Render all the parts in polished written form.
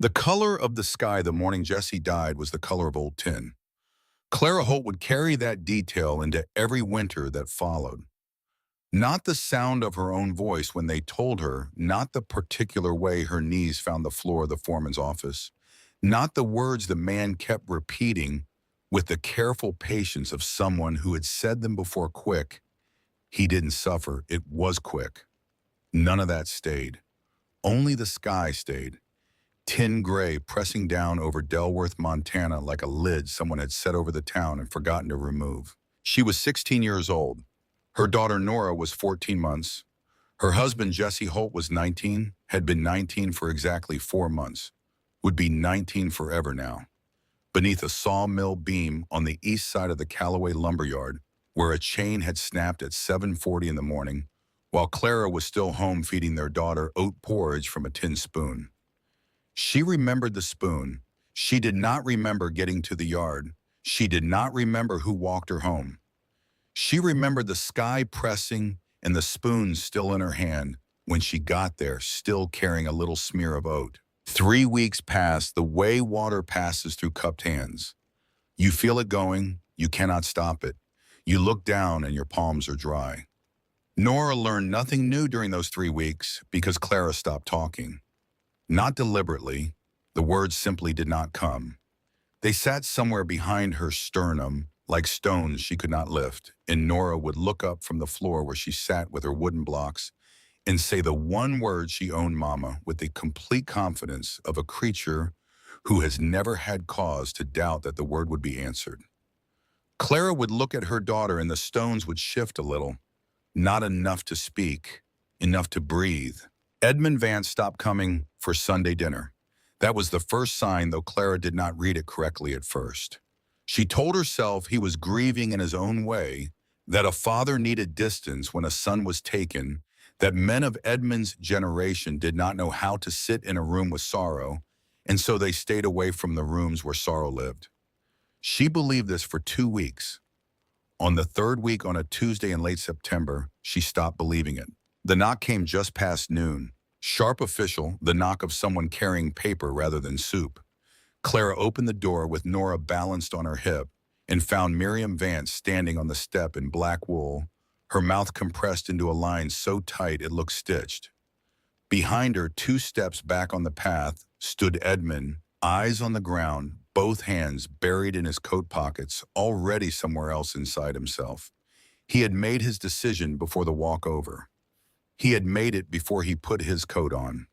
The color of the sky the morning Jesse died was the color of old tin. Clara Holt would carry that detail into every winter that followed. Not the sound of her own voice when they told her, not the particular way her knees found the floor of the foreman's office, not the words the man kept repeating with the careful patience of someone who had said them before. Quick. He didn't suffer, it was quick. None of that stayed. Only the sky stayed. Tin gray pressing down over Delworth, Montana like a lid someone had set over the town and forgotten to remove. She was 16 years old. Her daughter Nora was 14 months. Her husband Jesse Holt was 19, had been 19 for exactly 4 months, would be 19 forever now. Beneath a sawmill beam on the east side of the Callaway lumberyard, where a chain had snapped at 7:40 in the morning, while Clara was still home feeding their daughter oat porridge from a tin spoon. She remembered the spoon. She did not remember getting to the yard. She did not remember who walked her home. She remembered the sky pressing and the spoon still in her hand when she got there, still carrying a little smear of oat. 3 weeks passed the way water passes through cupped hands. You feel it going, you cannot stop it. You look down and your palms are dry. Nora learned nothing new during those 3 weeks because Clara stopped talking. Not deliberately, the words simply did not come. They sat somewhere behind her sternum, like stones she could not lift, and Nora would look up from the floor where she sat with her wooden blocks and say the one word she owned, Mama, with the complete confidence of a creature who has never had cause to doubt that the word would be answered. Clara would look at her daughter and the stones would shift a little, not enough to speak, enough to breathe. Edmund Vance stopped coming for Sunday dinner. That was the first sign, though Clara did not read it correctly at first. She told herself he was grieving in his own way, that a father needed distance when a son was taken, that men of Edmund's generation did not know how to sit in a room with sorrow, and so they stayed away from the rooms where sorrow lived. She believed this for 2 weeks. On the 3rd week, on a Tuesday in late September, she stopped believing it. The knock came just past noon. Sharp official, the knock of someone carrying paper rather than soup. Clara opened the door with Nora balanced on her hip and found Miriam Vance standing on the step in black wool, her mouth compressed into a line so tight it looked stitched. Behind her, 2 steps back on the path, stood Edmund, eyes on the ground, both hands buried in his coat pockets, already somewhere else inside himself. He had made his decision before the walk over. He had made it before he put his coat on.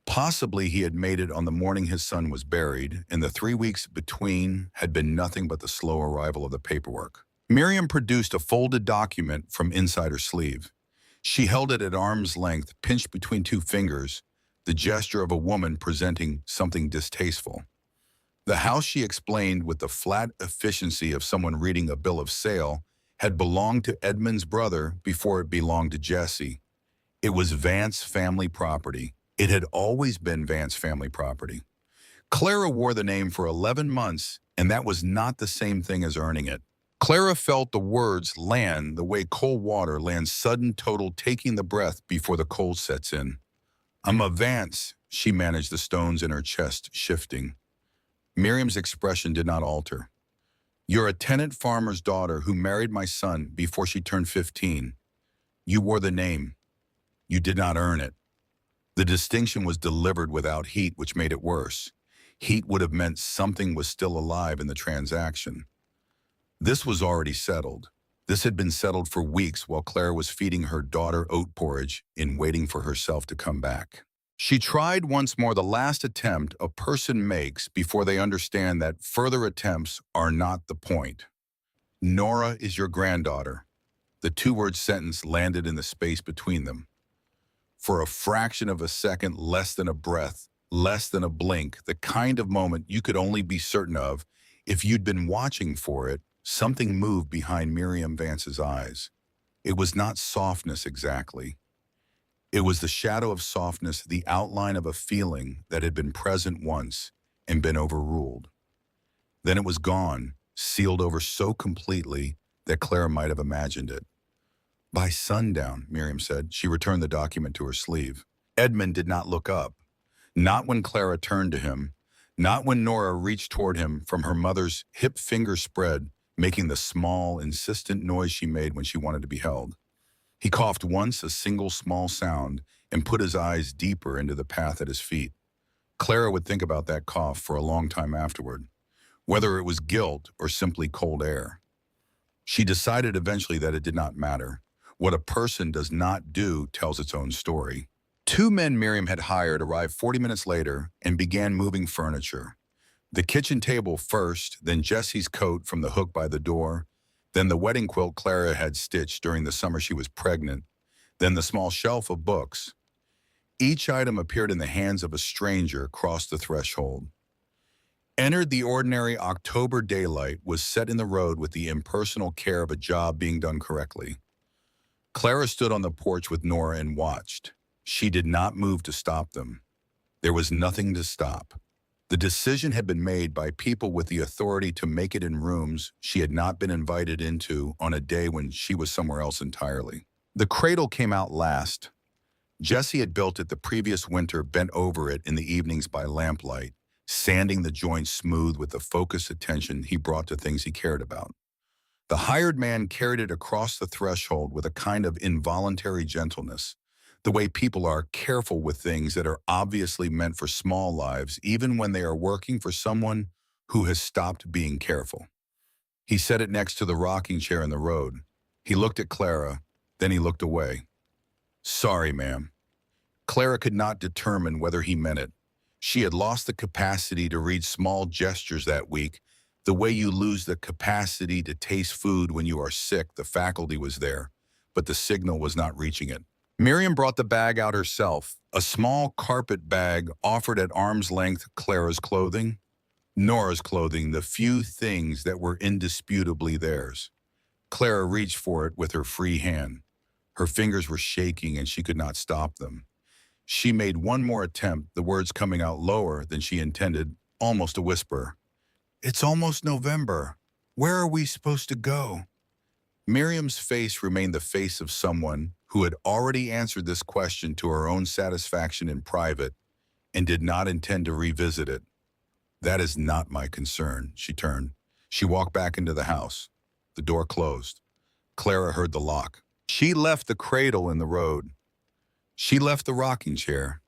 Possibly he had made it on the morning his son was buried, and the 3 weeks between had been nothing but the slow arrival of the paperwork. Miriam produced a folded document from inside her sleeve. She held it at arm's length, pinched between 2 fingers, the gesture of a woman presenting something distasteful. The house, she explained with the flat efficiency of someone reading a bill of sale, had belonged to Edmund's brother before it belonged to Jesse. It was Vance family property. It had always been Vance family property. Clara wore the name for 11 months, and that was not the same thing as earning it. Clara felt the words land the way cold water lands sudden total taking the breath before the cold sets in. I'm a Vance, she managed, the stones in her chest shifting. Miriam's expression did not alter. You're a tenant farmer's daughter who married my son before she turned 15. You wore the name. You did not earn it. The distinction was delivered without heat, which made it worse. Heat would have meant something was still alive in the transaction. This was already settled. This had been settled for weeks while Clara was feeding her daughter oat porridge in waiting for herself to come back. She tried once more, the last attempt a person makes before they understand that further attempts are not the point. Nora is your granddaughter. The 2-word sentence landed in the space between them. For a fraction of a second, less than a breath, less than a blink, the kind of moment you could only be certain of if you'd been watching for it, something moved behind Miriam Vance's eyes. It was not softness exactly. It was the shadow of softness, the outline of a feeling that had been present once and been overruled. Then it was gone, sealed over so completely that Clara might have imagined it. By sundown, Miriam said. She returned the document to her sleeve. Edmund did not look up. Not when Clara turned to him, not when Nora reached toward him from her mother's hip finger spread, making the small, insistent noise she made when she wanted to be held. He coughed once, a single small sound, and put his eyes deeper into the path at his feet. Clara would think about that cough for a long time afterward, whether it was guilt or simply cold air. She decided eventually that it did not matter. What a person does not do tells its own story. Two men Miriam had hired arrived 40 minutes later and began moving furniture. The kitchen table first, then Jessie's coat from the hook by the door, then the wedding quilt Clara had stitched during the summer she was pregnant, then the small shelf of books. Each item appeared in the hands of a stranger across the threshold. Entered the ordinary October daylight was set in the road with the impersonal care of a job being done correctly. Clara stood on the porch with Nora and watched. She did not move to stop them. There was nothing to stop. The decision had been made by people with the authority to make it in rooms she had not been invited into on a day when she was somewhere else entirely. The cradle came out last. Jessie had built it the previous winter, bent over it in the evenings by lamplight, sanding the joints smooth with the focused attention he brought to things he cared about. The hired man carried it across the threshold with a kind of involuntary gentleness, the way people are careful with things that are obviously meant for small lives, even when they are working for someone who has stopped being careful. He set it next to the rocking chair in the road. He looked at Clara, then he looked away. "Sorry, ma'am." Clara could not determine whether he meant it. She had lost the capacity to read small gestures that week. The way you lose the capacity to taste food when you are sick, the faculty was there, but the signal was not reaching it. Miriam brought the bag out herself, a small carpet bag offered at arm's length. Clara's clothing, Nora's clothing, the few things that were indisputably theirs. Clara reached for it with her free hand. Her fingers were shaking and she could not stop them. She made one more attempt, the words coming out lower than she intended, almost a whisper. "It's almost November. Where are we supposed to go?" Miriam's face remained the face of someone who had already answered this question to her own satisfaction in private and did not intend to revisit it. "That is not my concern," she turned. She walked back into the house. The door closed. Clara heard the lock. She left the cradle in the road. She left the rocking chair.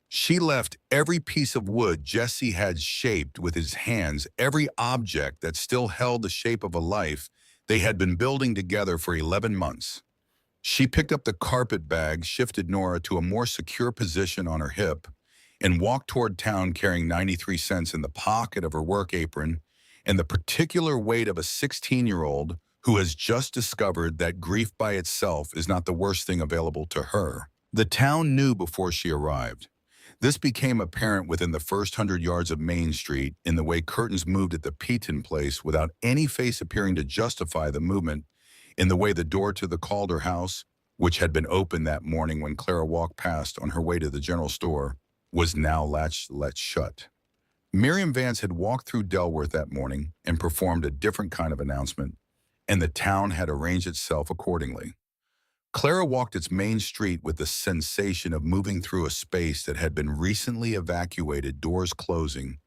She left every piece of wood Jessie had shaped with his hands, every object that still held the shape of a life they had been building together for 11 months. She picked up the carpet bag, shifted Nora to a more secure position on her hip, and walked toward town carrying 93 cents in the pocket of her work apron and the particular weight of a 16-year-old who has just discovered that grief by itself is not the worst thing available to her. The town knew before she arrived. This became apparent within the first 100 yards of Main Street in the way curtains moved at the Peaton place without any face appearing to justify the movement, in the way the door to the Calder house, which had been open that morning when Clara walked past on her way to the general store, was now latched shut. Miriam Vance had walked through Delworth that morning and performed a different kind of announcement, and the town had arranged itself accordingly. Clara walked its main street with the sensation of moving through a space that had been recently evacuated, doors closing,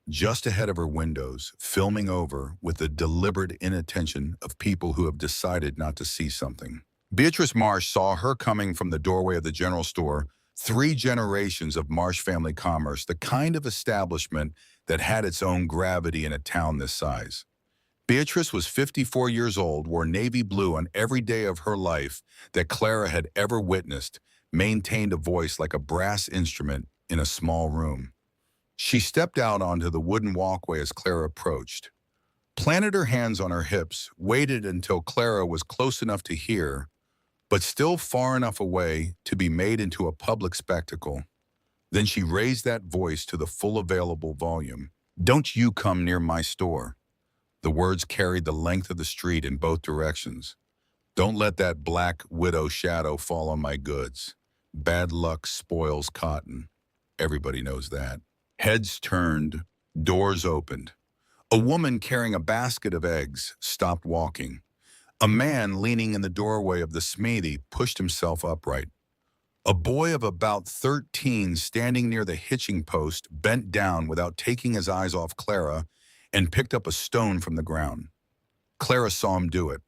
just ahead of her windows, filming over with the deliberate inattention of people who have decided not to see something. Beatrice Marsh saw her coming from the doorway of the general store, 3 generations of Marsh family commerce, the kind of establishment that had its own gravity in a town this size. Beatrice was 54 years old, wore navy blue on every day of her life that Clara had ever witnessed, maintained a voice like a brass instrument in a small room. She stepped out onto the wooden walkway as Clara approached, planted her hands on her hips, waited until Clara was close enough to hear, but still far enough away to be made into a public spectacle. Then she raised that voice to the full available volume. "Don't you come near my store." The words carried the length of the street in both directions. "Don't let that black widow shadow fall on my goods. Bad luck spoils cotton. Everybody knows that." Heads turned, doors opened. A woman carrying a basket of eggs stopped walking. A man leaning in the doorway of the smithy pushed himself upright. A boy of about 13 standing near the hitching post bent down without taking his eyes off Clara and picked up a stone from the ground. Clara saw him do it.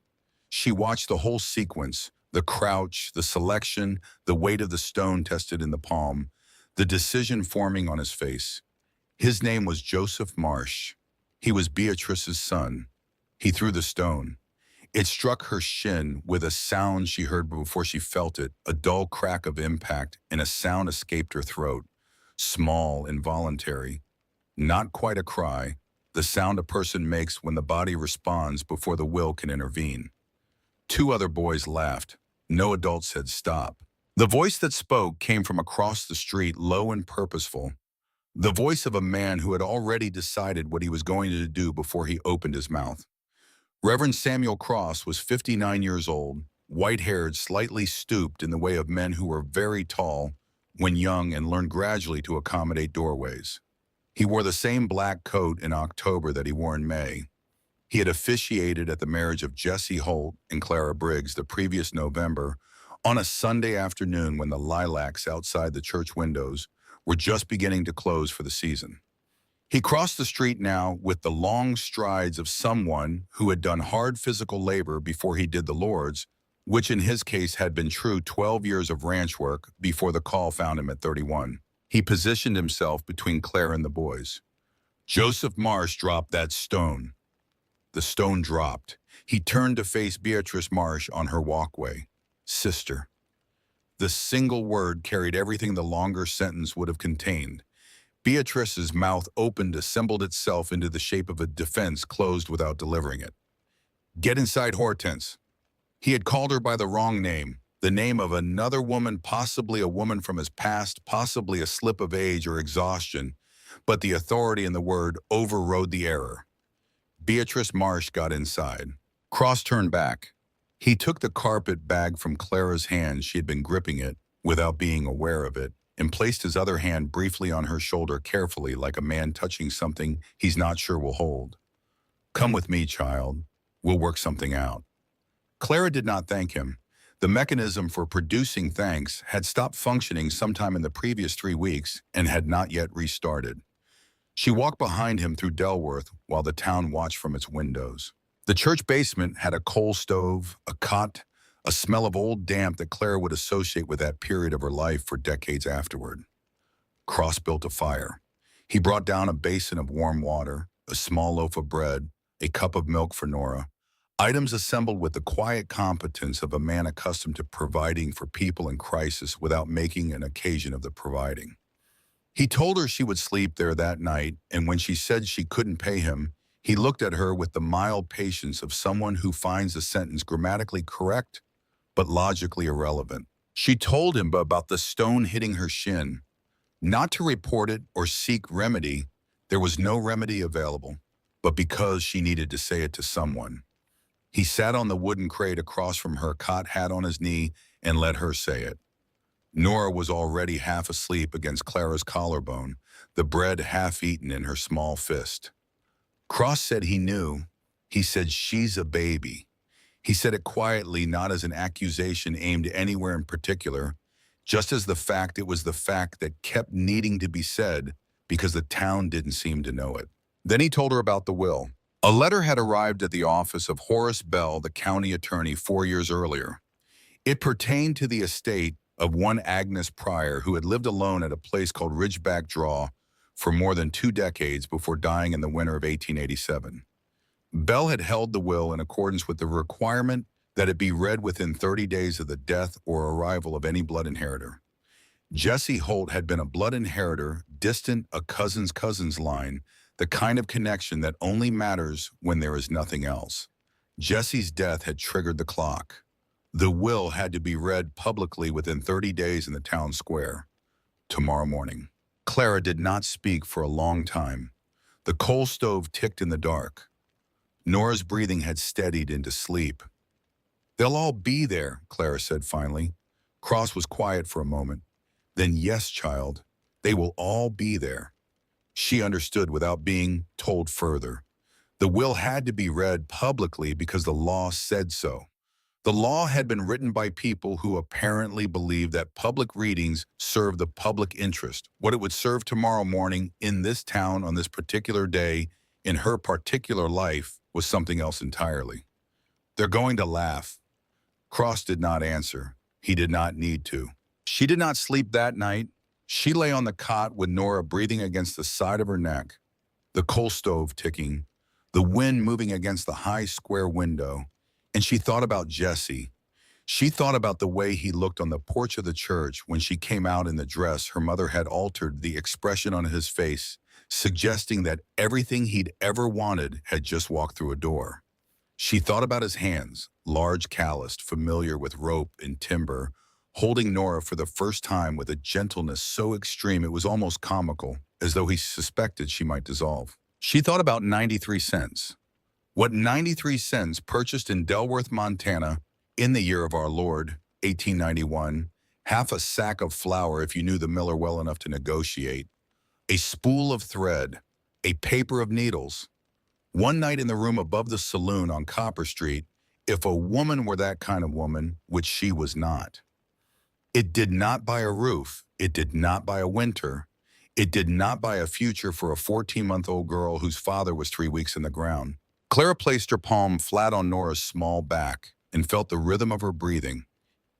She watched the whole sequence, the crouch, the selection, the weight of the stone tested in the palm, the decision forming on his face. His name was Joseph Marsh. He was Beatrice's son. He threw the stone. It struck her shin with a sound she heard before she felt it, a dull crack of impact, and a sound escaped her throat. Small, involuntary. Not quite a cry, the sound a person makes when the body responds before the will can intervene. Two other boys laughed. No adult said stop. The voice that spoke came from across the street, low and purposeful. The voice of a man who had already decided what he was going to do before he opened his mouth. Reverend Samuel Cross was 59 years old, white-haired, slightly stooped in the way of men who were very tall when young and learned gradually to accommodate doorways. He wore the same black coat in October that he wore in May. He had officiated at the marriage of Jessie Holt and Clara Briggs the previous November on a Sunday afternoon when the lilacs outside the church windows were just beginning to close for the season. He crossed the street now with the long strides of someone who had done hard physical labor before he did the Lord's, which in his case had been true 12 years of ranch work before the call found him at 31. He positioned himself between Clara and the boys. Joseph Marsh dropped that stone. The stone dropped. He turned to face Beatrice Marsh on her walkway. Sister. The single word carried everything the longer sentence would have contained. Beatrice's mouth opened, assembled itself into the shape of a defense closed without delivering it. Get inside Hortense. He had called her by the wrong name, the name of another woman, possibly a woman from his past, possibly a slip of age or exhaustion, but the authority in the word overrode the error. Beatrice Marsh got inside. Cross turned back. He took the carpet bag from Clara's hand. She had been gripping it, without being aware of it, and placed his other hand briefly on her shoulder carefully, like a man touching something he's not sure will hold. Come with me, child. We'll work something out. Clara did not thank him. The mechanism for producing thanks had stopped functioning sometime in the previous 3 weeks and had not yet restarted. She walked behind him through Delworth while the town watched from its windows. The church basement had a coal stove, a cot, a smell of old damp that Clara would associate with that period of her life for decades afterward. Cross built a fire. He brought down a basin of warm water, a small loaf of bread, a cup of milk for Nora, items assembled with the quiet competence of a man accustomed to providing for people in crisis without making an occasion of the providing. He told her she would sleep there that night, and when she said she couldn't pay him, he looked at her with the mild patience of someone who finds a sentence grammatically correct but logically irrelevant. She told him about the stone hitting her shin. Not to report it or seek remedy, there was no remedy available, but because she needed to say it to someone. He sat on the wooden crate across from her, cot hat on his knee, and let her say it. Nora was already half asleep against Clara's collarbone, the bread half-eaten in her small fist. Cross said he knew. He said, she's a baby. He said it quietly, not as an accusation aimed anywhere in particular, just as the fact it was the fact that kept needing to be said because the town didn't seem to know it. Then he told her about the will. A letter had arrived at the office of Horace Bell, the county attorney, 4 years earlier. It pertained to the estate of one Agnes Pryor, who had lived alone at a place called Ridgeback Draw for more than 2 decades before dying in the winter of 1887. Bell had held the will in accordance with the requirement that it be read within 30 days of the death or arrival of any blood inheritor. Jessie Holt had been a blood inheritor, distant, a cousin's cousin's line, the kind of connection that only matters when there is nothing else. Jessie's death had triggered the clock. The will had to be read publicly within 30 days in the town square. Tomorrow morning. Clara did not speak for a long time. The coal stove ticked in the dark. Nora's breathing had steadied into sleep. They'll all be there, Clara said finally. Cross was quiet for a moment. Then yes, child, they will all be there. She understood without being told further. The will had to be read publicly because the law said so. The law had been written by people who apparently believed that public readings served the public interest. What it would serve tomorrow morning in this town on this particular day in her particular life was something else entirely. They're going to laugh. Cross did not answer. He did not need to. She did not sleep that night. She lay on the cot with Nora breathing against the side of her neck, the coal stove ticking, the wind moving against the high square window, and she thought about Jesse. She thought about the way he looked on the porch of the church when she came out in the dress her mother had altered the expression on his face, suggesting that everything he'd ever wanted had just walked through a door. She thought about his hands, large, calloused, familiar with rope and timber, holding Nora for the first time with a gentleness so extreme it was almost comical, as though he suspected she might dissolve. She thought about 93 cents. What 93 cents purchased in Delworth, Montana, in the year of our Lord, 1891, half a sack of flour if you knew the miller well enough to negotiate, a spool of thread, a paper of needles. One night in the room above the saloon on Copper Street, if a woman were that kind of woman, which she was not. It did not buy a roof. It did not buy a winter. It did not buy a future for a 14-month-old girl whose father was 3 weeks in the ground. Clara placed her palm flat on Nora's small back and felt the rhythm of her breathing,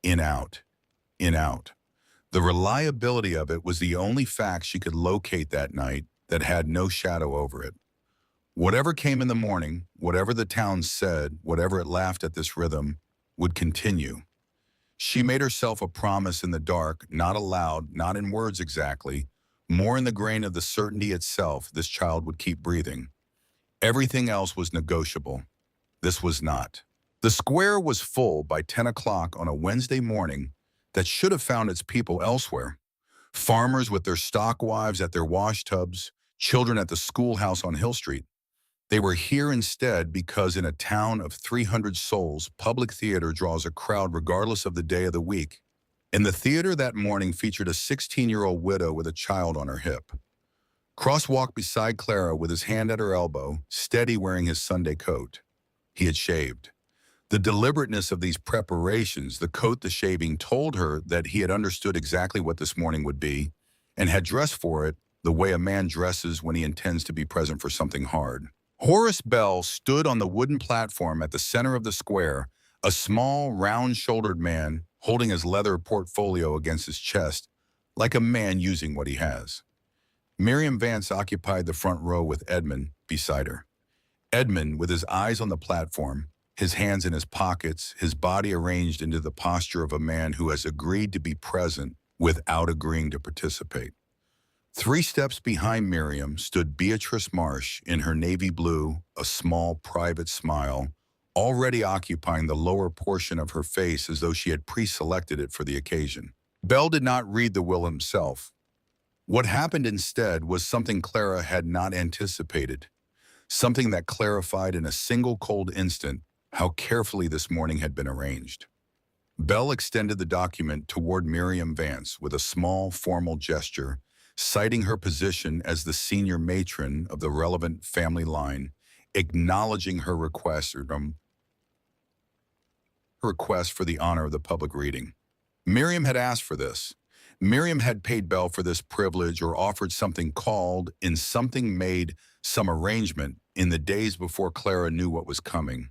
in, out, in, out. The reliability of it was the only fact she could locate that night that had no shadow over it. Whatever came in the morning, whatever the town said, whatever it laughed at this rhythm, would continue. She made herself a promise in the dark, not aloud, not in words exactly, more in the grain of the certainty itself this child would keep breathing. Everything else was negotiable. This was not. The square was full by 10 o'clock on a Wednesday morning that should have found its people elsewhere. Farmers with their stock wives at their wash tubs, children at the schoolhouse on Hill Street. They were here instead because in a town of 300 souls, public theater draws a crowd regardless of the day of the week. And the theater that morning featured a 16-year-old widow with a child on her hip. Cross walked beside Clara with his hand at her elbow, steady wearing his Sunday coat. He had shaved. The deliberateness of these preparations, the coat, the shaving, told her that he had understood exactly what this morning would be and had dressed for it the way a man dresses when he intends to be present for something hard. Horace Bell stood on the wooden platform at the center of the square, a small, round-shouldered man holding his leather portfolio against his chest, like a man using what he has. Miriam Vance occupied the front row with Edmund beside her. Edmund, with his eyes on the platform, his hands in his pockets, his body arranged into the posture of a man who has agreed to be present without agreeing to participate. 3 steps behind Miriam stood Beatrice Marsh in her navy blue, a small private smile, already occupying the lower portion of her face as though she had pre-selected it for the occasion. Bell did not read the will himself. What happened instead was something Clara had not anticipated, something that clarified in a single cold instant how carefully this morning had been arranged. Bell extended the document toward Miriam Vance with a small, formal gesture, citing her position as the senior matron of the relevant family line, acknowledging her request for the honor of the public reading. Miriam had asked for this. Miriam had paid Bell for this privilege or offered something called, in something made, some arrangement in the days before Clara knew what was coming.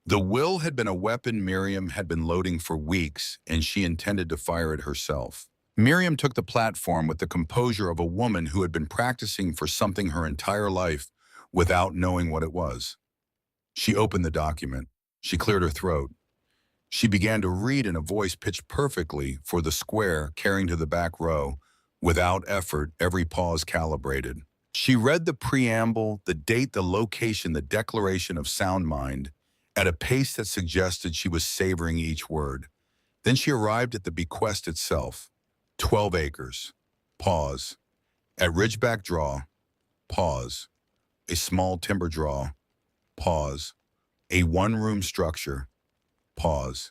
The will had been a weapon Miriam had been loading for weeks, and she intended to fire it herself. Miriam took the platform with the composure of a woman who had been practicing for something her entire life without knowing what it was. She opened the document. She cleared her throat. She began to read in a voice pitched perfectly for the square carrying to the back row, without effort, every pause calibrated. She read the preamble, the date, the location, the declaration of sound mind, at a pace that suggested she was savoring each word. Then she arrived at the bequest itself. 12 acres. Pause. At Ridgeback draw. Pause. A small timber draw. Pause. A one-room structure. Pause.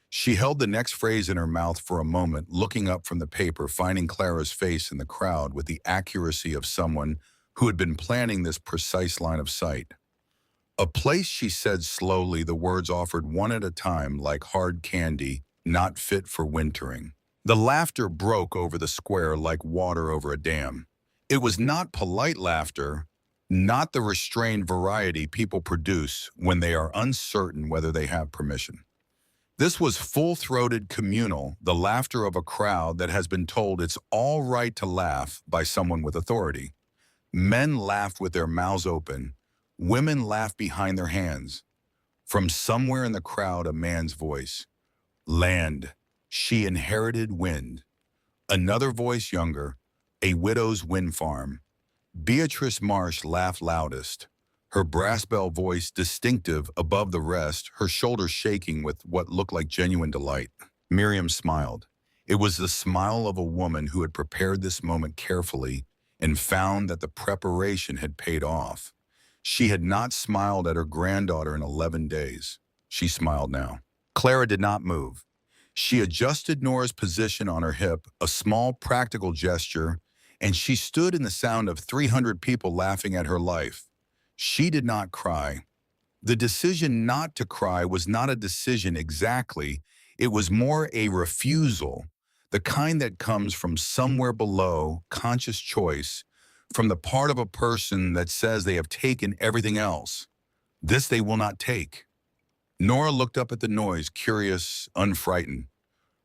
She held the next phrase in her mouth for a moment, looking up from the paper, finding Clara's face in the crowd with the accuracy of someone who had been planning this precise line of sight. A place, she said slowly, the words offered one at a time like hard candy, not fit for wintering. The laughter broke over the square like water over a dam. It was not polite laughter, not the restrained variety people produce when they are uncertain whether they have permission. This was full-throated communal, the laughter of a crowd that has been told it's all right to laugh by someone with authority. Men laughed with their mouths open. Women laughed behind their hands. From somewhere in the crowd, a man's voice. Land. She inherited wind. Another voice younger. A widow's wind farm. Beatrice Marsh laughed loudest, her brass bell voice distinctive above the rest, her shoulders shaking with what looked like genuine delight. Miriam smiled. It was the smile of a woman who had prepared this moment carefully and found that the preparation had paid off. She had not smiled at her granddaughter in 11 days. She smiled now. Clara did not move. She adjusted Nora's position on her hip, a small practical gesture, and she stood in the sound of 300 people laughing at her life. She did not cry. The decision not to cry was not a decision exactly. It was more a refusal, the kind that comes from somewhere below, conscious choice, from the part of a person that says they have taken everything else. This they will not take. Nora looked up at the noise, curious, unfrightened,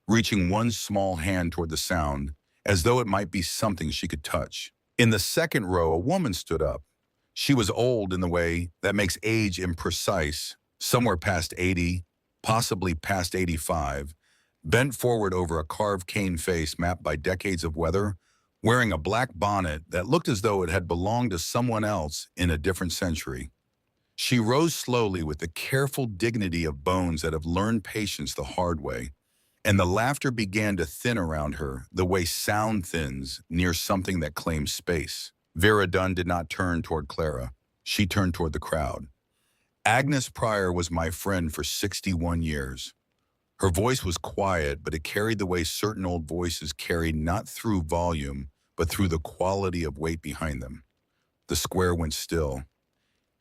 reaching one small hand toward the sound, as though it might be something she could touch. In the second row, a woman stood up. She was old in the way that makes age imprecise, somewhere past 80, possibly past 85, bent forward over a carved cane face mapped by decades of weather, wearing a black bonnet that looked as though it had belonged to someone else in a different century. She rose slowly with the careful dignity of bones that have learned patience the hard way, and the laughter began to thin around her, the way sound thins near something that claims space. Vera Dunn did not turn toward Clara. She turned toward the crowd. Agnes Pryor was my friend for 61 years. Her voice was quiet, but it carried the way certain old voices carry, not through volume, but through the quality of weight behind them. The square went still.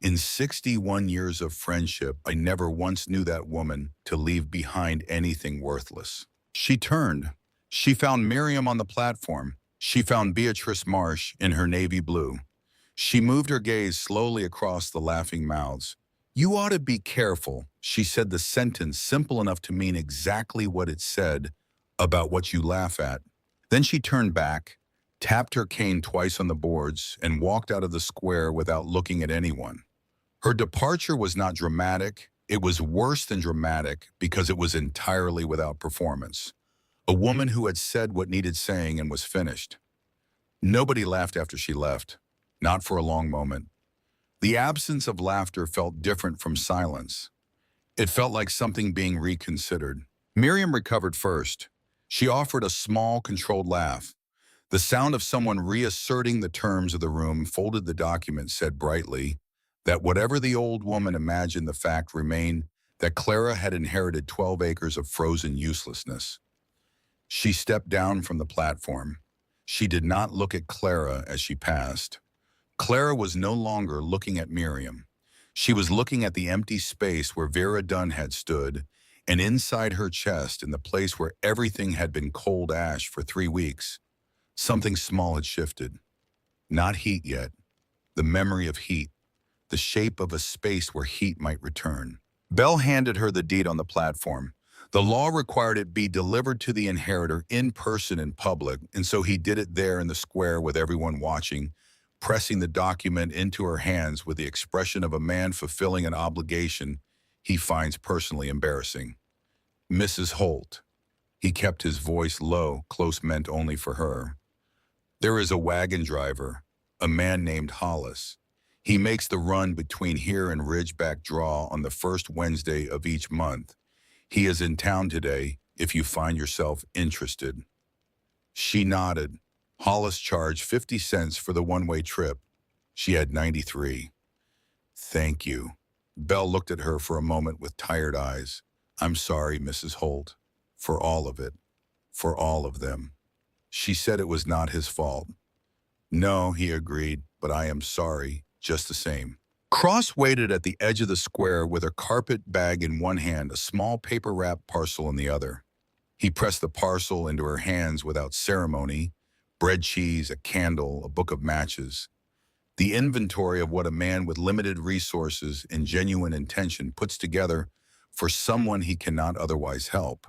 In 61 years of friendship, I never once knew that woman to leave behind anything worthless. She turned. She found Miriam on the platform. She found Beatrice Marsh in her navy blue. She moved her gaze slowly across the laughing mouths. "You ought to be careful," she said, the sentence simple enough to mean exactly what it said about what you laugh at. Then she turned back, tapped her cane twice on the boards, and walked out of the square without looking at anyone. Her departure was not dramatic. It was worse than dramatic because it was entirely without performance. A woman who had said what needed saying and was finished. Nobody laughed after she left, not for a long moment. The absence of laughter felt different from silence. It felt like something being reconsidered. Miriam recovered first. She offered a small, controlled laugh. The sound of someone reasserting the terms of the room folded the document, said brightly that whatever the old woman imagined, the fact remained that Clara had inherited 12 acres of frozen uselessness. She stepped down from the platform. She did not look at Clara as she passed. Clara was no longer looking at Miriam. She was looking at the empty space where Vera Dunn had stood, and inside her chest, in the place where everything had been cold ash for 3 weeks, something small had shifted. Not heat yet. The memory of heat. The shape of a space where heat might return. Bell handed her the deed on the platform. The law required it be delivered to the inheritor in person in public, and so he did it there in the square with everyone watching, pressing the document into her hands with the expression of a man fulfilling an obligation he finds personally embarrassing. "Mrs. Holt." He kept his voice low, close meant only for her. "There is a wagon driver, a man named Hollis. He makes the run between here and Ridgeback Draw on the first Wednesday of each month. He is in town today if you find yourself interested." She nodded. Hollis charged 50 cents for the one-way trip. She had 93. "Thank you." Bell looked at her for a moment with tired eyes. "I'm sorry, Mrs. Holt, for all of it, for all of them." She said it was not his fault. "No," he agreed, "but I am sorry, just the same." Cross waited at the edge of the square with her carpet bag in one hand, a small paper-wrapped parcel in the other. He pressed the parcel into her hands without ceremony: bread, cheese, a candle, a book of matches. The inventory of what a man with limited resources and genuine intention puts together for someone he cannot otherwise help.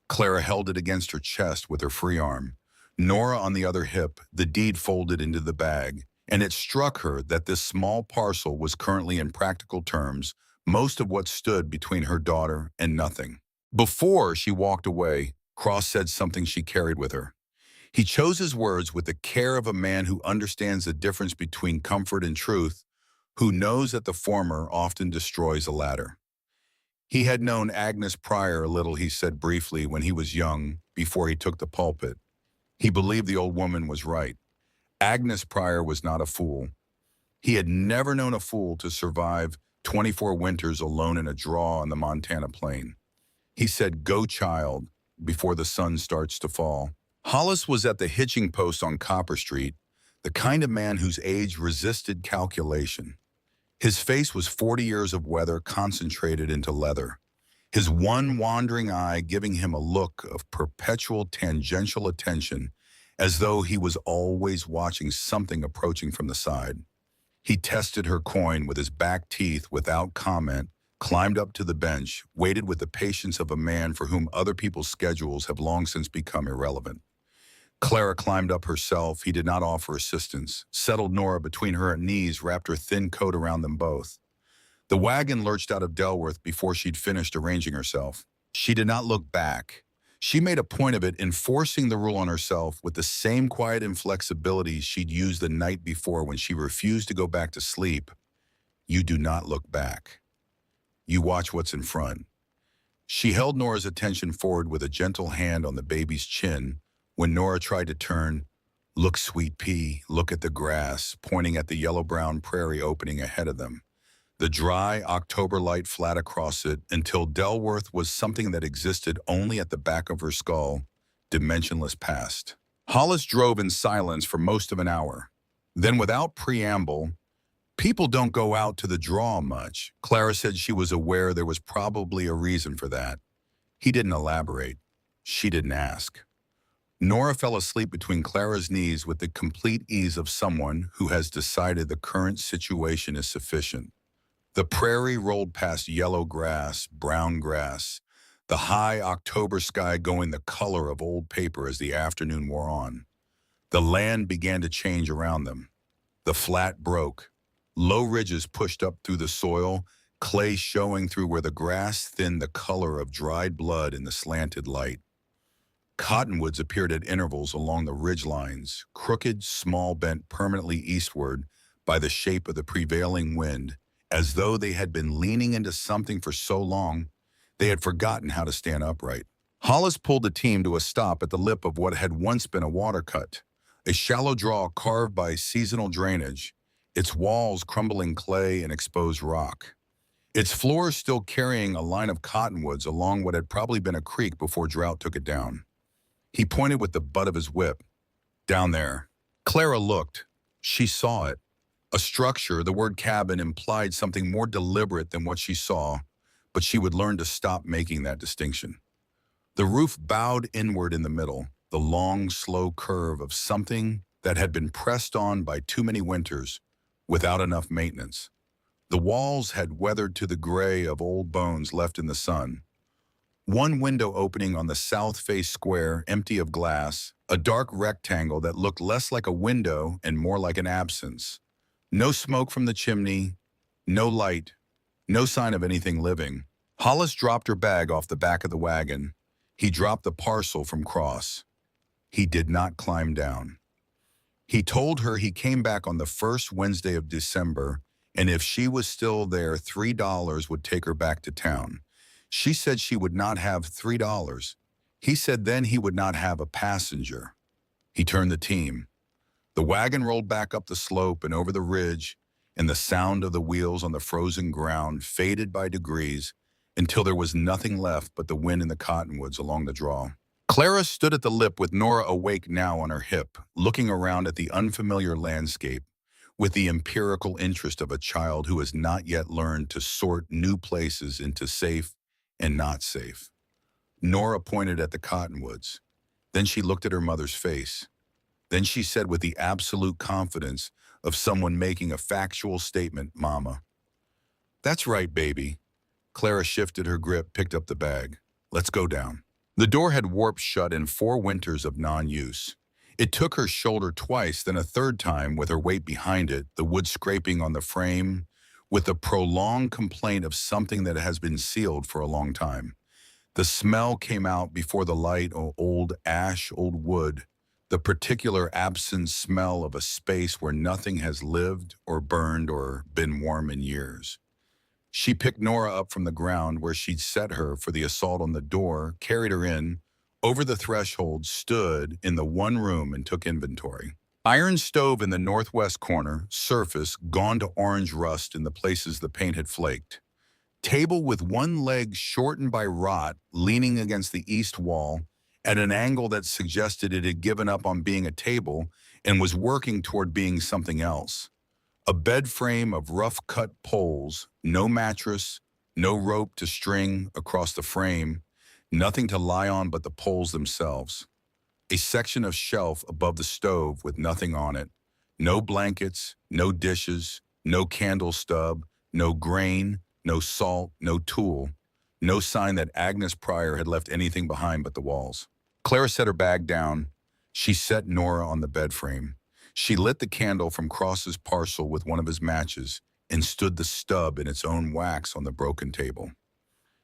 Clara held it against her chest with her free arm, Nora on the other hip, the deed folded into the bag, and it struck her that this small parcel was currently, in practical terms, most of what stood between her daughter and nothing. Before she walked away, Cross said something she carried with her. He chose his words with the care of a man who understands the difference between comfort and truth, who knows that the former often destroys the latter. He had known Agnes Pryor a little, he said briefly, when he was young, before he took the pulpit. He believed the old woman was right. Agnes Pryor was not a fool. He had never known a fool to survive 24 winters alone in a draw on the Montana plain. He said, "Go, child," before the sun starts to fall. Hollis was at the hitching post on Copper Street, the kind of man whose age resisted calculation. His face was 40 years of weather concentrated into leather, his one wandering eye giving him a look of perpetual tangential attention, as though he was always watching something approaching from the side. He tested her coin with his back teeth without comment, climbed up to the bench, waited with the patience of a man for whom other people's schedules have long since become irrelevant. Clara climbed up herself. He did not offer assistance, settled Nora between her knees, wrapped her thin coat around them both. The wagon lurched out of Delworth before she'd finished arranging herself. She did not look back. She made a point of it, enforcing the rule on herself with the same quiet inflexibility she'd used the night before when she refused to go back to sleep. You do not look back. You watch what's in front. She held Nora's attention forward with a gentle hand on the baby's chin. When Nora tried to turn, "Look, sweet pea, look at the grass," pointing at the yellow-brown prairie opening ahead of them. The dry October light flat across it until Delworth was something that existed only at the back of her skull, dimensionless past. Hollis drove in silence for most of an hour. Then, without preamble, "People don't go out to the draw much." Clara said she was aware there was probably a reason for that. He didn't elaborate. She didn't ask. Nora fell asleep between Clara's knees with the complete ease of someone who has decided the current situation is sufficient. The prairie rolled past yellow grass, brown grass, the high October sky going the color of old paper as the afternoon wore on. The land began to change around them. The flat broke. Low ridges pushed up through the soil, clay showing through where the grass thinned the color of dried blood in the slanted light. Cottonwoods appeared at intervals along the ridge lines, crooked, small, bent permanently eastward by the shape of the prevailing wind, as though they had been leaning into something for so long they had forgotten how to stand upright. Hollis pulled the team to a stop at the lip of what had once been a water cut, a shallow draw carved by seasonal drainage, its walls crumbling clay and exposed rock, its floor still carrying a line of cottonwoods along what had probably been a creek before drought took it down. He pointed with the butt of his whip. "Down there." Clara looked. She saw it. A structure, the word cabin, implied something more deliberate than what she saw, but she would learn to stop making that distinction. The roof bowed inward in the middle, the long, slow curve of something that had been pressed on by too many winters, without enough maintenance. The walls had weathered to the gray of old bones left in the sun. One window opening on the south face square, empty of glass, a dark rectangle that looked less like a window and more like an absence. No smoke from the chimney, no light, no sign of anything living. Hollis dropped her bag off the back of the wagon. He dropped the parcel from Cross. He did not climb down. He told her he came back on the first Wednesday of December, and if she was still there, $3 would take her back to town. She said she would not have $3. He said then he would not have a passenger. He turned the team. The wagon rolled back up the slope and over the ridge, and the sound of the wheels on the frozen ground faded by degrees until there was nothing left but the wind in the cottonwoods along the draw. Clara stood at the lip with Nora awake now on her hip, looking around at the unfamiliar landscape, with the empirical interest of a child who has not yet learned to sort new places into safe and not safe. Nora pointed at the cottonwoods. Then she looked at her mother's face. Then she said with the absolute confidence of someone making a factual statement, "Mama." "That's right, baby." Clara shifted her grip, picked up the bag. "Let's go down." The door had warped shut in 4 winters of non-use. It took her shoulder twice, then a third time with her weight behind it, the wood scraping on the frame, with the prolonged complaint of something that has been sealed for a long time. The smell came out before the light of old ash, old wood, the particular absent smell of a space where nothing has lived or burned or been warm in years. She picked Nora up from the ground where she'd set her for the assault on the door, carried her in, over the threshold, stood in the one room and took inventory. Iron stove in the northwest corner, surface gone to orange rust in the places the paint had flaked. Table with one leg shortened by rot, leaning against the east wall at an angle that suggested it had given up on being a table and was working toward being something else. A bed frame of rough-cut poles, no mattress, no rope to string across the frame, nothing to lie on but the poles themselves. A section of shelf above the stove with nothing on it. No blankets, no dishes, no candle stub, no grain, no salt, no tool. No sign that Agnes Pryor had left anything behind but the walls. Clara set her bag down. She set Nora on the bed frame. She lit the candle from Cross's parcel with one of his matches and stood the stub in its own wax on the broken table.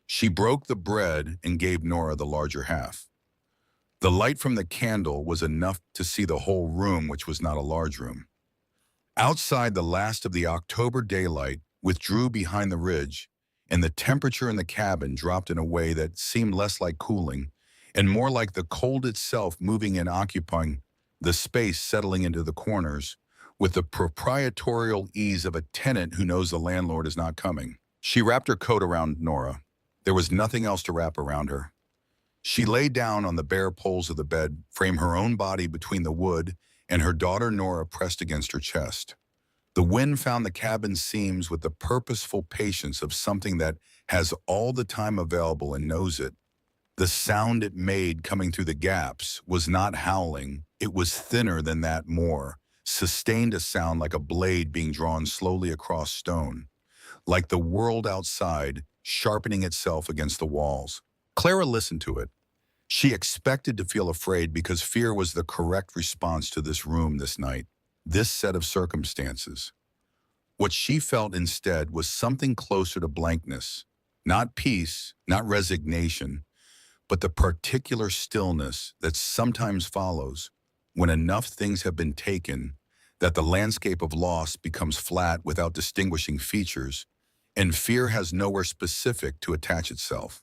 She broke the bread and gave Nora the larger half. The light from the candle was enough to see the whole room, which was not a large room. Outside, the last of the October daylight withdrew behind the ridge, and the temperature in the cabin dropped in a way that seemed less like cooling and more like the cold itself moving and occupying the space, settling into the corners with the proprietorial ease of a tenant who knows the landlord is not coming. She wrapped her coat around Nora. There was nothing else to wrap around her. She lay down on the bare poles of the bed, framed her own body between the wood, and her daughter Nora pressed against her chest. The wind found the cabin seams with the purposeful patience of something that has all the time available and knows it. The sound it made coming through the gaps was not howling. It was thinner than that, more sustained, a sound like a blade being drawn slowly across stone, like the world outside sharpening itself against the walls. Clara listened to it. She expected to feel afraid because fear was the correct response to this room, this night, this set of circumstances. What she felt instead was something closer to blankness, not peace, not resignation, but the particular stillness that sometimes follows when enough things have been taken that the landscape of loss becomes flat without distinguishing features, and fear has nowhere specific to attach itself.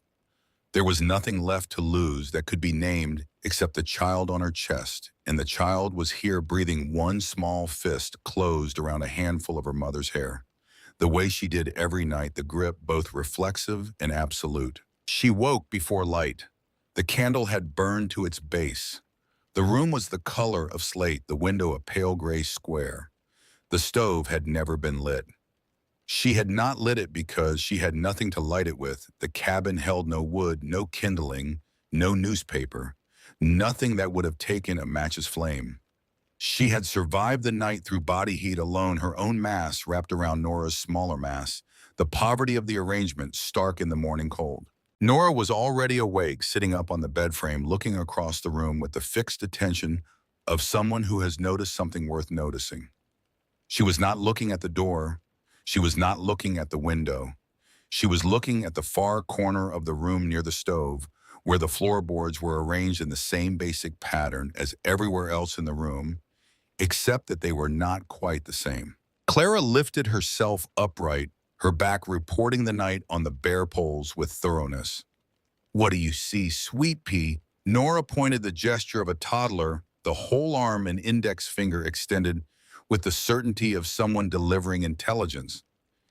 There was nothing left to lose that could be named except the child on her chest, and the child was here breathing one small fist closed around a handful of her mother's hair, the way she did every night, the grip both reflexive and absolute. She woke before light. The candle had burned to its base. The room was the color of slate, the window a pale gray square. The stove had never been lit. She had not lit it because she had nothing to light it with. The cabin held no wood, no kindling, no newspaper, nothing that would have taken a match's flame. She had survived the night through body heat alone, her own mass wrapped around Nora's smaller mass, the poverty of the arrangement stark in the morning cold. Nora was already awake, sitting up on the bed frame, looking across the room with the fixed attention of someone who has noticed something worth noticing. She was not looking at the door. She was not looking at the window. She was looking at the far corner of the room near the stove, where the floorboards were arranged in the same basic pattern as everywhere else in the room, except that they were not quite the same. Clara lifted herself upright, her back reporting the night on the bare poles with thoroughness. "What do you see, sweet pea?" Nora pointed the gesture of a toddler, the whole arm and index finger extended with the certainty of someone delivering intelligence.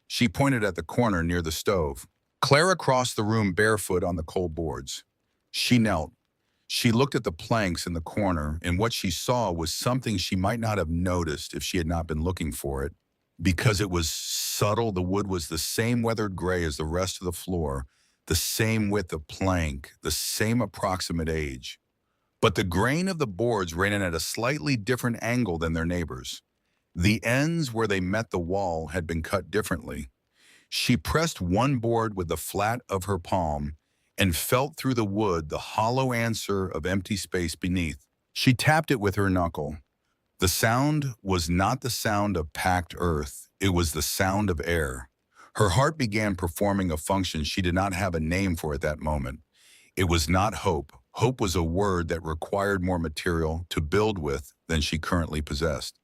She pointed at the corner near the stove. Clara crossed the room barefoot on the cold boards. She knelt. She looked at the planks in the corner, and what she saw was something she might not have noticed if she had not been looking for it. Because it was subtle, the wood was the same weathered gray as the rest of the floor, the same width of plank, the same approximate age. But the grain of the boards ran in at a slightly different angle than their neighbors. The ends where they met the wall had been cut differently. She pressed one board with the flat of her palm and felt through the wood the hollow answer of empty space beneath. She tapped it with her knuckle. The sound was not the sound of packed earth. It was the sound of air. Her heart began performing a function she did not have a name for at that moment. It was not hope. Hope was a word that required more material to build with than she currently possessed.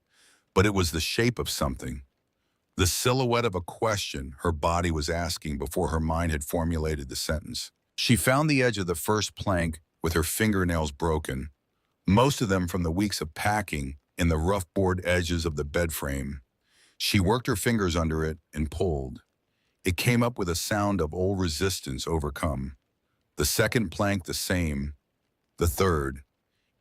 But it was the shape of something. The silhouette of a question her body was asking before her mind had formulated the sentence. She found the edge of the first plank with her fingernails broken, most of them from the weeks of packing in the rough board edges of the bed frame. She worked her fingers under it and pulled. It came up with a sound of old resistance overcome. The second plank the same. The third.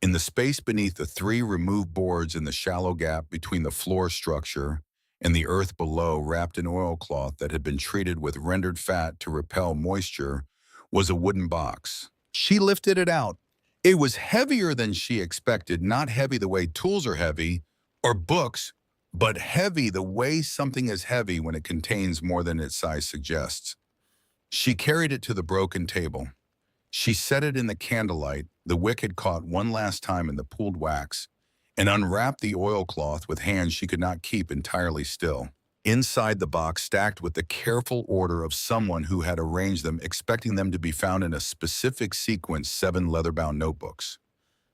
In the space beneath the three removed boards in the shallow gap between the floor structure and the earth below, wrapped in oilcloth that had been treated with rendered fat to repel moisture, was a wooden box. She lifted it out. It was heavier than she expected, not heavy the way tools are heavy, or books, but heavy the way something is heavy when it contains more than its size suggests. She carried it to the broken table. She set it in the candlelight, the wick had caught one last time in the pooled wax, and unwrapped the oilcloth with hands she could not keep entirely still. Inside the box, stacked with the careful order of someone who had arranged them, expecting them to be found in a specific sequence, 7 leather-bound notebooks.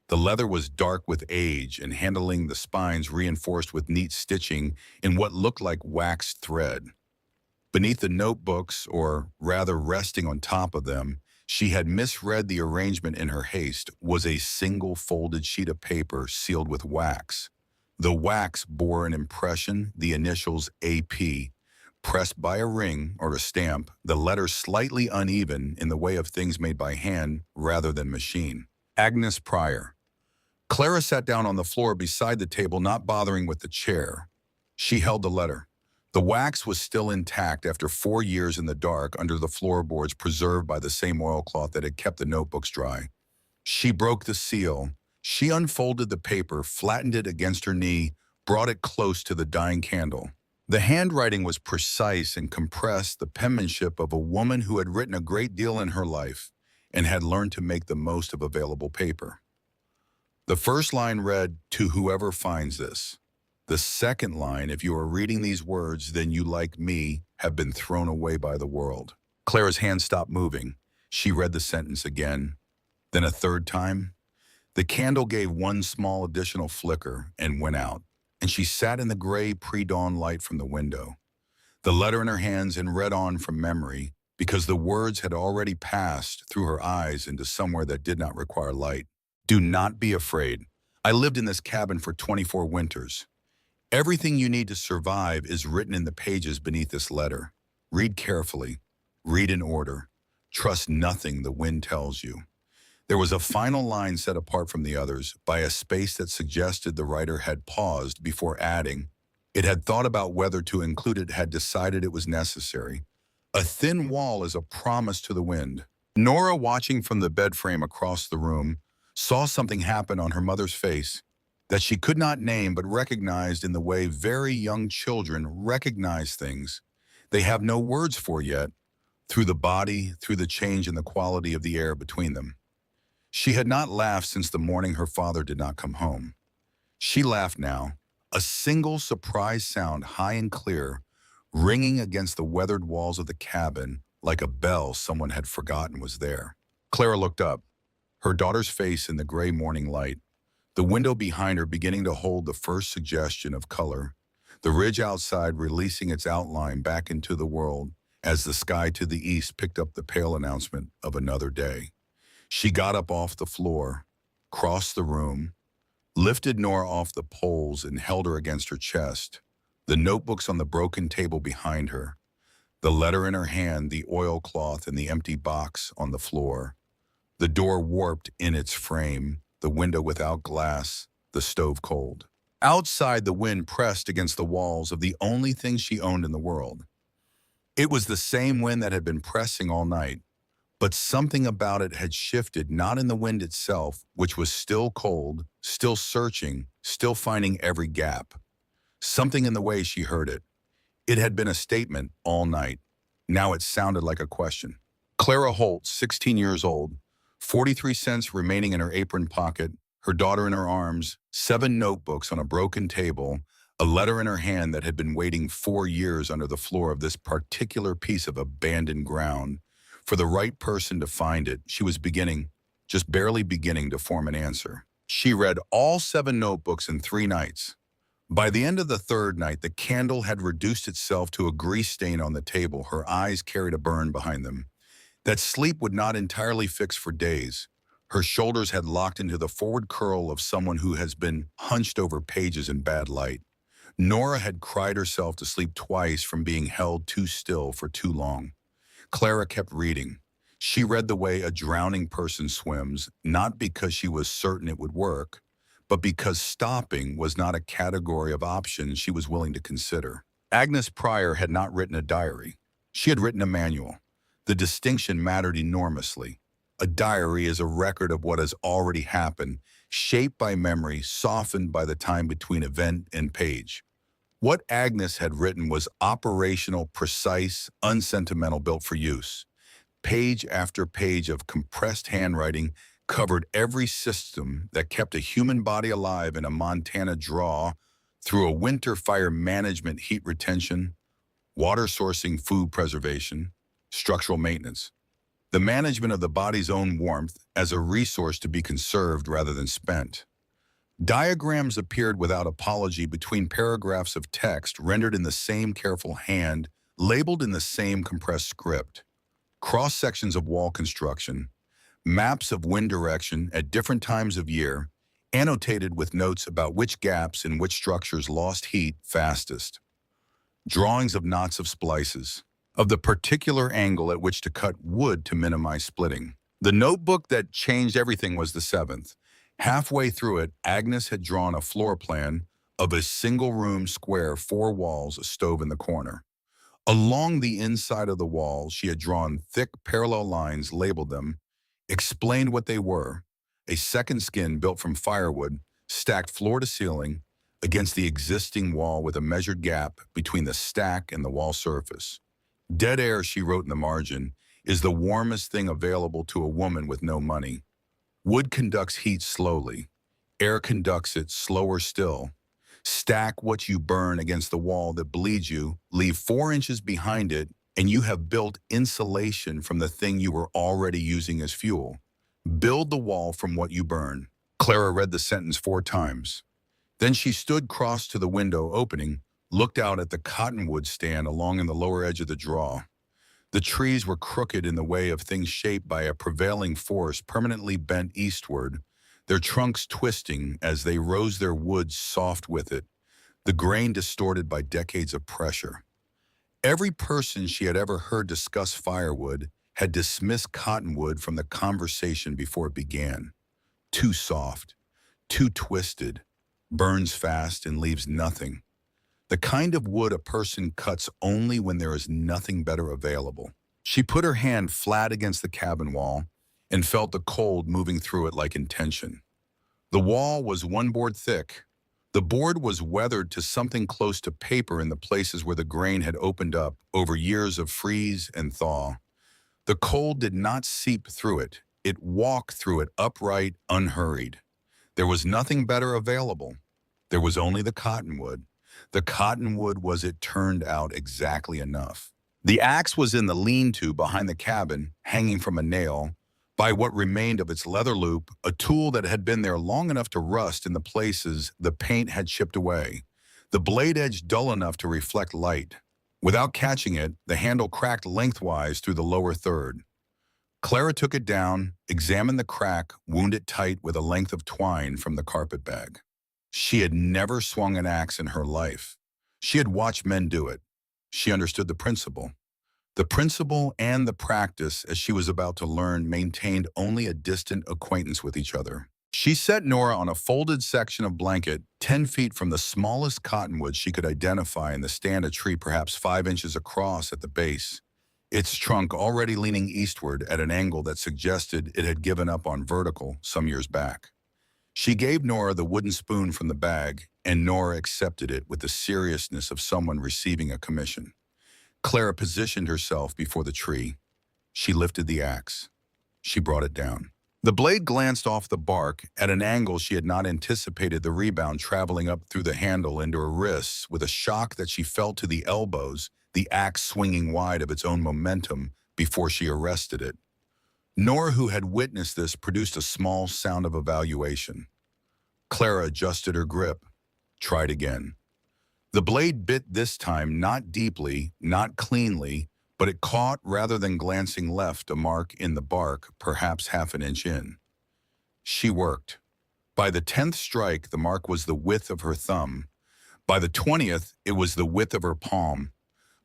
The leather was dark with age, and handling the spines reinforced with neat stitching in what looked like waxed thread. Beneath the notebooks, or rather resting on top of them, she had misread the arrangement in her haste, was a single folded sheet of paper sealed with wax. The wax bore an impression, the initials AP, pressed by a ring or a stamp, the letters slightly uneven in the way of things made by hand rather than machine. Agnes Pryor. Clara sat down on the floor beside the table, not bothering with the chair. She held the letter. The wax was still intact after 4 years in the dark under the floorboards, preserved by the same oilcloth that had kept the notebooks dry. She broke the seal. She unfolded the paper, flattened it against her knee, brought it close to the dying candle. The handwriting was precise and compressed, the penmanship of a woman who had written a great deal in her life and had learned to make the most of available paper. The first line read, "To whoever finds this." The second line, "If you are reading these words, then you, like me, have been thrown away by the world." Clara's hand stopped moving. She read the sentence again, then a third time. The candle gave one small additional flicker and went out, and she sat in the gray pre-dawn light from the window, the letter in her hands, and read on from memory, because the words had already passed through her eyes into somewhere that did not require light. "Do not be afraid. I lived in this cabin for 24 winters. Everything you need to survive is written in the pages beneath this letter. Read carefully. Read in order. Trust nothing the wind tells you." There was a final line set apart from the others by a space that suggested the writer had paused before adding. It had thought about whether to include it, had decided it was necessary. "A thin wall is a promise to the wind." Nora, watching from the bed frame across the room, saw something happen on her mother's face that she could not name, but recognized in the way very young children recognize things they have no words for yet, through the body, through the change in the quality of the air between them. She had not laughed since the morning her father did not come home. She laughed now, a single surprise sound, high and clear, ringing against the weathered walls of the cabin like a bell someone had forgotten was there. Clara looked up, her daughter's face in the gray morning light, the window behind her beginning to hold the first suggestion of color, the ridge outside releasing its outline back into the world as the sky to the east picked up the pale announcement of another day. She got up off the floor, crossed the room, lifted Nora off the poles and held her against her chest, the notebooks on the broken table behind her, the letter in her hand, the oilcloth and the empty box on the floor. The door warped in its frame, the window without glass, the stove cold. Outside, the wind pressed against the walls of the only thing she owned in the world. It was the same wind that had been pressing all night, but something about it had shifted, not in the wind itself, which was still cold, still searching, still finding every gap. Something in the way she heard it. It had been a statement all night. Now it sounded like a question. Clara Holt, 16 years old, 43 cents remaining in her apron pocket, her daughter in her arms, 7 notebooks on a broken table, a letter in her hand that had been waiting 4 years under the floor of this particular piece of abandoned ground. For the right person to find it, she was beginning, just barely beginning to form an answer. She read all 7 notebooks in 3 nights. By the end of the 3rd night, the candle had reduced itself to a grease stain on the table. Her eyes carried a burn behind them that sleep would not entirely fix for days. Her shoulders had locked into the forward curl of someone who has been hunched over pages in bad light. Nora had cried herself to sleep twice from being held too still for too long. Clara kept reading. She read the way a drowning person swims, not because she was certain it would work, but because stopping was not a category of options she was willing to consider. Agnes Pryor had not written a diary. She had written a manual. The distinction mattered enormously. A diary is a record of what has already happened, shaped by memory, softened by the time between event and page. What Agnes had written was operational, precise, unsentimental, built for use. Page after page of compressed handwriting covered every system that kept a human body alive in a Montana draw through a winter fire management, heat retention, water sourcing, food preservation, structural maintenance. The management of the body's own warmth as a resource to be conserved rather than spent. Diagrams appeared without apology between paragraphs of text rendered in the same careful hand, labeled in the same compressed script. Cross-sections of wall construction, maps of wind direction at different times of year, annotated with notes about which gaps in which structures lost heat fastest. Drawings of knots of splices, of the particular angle at which to cut wood to minimize splitting. The notebook that changed everything was the 7th. Halfway through it, Agnes had drawn a floor plan of a single-room square, 4 walls, a stove in the corner. Along the inside of the wall, she had drawn thick parallel lines, labeled them, explained what they were: a second skin built from firewood, stacked floor to ceiling, against the existing wall with a measured gap between the stack and the wall surface. Dead air, she wrote in the margin, is the warmest thing available to a woman with no money. Wood conducts heat slowly. Air conducts it slower still. Stack what you burn against the wall that bleeds you, leave 4 inches behind it, and you have built insulation from the thing you were already using as fuel. Build the wall from what you burn. Clara read the sentence 4 times. Then she stood cross to the window opening, looked out at the cottonwood stand along in the lower edge of the draw. The trees were crooked in the way of things shaped by a prevailing force permanently bent eastward, their trunks twisting as they rose, their woods soft with it, the grain distorted by decades of pressure. Every person she had ever heard discuss firewood had dismissed cottonwood from the conversation before it began. Too soft, too twisted, burns fast and leaves nothing. The kind of wood a person cuts only when there is nothing better available. She put her hand flat against the cabin wall and felt the cold moving through it like intention. The wall was 1 board thick. The board was weathered to something close to paper in the places where the grain had opened up over years of freeze and thaw. The cold did not seep through it. It walked through it upright, unhurried. There was nothing better available. There was only the cottonwood. The cottonwood was, it turned out, exactly enough. The axe was in the lean-to behind the cabin, hanging from a nail, by what remained of its leather loop, a tool that had been there long enough to rust in the places the paint had chipped away, the blade edge dull enough to reflect light. Without catching it, the handle cracked lengthwise through the lower third. Clara took it down, examined the crack, wound it tight with a length of twine from the carpet bag. She had never swung an axe in her life. She had watched men do it. She understood the principle. The principle and the practice, as she was about to learn, maintained only a distant acquaintance with each other. She set Nora on a folded section of blanket 10 feet from the smallest cottonwood she could identify in the stand, a tree perhaps 5 inches across at the base, its trunk already leaning eastward at an angle that suggested it had given up on vertical some years back. She gave Nora the wooden spoon from the bag, and Nora accepted it with the seriousness of someone receiving a commission. Clara positioned herself before the tree. She lifted the axe. She brought it down. The blade glanced off the bark at an angle she had not anticipated, the rebound traveling up through the handle into her wrists with a shock that she felt to the elbows, the axe swinging wide of its own momentum before she arrested it. Nora, who had witnessed this, produced a small sound of evaluation. Clara adjusted her grip, tried again. The blade bit this time, not deeply, not cleanly, but it caught, rather than glancing left, a mark in the bark, perhaps half an inch in. She worked. By the 10th strike, the mark was the width of her thumb. By the 20th, it was the width of her palm.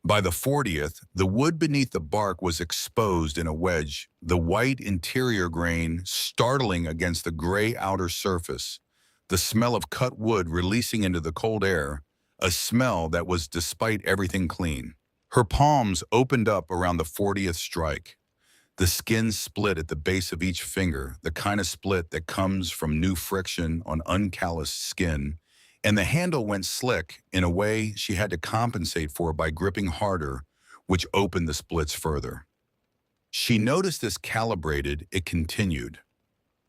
By the 40th, the wood beneath the bark was exposed in a wedge, the white interior grain startling against the gray outer surface, the smell of cut wood releasing into the cold air, a smell that was, despite everything, clean. Her palms opened up around the 40th strike. The skin split at the base of each finger, the kind of split that comes from new friction on uncalloused skin, and the handle went slick in a way she had to compensate for by gripping harder, which opened the splits further. She noticed this calibrated, it continued.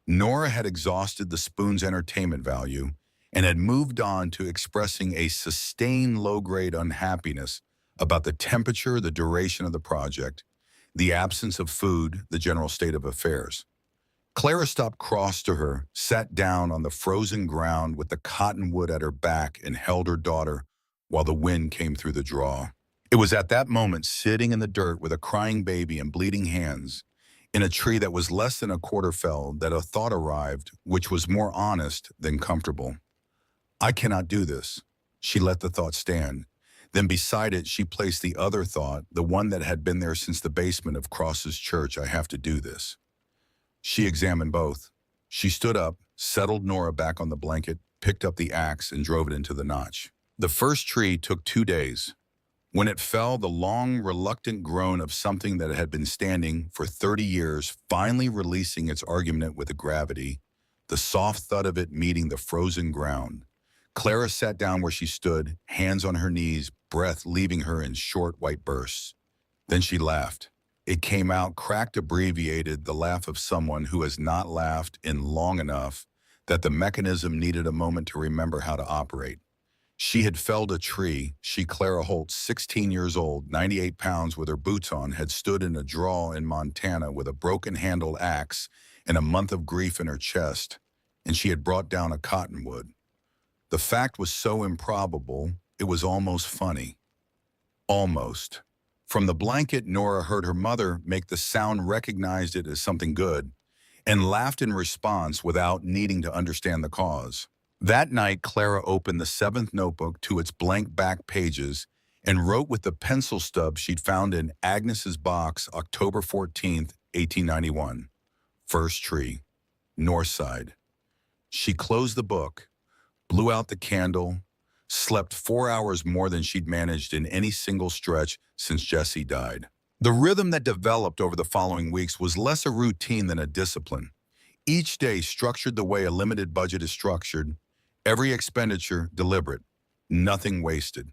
Nora had exhausted the spoon's entertainment value and had moved on to expressing a sustained low-grade unhappiness about the temperature, the duration of the project, the absence of food, the general state of affairs. Clara stopped cross to her, sat down on the frozen ground with the cottonwood at her back, and held her daughter while the wind came through the draw. It was at that moment, sitting in the dirt with a crying baby and bleeding hands, in a tree that was less than a quarter felled, that a thought arrived which was more honest than comfortable. I cannot do this. She let the thought stand. Then beside it, she placed the other thought, the one that had been there since the basement of Cross's church. I have to do this. She examined both. She stood up, settled Nora back on the blanket, picked up the axe, and drove it into the notch. The first tree took 2 days. When it fell, the long, reluctant groan of something that had been standing for 30 years, finally releasing its argument with the gravity, the soft thud of it meeting the frozen ground. Clara sat down where she stood, hands on her knees, breath leaving her in short white bursts. Then she laughed. It came out, cracked, abbreviated, the laugh of someone who has not laughed in long enough that the mechanism needed a moment to remember how to operate. She had felled a tree. She, Clara Holt, 16 years old, 98 pounds, with her boots on, had stood in a draw in Montana with a broken-handled axe and a month of grief in her chest, and she had brought down a cottonwood. The fact was so improbable, it was almost funny. Almost. From the blanket, Nora heard her mother make the sound, recognized it as something good, and laughed in response without needing to understand the cause. That night, Clara opened the 7th notebook to its blank back pages and wrote with the pencil stub she'd found in Agnes's box, October 14th, 1891. First tree, north side. She closed the book, blew out the candle, slept 4 hours more than she'd managed in any single stretch since Jessie died. The rhythm that developed over the following weeks was less a routine than a discipline. Each day structured the way a limited budget is structured, every expenditure deliberate, nothing wasted.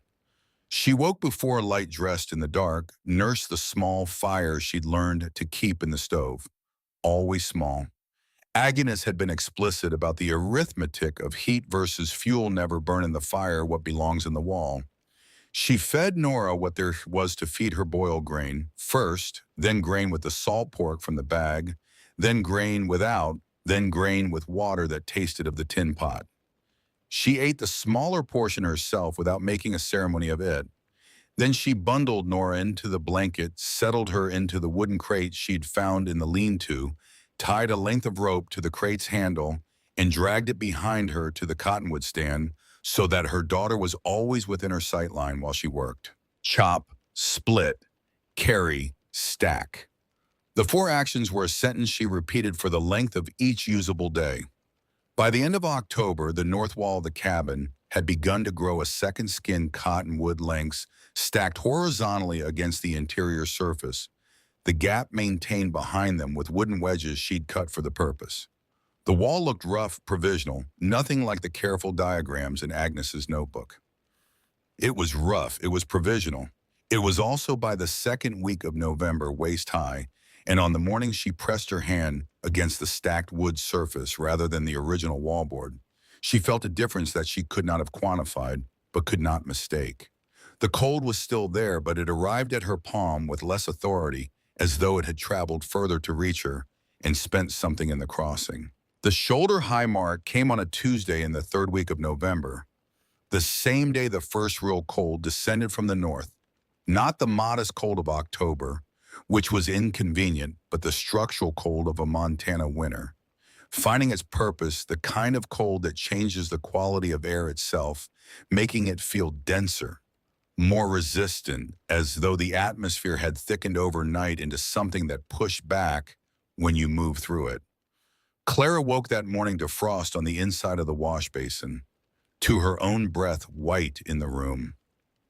She woke before light, dressed in the dark, nursed the small fire she'd learned to keep in the stove, always small. Agnes had been explicit about the arithmetic of heat versus fuel, never burn in the fire what belongs in the wall. She fed Nora what there was to feed her boiled grain, first, then grain with the salt pork from the bag, then grain without, then grain with water that tasted of the tin pot. She ate the smaller portion herself without making a ceremony of it. Then she bundled Nora into the blanket, settled her into the wooden crate she'd found in the lean-to, tied a length of rope to the crate's handle, and dragged it behind her to the cottonwood stand so that her daughter was always within her sight line while she worked. Chop, split, carry, stack. The 4 actions were a sentence she repeated for the length of each usable day. By the end of October, the north wall of the cabin had begun to grow a second skin cottonwood lengths stacked horizontally against the interior surface, the gap maintained behind them with wooden wedges she'd cut for the purpose. The wall looked rough, provisional, nothing like the careful diagrams in Agnes's notebook. It was rough, it was provisional. It was also by the second week of November, waist high, and on the morning she pressed her hand against the stacked wood surface rather than the original wallboard, she felt a difference that she could not have quantified, but could not mistake. The cold was still there, but it arrived at her palm with less authority, as though it had traveled further to reach her and spent something in the crossing. The shoulder-high mark came on a Tuesday in the third week of November, the same day the first real cold descended from the north, not the modest cold of October, which was inconvenient, but the structural cold of a Montana winter. Finding its purpose, the kind of cold that changes the quality of air itself, making it feel denser, more resistant, as though the atmosphere had thickened overnight into something that pushed back when you move through it. Clara woke that morning to frost on the inside of the wash basin, to her own breath white in the room,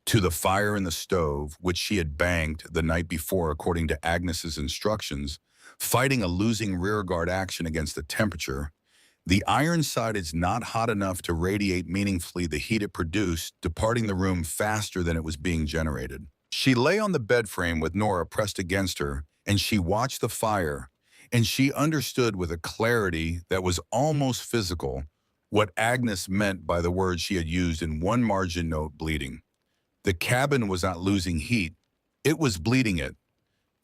to the fire in the stove, which she had banked the night before according to Agnes's instructions, fighting a losing rearguard action against the temperature. The iron side is not hot enough to radiate meaningfully the heat it produced, departing the room faster than it was being generated. She lay on the bed frame with Nora pressed against her, and she watched the fire, and she understood with a clarity that was almost physical what Agnes meant by the words she had used in one margin note, bleeding. The cabin was not losing heat, it was bleeding it.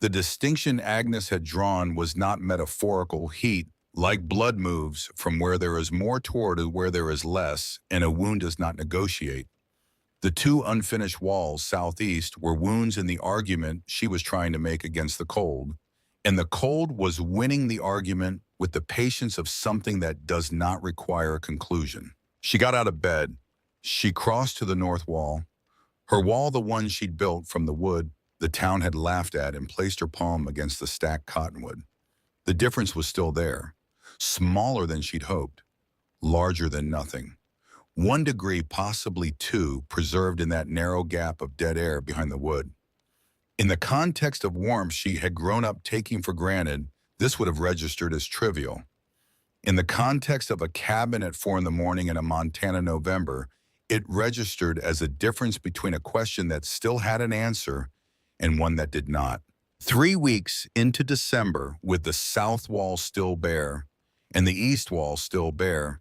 The distinction Agnes had drawn was not metaphorical heat, like blood moves from where there is more toward where there is less, and a wound does not negotiate. The 2 unfinished walls southeast were wounds in the argument she was trying to make against the cold, and the cold was winning the argument with the patience of something that does not require a conclusion. She got out of bed. She crossed to the north wall. Her wall, the one she'd built from the wood the town had laughed at, and placed her palm against the stacked cottonwood. The difference was still there, smaller than she'd hoped, larger than nothing. 1 degree, possibly 2, preserved in that narrow gap of dead air behind the wood. In the context of warmth she had grown up taking for granted, this would have registered as trivial. In the context of a cabin at 4 in the morning in a Montana November, it registered as a difference between a question that still had an answer and one that did not. 3 weeks into December, with the south wall still bare, and the east wall still bare,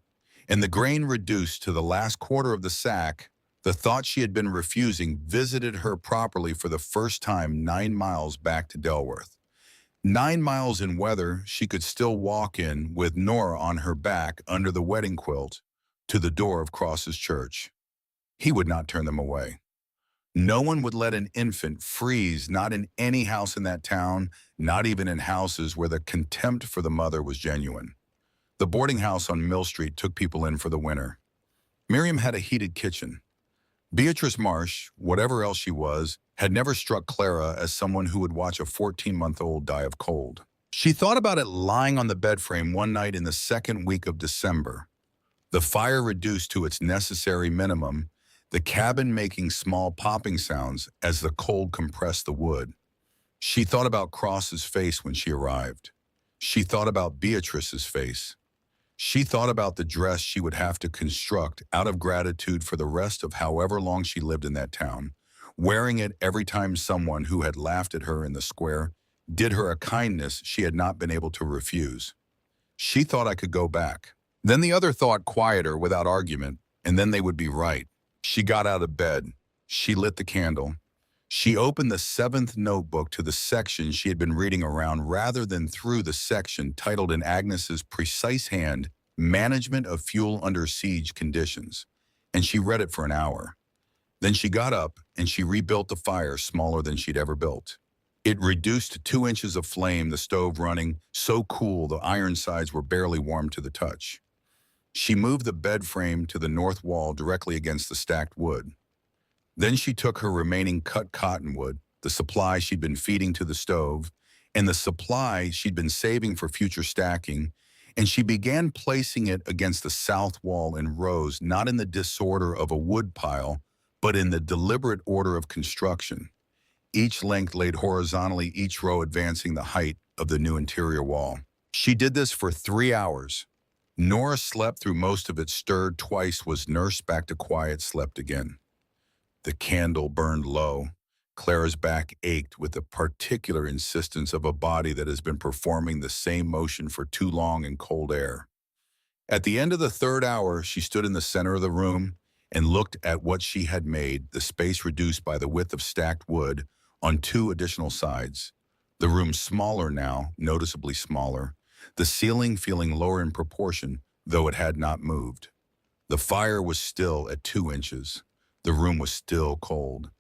and the grain reduced to the last quarter of the sack, the thought she had been refusing visited her properly for the first time 9 miles back to Delworth. 9 miles in weather she could still walk in with Nora on her back under the wedding quilt to the door of Cross's church. He would not turn them away. No one would let an infant freeze, not in any house in that town, not even in houses where the contempt for the mother was genuine. The boarding house on Mill Street took people in for the winter. Miriam had a heated kitchen. Beatrice Marsh, whatever else she was, had never struck Clara as someone who would watch a 14-month-old die of cold. She thought about it lying on the bed frame one night in the second week of December, the fire reduced to its necessary minimum, the cabin making small popping sounds as the cold compressed the wood. She thought about Cross's face when she arrived. She thought about Beatrice's face. She thought about the dress she would have to construct out of gratitude for the rest of however long she lived in that town, wearing it every time someone who had laughed at her in the square did her a kindness she had not been able to refuse. She thought I could go back. Then the other thought, quieter, without argument, and then they would be right. She got out of bed. She lit the candle. She opened the 7th notebook to the section she had been reading around rather than through the section titled in Agnes's precise hand, Management of Fuel Under Siege Conditions, and she read it for an hour. Then she got up and she rebuilt the fire smaller than she'd ever built. It reduced to 2 inches of flame, the stove running, so cool the iron sides were barely warm to the touch. She moved the bed frame to the north wall directly against the stacked wood. Then she took her remaining cut cottonwood, the supply she'd been feeding to the stove, and the supply she'd been saving for future stacking, and she began placing it against the south wall in rows, not in the disorder of a wood pile, but in the deliberate order of construction. Each length laid horizontally, each row advancing the height of the new interior wall. She did this for 3 hours. Nora slept through most of it, stirred twice, was nursed back to quiet, slept again. The candle burned low. Clara's back ached with the particular insistence of a body that has been performing the same motion for too long in cold air. At the end of the 3rd hour, she stood in the center of the room and looked at what she had made, the space reduced by the width of stacked wood on 2 additional sides. The room smaller now, noticeably smaller, the ceiling feeling lower in proportion, though it had not moved. The fire was still at 2 inches. The room was still cold.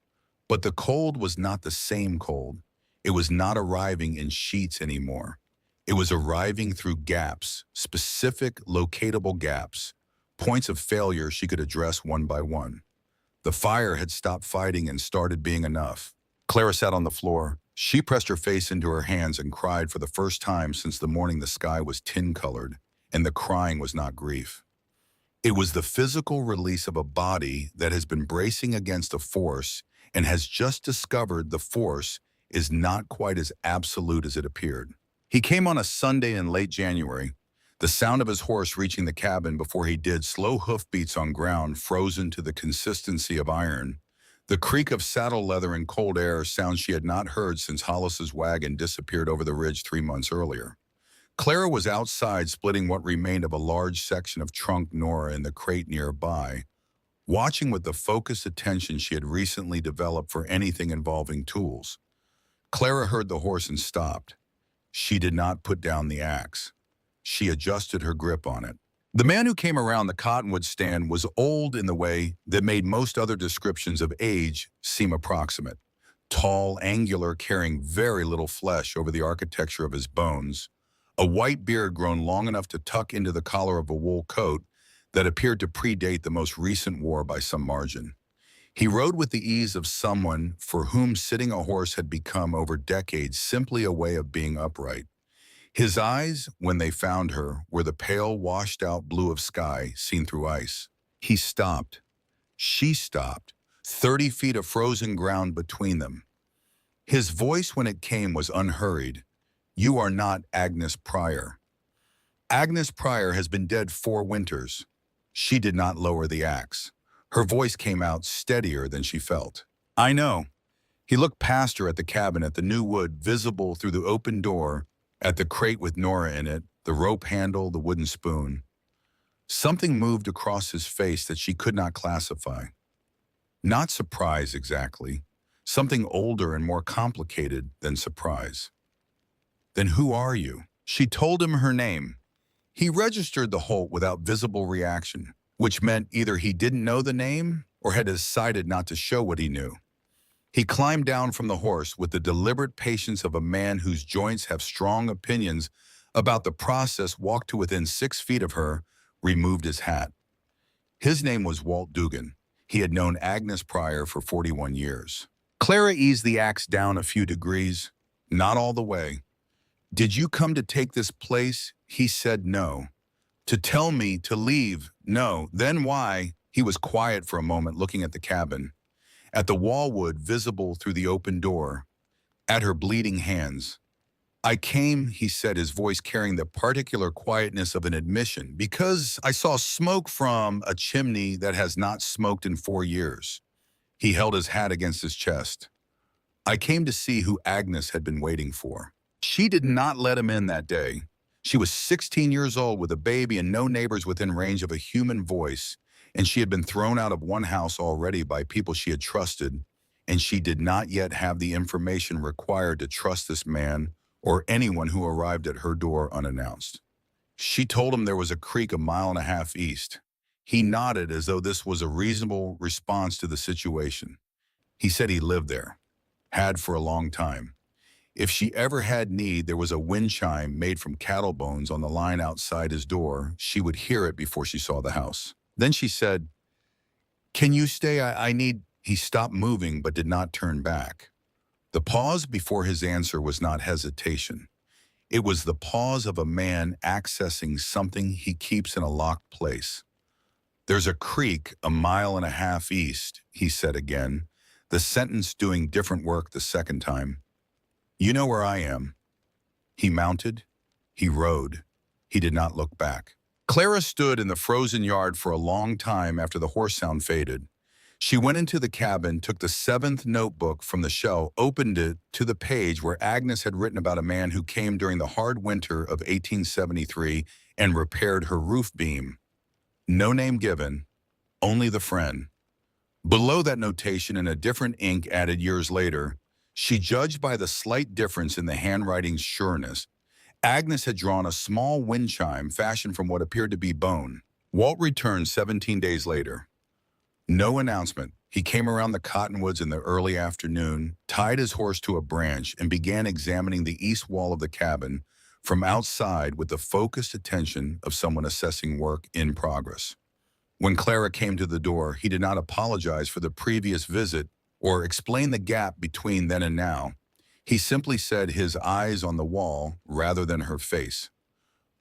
But the cold was not the same cold. It was not arriving in sheets anymore. It was arriving through gaps, specific locatable gaps, points of failure she could address one by one. The fire had stopped fighting and started being enough. Clara sat on the floor. She pressed her face into her hands and cried for the first time since the morning the sky was tin-colored, and the crying was not grief. It was the physical release of a body that has been bracing against a force and has just discovered the force is not quite as absolute as it appeared. He came on a Sunday in late January, the sound of his horse reaching the cabin before he did, slow hoofbeats on ground frozen to the consistency of iron, the creak of saddle leather in cold air, sounds she had not heard since Hollis's wagon disappeared over the ridge 3 months earlier. Clara was outside splitting what remained of a large section of trunk Nora in the crate nearby, watching with the focused attention she had recently developed for anything involving tools. Clara heard the horse and stopped. She did not put down the axe. She adjusted her grip on it. The man who came around the cottonwood stand was old in the way that made most other descriptions of age seem approximate. Tall, angular, carrying very little flesh over the architecture of his bones, a white beard grown long enough to tuck into the collar of a wool coat that appeared to predate the most recent war by some margin. He rode with the ease of someone for whom sitting a horse had become over decades simply a way of being upright. His eyes, when they found her, were the pale, washed-out blue of sky seen through ice. He stopped. She stopped. 30 feet of frozen ground between them. His voice, when it came, was unhurried. "You are not Agnes Pryor." "Agnes Pryor has been dead 4 winters." She did not lower the axe. Her voice came out steadier than she felt. "I know." He looked past her at the cabin, at the new wood visible through the open door, at the crate with Nora in it, the rope handle, the wooden spoon. Something moved across his face that she could not classify. Not surprise exactly. Something older and more complicated than surprise. "Then who are you?" She told him her name. He registered the Holt without visible reaction, which meant either he didn't know the name or had decided not to show what he knew. He climbed down from the horse with the deliberate patience of a man whose joints have strong opinions about the process, walked to within 6 feet of her, removed his hat. His name was Walt Duggan. He had known Agnes Pryor for 41 years. Clara eased the axe down a few degrees, not all the way. "Did you come to take this place?" He said no. "To tell me to leave?" "No." "Then why?" He was quiet for a moment, looking at the cabin, at the wallwood visible through the open door, at her bleeding hands. "I came," he said, his voice carrying the particular quietness of an admission, "because I saw smoke from a chimney that has not smoked in 4 years." He held his hat against his chest. "I came to see who Agnes had been waiting for." She did not let him in that day. She was 16 years old with a baby and no neighbors within range of a human voice, and she had been thrown out of one house already by people she had trusted, and she did not yet have the information required to trust this man or anyone who arrived at her door unannounced. She told him there was a creek 1.5 miles east. He nodded as though this was a reasonable response to the situation. He said he lived there, had for a long time. If she ever had need, there was a wind chime made from cattle bones on the line outside his door. She would hear it before she saw the house. Then she said, "Can you stay? I need..." He stopped moving but did not turn back. The pause before his answer was not hesitation. It was the pause of a man accessing something he keeps in a locked place. "There's a creek a mile and a half east," he said again, the sentence doing different work the second time. "You know where I am." He mounted. He rode. He did not look back. Clara stood in the frozen yard for a long time after the horse sound faded. She went into the cabin, took the seventh notebook from the shelf, opened it to the page where Agnes had written about a man who came during the hard winter of 1873 and repaired her roof beam. No name given, only the friend. Below that notation in a different ink added years later, she judged by the slight difference in the handwriting's sureness. Agnes had drawn a small wind chime fashioned from what appeared to be bone. Walt returned 17 days later. No announcement. He came around the cottonwoods in the early afternoon, tied his horse to a branch, and began examining the east wall of the cabin from outside with the focused attention of someone assessing work in progress. When Clara came to the door, he did not apologize for the previous visit or explain the gap between then and now. He simply said, his eyes on the wall rather than her face,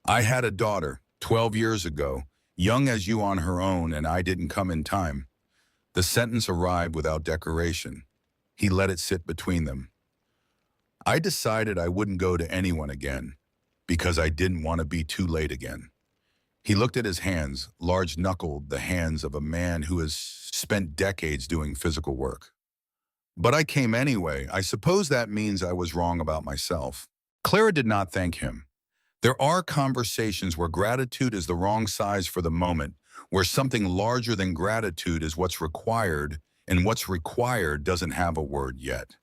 "I had a daughter 12 years ago, young as you on her own, and I didn't come in time." The sentence arrived without decoration. He let it sit between them. "I decided I wouldn't go to anyone again because I didn't want to be too late again." He looked at his hands, large-knuckled, the hands of a man who has spent decades doing physical work. "But I came anyway. I suppose that means I was wrong about myself." Clara did not thank him. There are conversations where gratitude is the wrong size for the moment, where something larger than gratitude is what's required, and what's required doesn't have a word yet.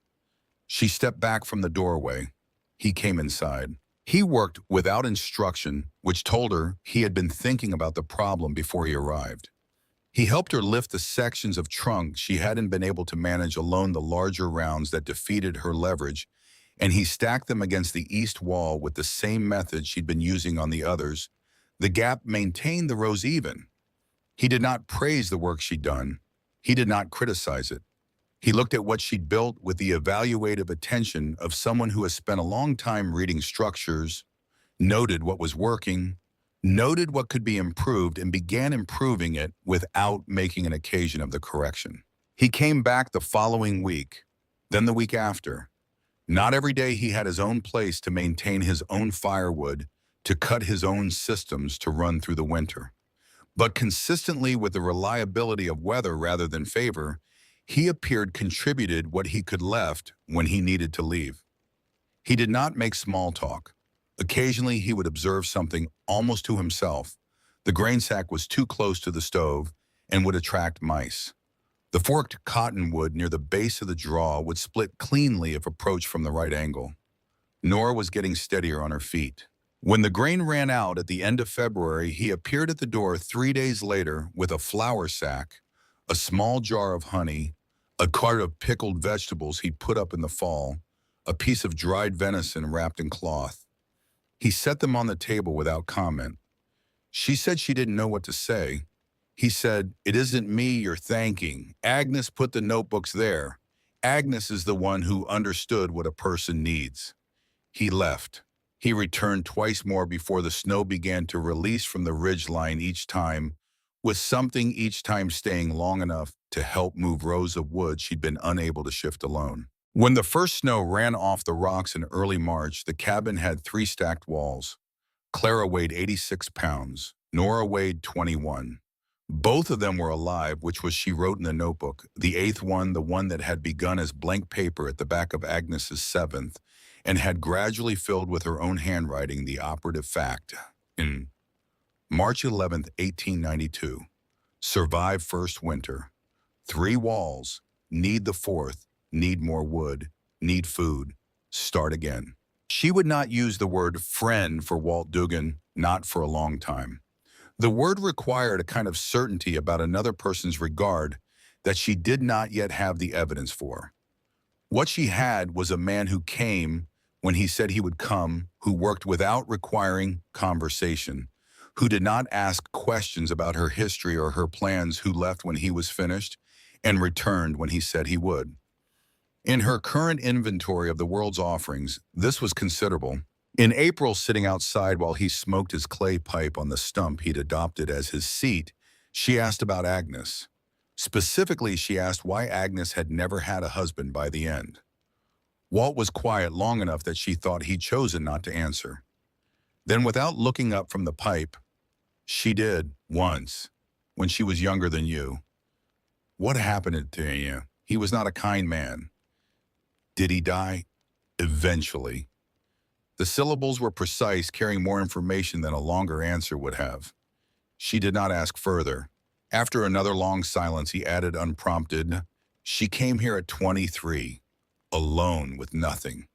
She stepped back from the doorway. He came inside. He worked without instruction, which told her he had been thinking about the problem before he arrived. He helped her lift the sections of trunk she hadn't been able to manage alone, the larger rounds that defeated her leverage, and he stacked them against the east wall with the same method she'd been using on the others. The gap maintained the rows even. He did not praise the work she'd done. He did not criticize it. He looked at what she'd built with the evaluative attention of someone who has spent a long time reading structures, noted what was working, noted what could be improved, and began improving it without making an occasion of the correction. He came back the following week, then the week after. Not every day he had his own place to maintain his own firewood, to cut his own systems to run through the winter. But consistently with the reliability of weather rather than favor, he appeared contributed what he could left when he needed to leave. He did not make small talk. Occasionally he would observe something almost to himself. The grain sack was too close to the stove and would attract mice. The forked cottonwood near the base of the draw would split cleanly if approached from the right angle. Nora was getting steadier on her feet. When the grain ran out at the end of February, he appeared at the door 3 days later with a flour sack, a small jar of honey, a cart of pickled vegetables he'd put up in the fall, a piece of dried venison wrapped in cloth. He set them on the table without comment. She said she didn't know what to say. He said, "It isn't me you're thanking. Agnes put the notebooks there. Agnes is the one who understood what a person needs." He left. He returned twice more before the snow began to release from the ridgeline each time, with something each time staying long enough to help move rows of wood she'd been unable to shift alone. When the first snow ran off the rocks in early March, the cabin had 3 stacked walls. Clara weighed 86 pounds. Nora weighed 21. Both of them were alive, which was she wrote in the notebook. The 8th one, the one that had begun as blank paper at the back of Agnes's 7th, and had gradually filled with her own handwriting the operative fact. In March 11th, 1892, survive first winter. 3 walls, need the 4th, need more wood, need food, start again. She would not use the word friend for Walt Duggan, not for a long time. The word required a kind of certainty about another person's regard that she did not yet have the evidence for. What she had was a man who came when he said he would come, who worked without requiring conversation, who did not ask questions about her history or her plans, who left when he was finished and returned when he said he would. In her current inventory of the world's offerings, this was considerable. In April, sitting outside while he smoked his clay pipe on the stump he'd adopted as his seat, she asked about Agnes. Specifically, she asked why Agnes had never had a husband by the end. Walt was quiet long enough that she thought he'd chosen not to answer. Then, without looking up from the pipe, she did, once, when she was younger than you. What happened to you? He was not a kind man. Did he die? Eventually. The syllables were precise, carrying more information than a longer answer would have. She did not ask further. After another long silence, he added unprompted, "She came here at 23, alone with nothing."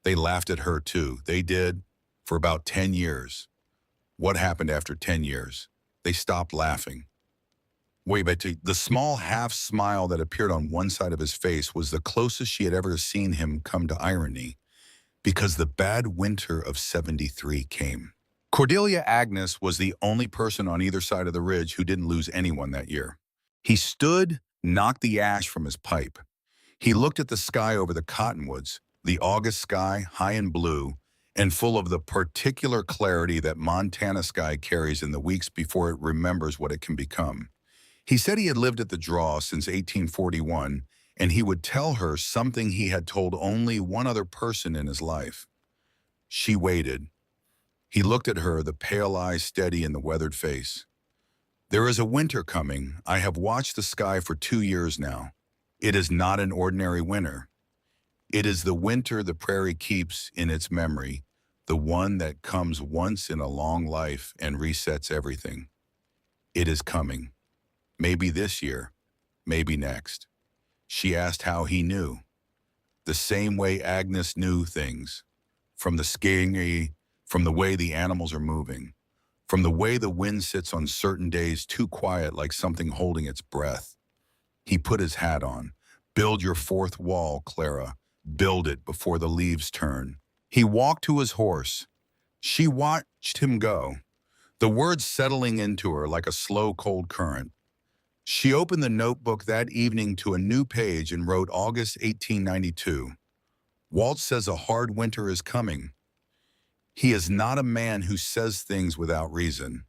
They laughed at her too. They did, for about 10 years. What happened after 10 years? They stopped laughing. Wait, but the small half-smile that appeared on one side of his face was the closest she had ever seen him come to irony, because the bad winter of 73 came. Cordelia Agnes was the only person on either side of the ridge who didn't lose anyone that year. He stood, knocked the ash from his pipe. He looked at the sky over the cottonwoods, the August sky, high and blue, and full of the particular clarity that Montana sky carries in the weeks before it remembers what it can become. He said he had lived at the draw since 1841, and he would tell her something he had told only one other person in his life. She waited. He looked at her, the pale eyes steady in the weathered face. "There is a winter coming. I have watched the sky for 2 years now. It is not an ordinary winter. It is the winter the prairie keeps in its memory, the one that comes once in a long life and resets everything. It is coming. Maybe this year, maybe next." She asked how he knew. The same way Agnes knew things. From the skiing, from the way the animals are moving, from the way the wind sits on certain days too quiet like something holding its breath. He put his hat on. "Build your fourth wall, Clara. Build it before the leaves turn." He walked to his horse. She watched him go, the words settling into her like a slow, cold current. She opened the notebook that evening to a new page and wrote August 1892. "Walt says a hard winter is coming. He is not a man who says things without reason."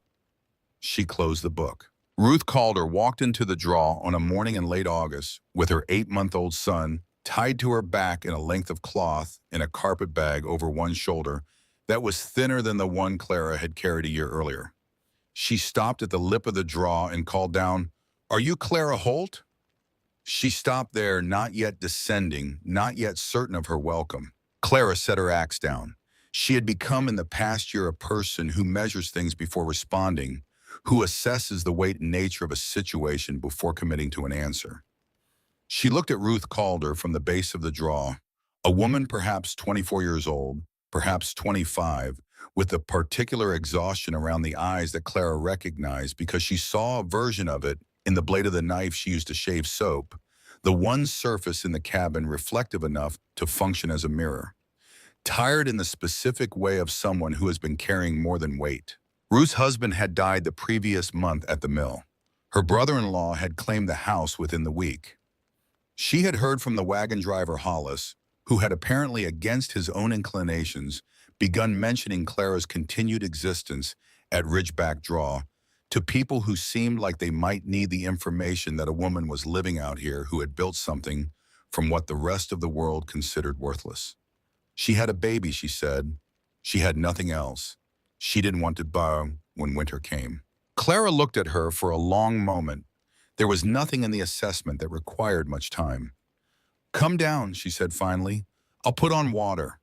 She closed the book. Ruth Calder walked into the draw on a morning in late August with her 8-month-old son tied to her back in a length of cloth in a carpet bag over one shoulder that was thinner than the one Clara had carried a year earlier. She stopped at the lip of the draw and called down, "Are you Clara Holt?" She stopped there, not yet descending, not yet certain of her welcome. Clara set her axe down. She had become in the past year a person who measures things before responding, who assesses the weight and nature of a situation before committing to an answer. She looked at Ruth Calder from the base of the draw, a woman perhaps 24 years old, perhaps 25, with the particular exhaustion around the eyes that Clara recognized because she saw a version of it in the blade of the knife she used to shave soap, the one surface in the cabin reflective enough to function as a mirror. Tired in the specific way of someone who has been carrying more than weight. Ruth's husband had died the previous month at the mill. Her brother-in-law had claimed the house within the week. She had heard from the wagon driver Hollis, who had apparently against his own inclinations begun mentioning Clara's continued existence at Ridgeback Draw to people who seemed like they might need the information that a woman was living out here who had built something from what the rest of the world considered worthless. She had a baby, she said. She had nothing else. She didn't want to borrow when winter came. Clara looked at her for a long moment. There was nothing in the assessment that required much time. "Come down," she said finally. "I'll put on water."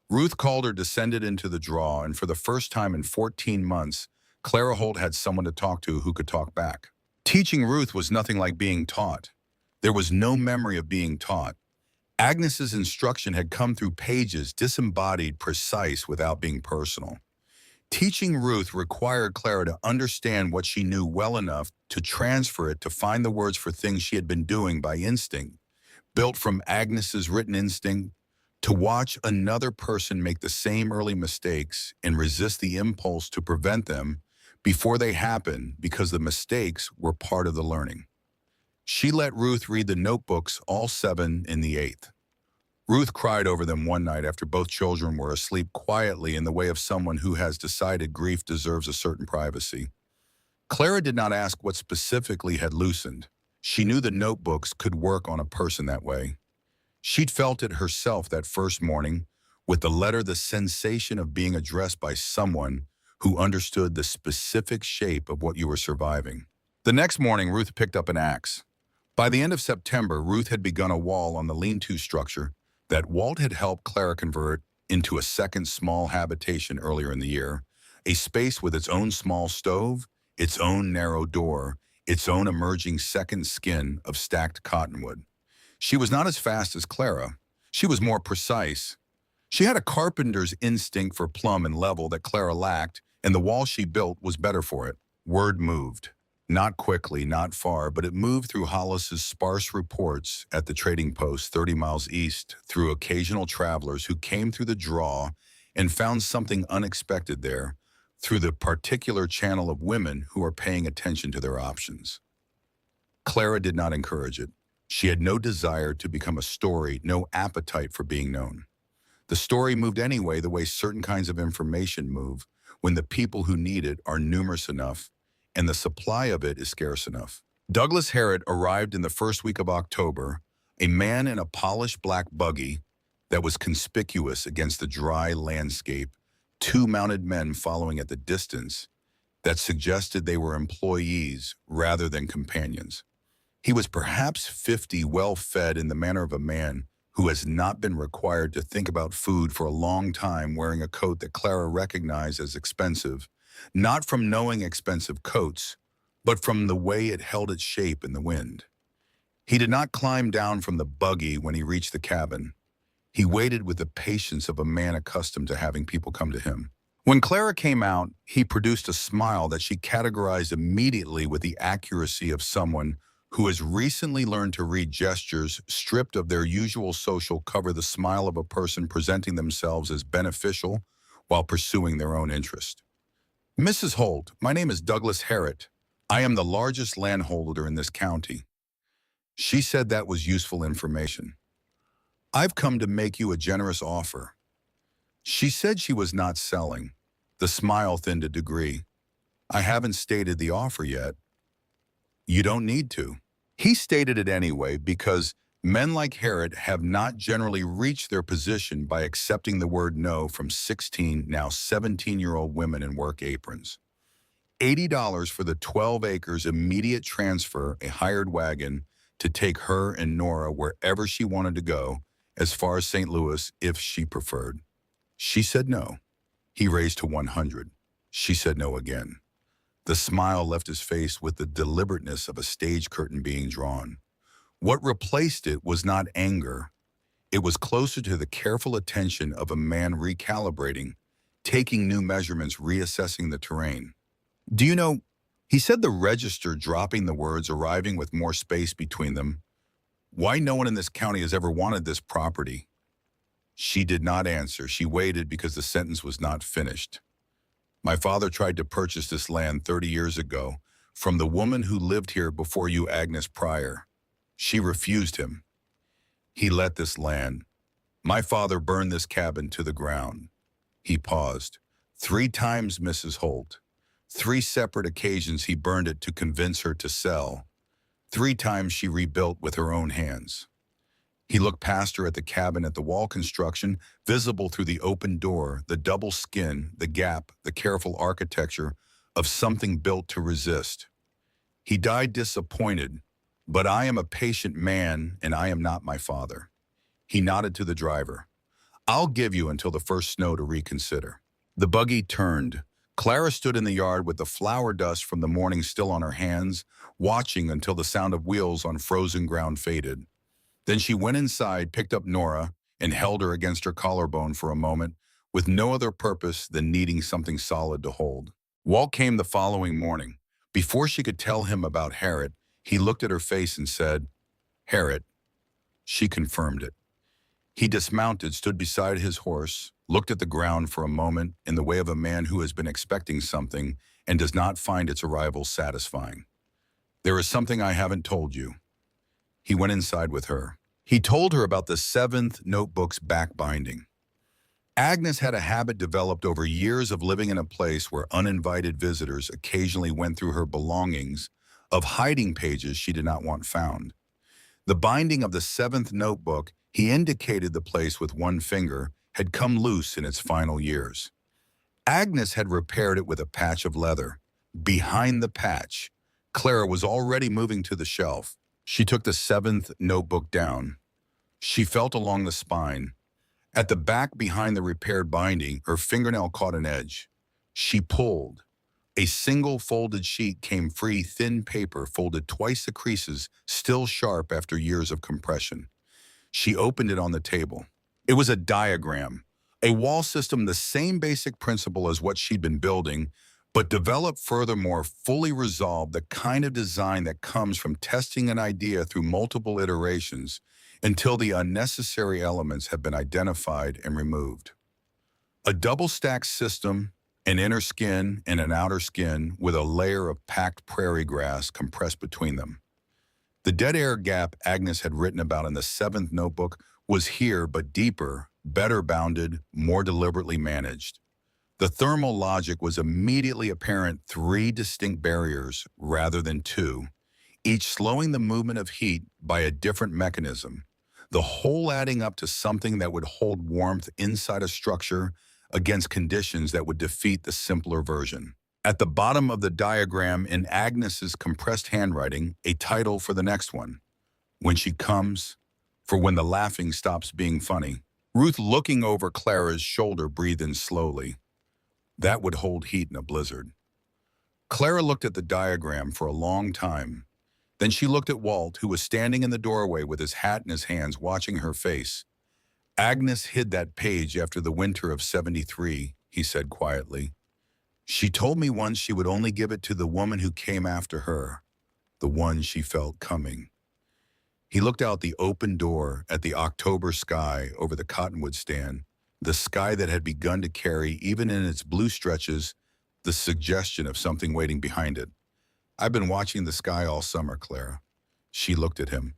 Ruth Calder descended into the draw, and for the first time in 14 months, Clara Holt had someone to talk to who could talk back. Teaching Ruth was nothing like being taught. There was no memory of being taught. Agnes's instruction had come through pages, disembodied, precise, without being personal. Teaching Ruth required Clara to understand what she knew well enough to transfer it to find the words for things she had been doing by instinct, built from Agnes's written instinct, to watch another person make the same early mistakes and resist the impulse to prevent them before they happen because the mistakes were part of the learning. She let Ruth read the notebooks, all 7 in the 8th. Ruth cried over them one night after both children were asleep quietly in the way of someone who has decided grief deserves a certain privacy. Clara did not ask what specifically had loosened. She knew the notebooks could work on a person that way. She'd felt it herself that first morning, with the letter the sensation of being addressed by someone who understood the specific shape of what you were surviving. The next morning, Ruth picked up an axe. By the end of September, Ruth had begun a wall on the lean-to structure that Walt had helped Clara convert into a second small habitation earlier in the year, a space with its own small stove, its own narrow door, its own emerging second skin of stacked cottonwood. She was not as fast as Clara. She was more precise. She had a carpenter's instinct for plumb and level that Clara lacked, and the wall she built was better for it. Word moved. Not quickly, not far, but it moved through Hollis's sparse reports at the trading post 30 miles east, through occasional travelers who came through the draw and found something unexpected there, through the particular channel of women who are paying attention to their options. Clara did not encourage it. She had no desire to become a story, no appetite for being known. The story moved anyway the way certain kinds of information move, when the people who need it are numerous enough and the supply of it is scarce enough. Douglas Harrett arrived in the first week of October, a man in a polished black buggy that was conspicuous against the dry landscape, 2 mounted men following at the distance that suggested they were employees rather than companions. He was perhaps 50, well-fed in the manner of a man who has not been required to think about food for a long time, wearing a coat that Clara recognized as expensive, not from knowing expensive coats, but from the way it held its shape in the wind. He did not climb down from the buggy when he reached the cabin. He waited with the patience of a man accustomed to having people come to him. When Clara came out, he produced a smile that she categorized immediately with the accuracy of someone who has recently learned to read gestures stripped of their usual social cover, the smile of a person presenting themselves as beneficial while pursuing their own interest. "Mrs. Holt, my name is Douglas Harrett. I am the largest landholder in this county." She said that was useful information. "I've come to make you a generous offer." She said she was not selling. The smile thinned a degree. "I haven't stated the offer yet." "You don't need to." He stated it anyway because men like Harrett have not generally reached their position by accepting the word no from 16, now 17-year-old women in work aprons. $80 for the 12 acres immediate transfer, a hired wagon to take her and Nora wherever she wanted to go, as far as St. Louis if she preferred. She said no. He raised to 100. She said no again. The smile left his face with the deliberateness of a stage curtain being drawn. What replaced it was not anger. It was closer to the careful attention of a man recalibrating, taking new measurements, reassessing the terrain. "Do you know," he said, the register dropping the words, arriving with more space between them, "why no one in this county has ever wanted this property?" She did not answer. She waited because the sentence was not finished. "My father tried to purchase this land 30 years ago from the woman who lived here before you, Agnes Pryor. She refused him. He let this land. My father burned this cabin to the ground." He paused. 3 times, Mrs. Holt. 3 separate occasions he burned it to convince her to sell. 3 times she rebuilt with her own hands. He looked past her at the cabin, at the wall construction, visible through the open door, the double skin, the gap, the careful architecture of something built to resist. He died disappointed, but I am a patient man and I am not my father. He nodded to the driver. "I'll give you until the first snow to reconsider." The buggy turned. Clara stood in the yard with the flower dust from the morning still on her hands, watching until the sound of wheels on frozen ground faded. Then she went inside, picked up Nora, and held her against her collarbone for a moment, with no other purpose than needing something solid to hold. Walt came the following morning. Before she could tell him about Harrett, he looked at her face and said, "Harrett." She confirmed it. He dismounted, stood beside his horse, looked at the ground for a moment in the way of a man who has been expecting something and does not find its arrival satisfying. "There is something I haven't told you." He went inside with her. He told her about the seventh notebook's back binding. Agnes had a habit developed over years of living in a place where uninvited visitors occasionally went through her belongings, of hiding pages she did not want found. The binding of the seventh notebook, he indicated the place with one finger, had come loose in its final years. Agnes had repaired it with a patch of leather. Behind the patch, Clara was already moving to the shelf. She took the seventh notebook down. She felt along the spine. At the back behind the repaired binding, her fingernail caught an edge. She pulled. A single folded sheet came free, thin paper folded twice the creases, still sharp after years of compression. She opened it on the table. It was a diagram, a wall system, the same basic principle as what she'd been building, but developed furthermore, fully resolved, the kind of design that comes from testing an idea through multiple iterations until the unnecessary elements have been identified and removed. A double-stacked system, an inner skin and an outer skin with a layer of packed prairie grass compressed between them. The dead air gap Agnes had written about in the seventh notebook was here, but deeper, better bounded, more deliberately managed. The thermal logic was immediately apparent: three distinct barriers rather than two, each slowing the movement of heat by a different mechanism, the whole adding up to something that would hold warmth inside a structure against conditions that would defeat the simpler version. At the bottom of the diagram, in Agnes's compressed handwriting, a title for the next one: When She Comes, for when the laughing stops being funny. Ruth, looking over Clara's shoulder, breathed in slowly. That would hold heat in a blizzard. Clara looked at the diagram for a long time. Then she looked at Walt, who was standing in the doorway with his hat in his hands, watching her face. Agnes hid that page after the winter of '73, he said quietly. She told me once she would only give it to the woman who came after her, the one she felt coming. He looked out the open door at the October sky over the cottonwood stand, the sky that had begun to carry, even in its blue stretches, the suggestion of something waiting behind it. I've been watching the sky all summer, Clara. She looked at him.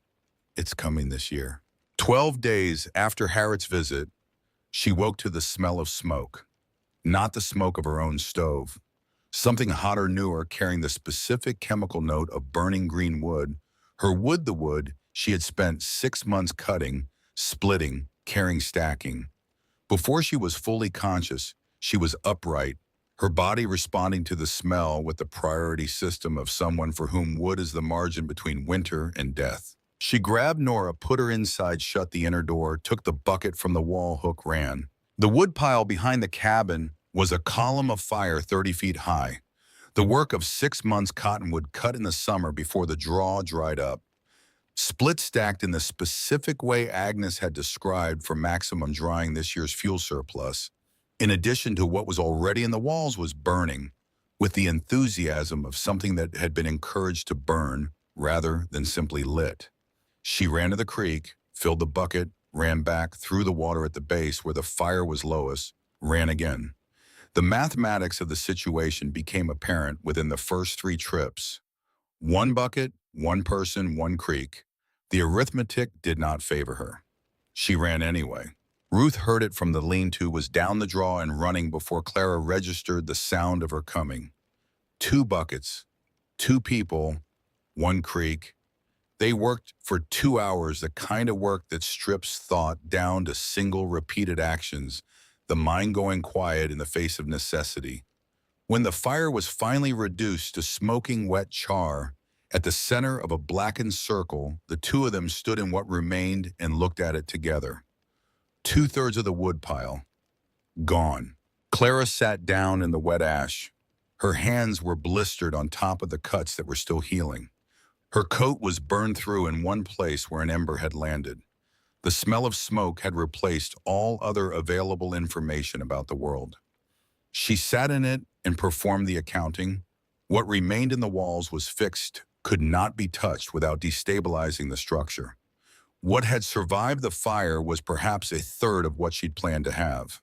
It's coming this year. 12 days after Harrett's visit, she woke to the smell of smoke. Not the smoke of her own stove. Something hotter, newer, carrying the specific chemical note of burning green wood. Her wood, the wood she had spent 6 months cutting, splitting, carrying, stacking. Before she was fully conscious, she was upright, her body responding to the smell with the priority system of someone for whom wood is the margin between winter and death. She grabbed Nora, put her inside, shut the inner door, took the bucket from the wall hook, ran. The wood pile behind the cabin was a column of fire 30 feet high, the work of 6 months cottonwood cut in the summer before the draw dried up. Split stacked in the specific way Agnes had described for maximum drying this year's fuel surplus, in addition to what was already in the walls, was burning, with the enthusiasm of something that had been encouraged to burn rather than simply lit. She ran to the creek, filled the bucket, ran back through the water at the base where the fire was lowest, ran again. The mathematics of the situation became apparent within the first 3 trips. 1 bucket, 1 person, 1 creek. The arithmetic did not favor her. She ran anyway. Ruth heard it from the lean-to, was down the draw and running before Clara registered the sound of her coming. 2 buckets, 2 people, 1 creek. They worked for 2 hours, the kind of work that strips thought down to single repeated actions, the mind going quiet in the face of necessity. When the fire was finally reduced to smoking wet char, at the center of a blackened circle, the 2 of them stood in what remained and looked at it together. 2/3 of the wood pile. Gone. Clara sat down in the wet ash. Her hands were blistered on top of the cuts that were still healing. Her coat was burned through in one place where an ember had landed. The smell of smoke had replaced all other available information about the world. She sat in it and performed the accounting. What remained in the walls was fixed, could not be touched without destabilizing the structure. What had survived the fire was perhaps 1/3 of what she'd planned to have.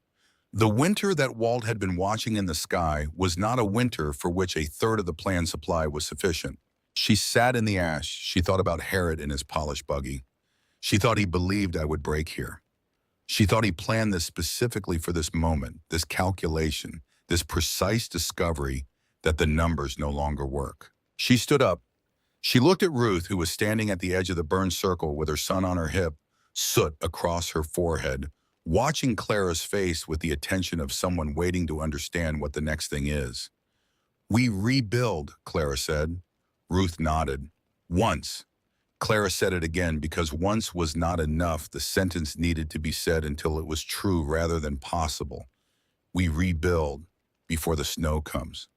The winter that Walt had been watching in the sky was not a winter for which 1/3 of the planned supply was sufficient. She sat in the ash. She thought about Harrett in his polished buggy. She thought he believed I would break here. She thought he planned this specifically for this moment, this calculation, this precise discovery that the numbers no longer work. She stood up. She looked at Ruth, who was standing at the edge of the burned circle with her son on her hip, soot across her forehead, watching Clara's face with the attention of someone waiting to understand what the next thing is. "We rebuild," Clara said. Ruth nodded. "Once." Clara said it again because once was not enough. The sentence needed to be said until it was true rather than possible. "We rebuild before the snow comes."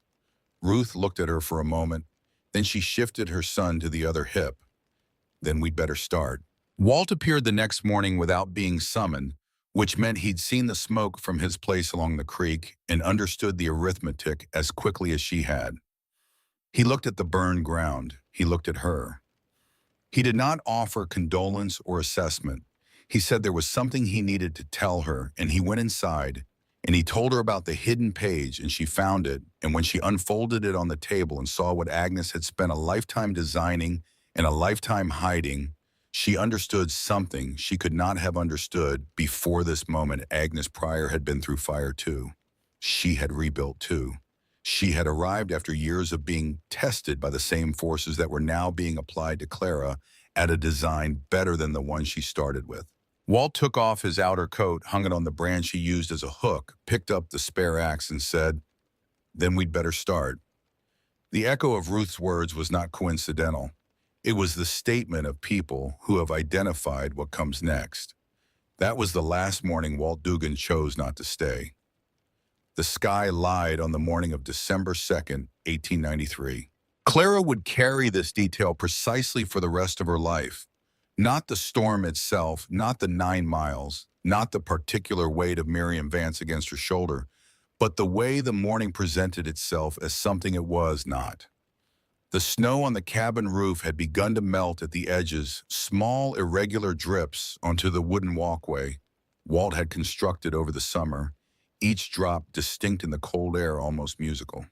Ruth looked at her for a moment. Then she shifted her son to the other hip. "Then we'd better start." Walt appeared the next morning without being summoned, which meant he'd seen the smoke from his place along the creek and understood the arithmetic as quickly as she had. He looked at the burned ground. He looked at her. He did not offer condolence or assessment. He said there was something he needed to tell her, and he went inside, and he told her about the hidden page, and she found it, and when she unfolded it on the table and saw what Agnes had spent a lifetime designing and a lifetime hiding, she understood something she could not have understood before this moment. Agnes Pryor had been through fire too. She had rebuilt too. She had arrived after years of being tested by the same forces that were now being applied to Clara at a design better than the one she started with. Walt took off his outer coat, hung it on the branch he used as a hook, picked up the spare axe and said, "Then we'd better start." The echo of Ruth's words was not coincidental. It was the statement of people who have identified what comes next. That was the last morning Walt Duggan chose not to stay. The sky lied on the morning of December 2nd, 1893. Clara would carry this detail precisely for the rest of her life. Not the storm itself, not the 9 miles, not the particular weight of Miriam Vance against her shoulder, but the way the morning presented itself as something it was not. The snow on the cabin roof had begun to melt at the edges, small irregular drips onto the wooden walkway Walt had constructed over the summer, each drop distinct in the cold air, almost musical.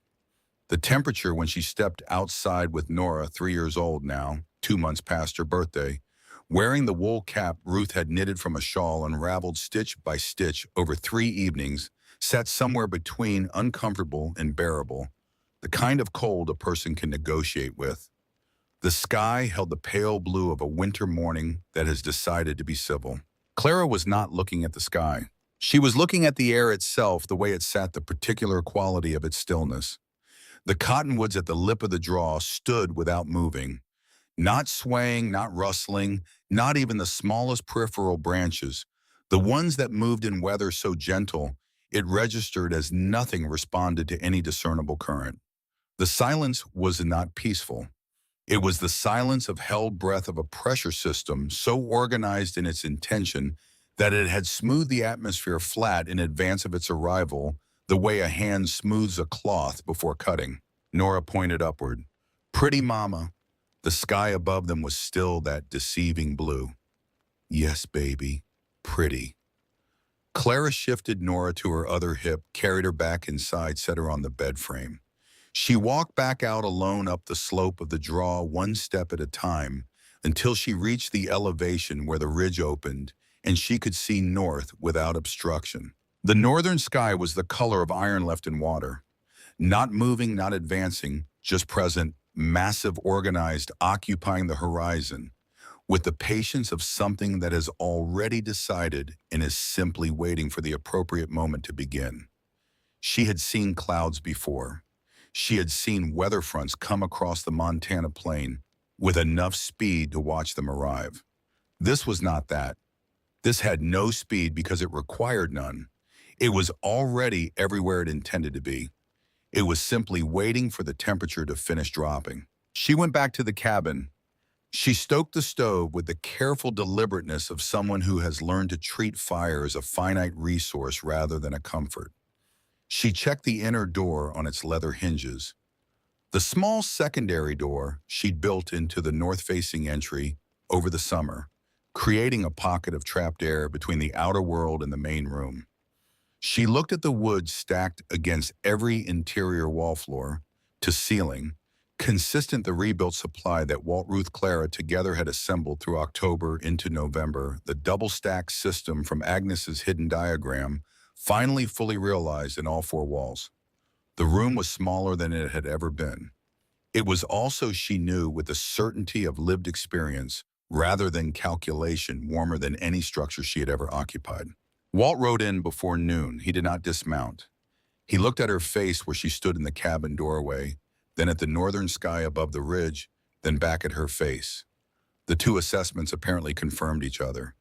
The temperature when she stepped outside with Nora, 3 years old now, 2 months past her birthday, wearing the wool cap Ruth had knitted from a shawl unraveled stitch by stitch over 3 evenings, sat somewhere between uncomfortable and bearable, the kind of cold a person can negotiate with. The sky held the pale blue of a winter morning that has decided to be civil. Clara was not looking at the sky. She was looking at the air itself, the way it sat, the particular quality of its stillness. The cottonwoods at the lip of the draw stood without moving, not swaying, not rustling, not even the smallest peripheral branches, the ones that moved in weather so gentle, it registered as nothing responded to any discernible current. The silence was not peaceful. It was the silence of held breath of a pressure system so organized in its intention that it had smoothed the atmosphere flat in advance of its arrival, the way a hand smooths a cloth before cutting. Nora pointed upward. "Pretty mama." The sky above them was still that deceiving blue. "Yes, baby, pretty." Clara shifted Nora to her other hip, carried her back inside, set her on the bed frame. She walked back out alone up the slope of the draw, one step at a time, until she reached the elevation where the ridge opened and she could see north without obstruction. The northern sky was the color of iron left in water. Not moving, not advancing, just present, massive, organized, occupying the horizon, with the patience of something that has already decided and is simply waiting for the appropriate moment to begin. She had seen clouds before. She had seen weather fronts come across the Montana plain with enough speed to watch them arrive. This was not that. This had no speed because it required none. It was already everywhere it intended to be. It was simply waiting for the temperature to finish dropping. She went back to the cabin. She stoked the stove with the careful deliberateness of someone who has learned to treat fire as a finite resource rather than a comfort. She checked the inner door on its leather hinges. The small secondary door she'd built into the north-facing entry over the summer, creating a pocket of trapped air between the outer world and the main room. She looked at the wood stacked against every interior wall floor, to ceiling, Consistent the rebuilt supply that Walt, Ruth, Clara together had assembled through October into November, the double-stack system from Agnes's hidden diagram, finally fully realized in all four walls. The room was smaller than it had ever been. It was also, she knew, with the certainty of lived experience, rather than calculation, warmer than any structure she had ever occupied. Walt rode in before noon. He did not dismount. He looked at her face where she stood in the cabin doorway, then at the northern sky above the ridge, then back at her face. The two assessments apparently confirmed each other.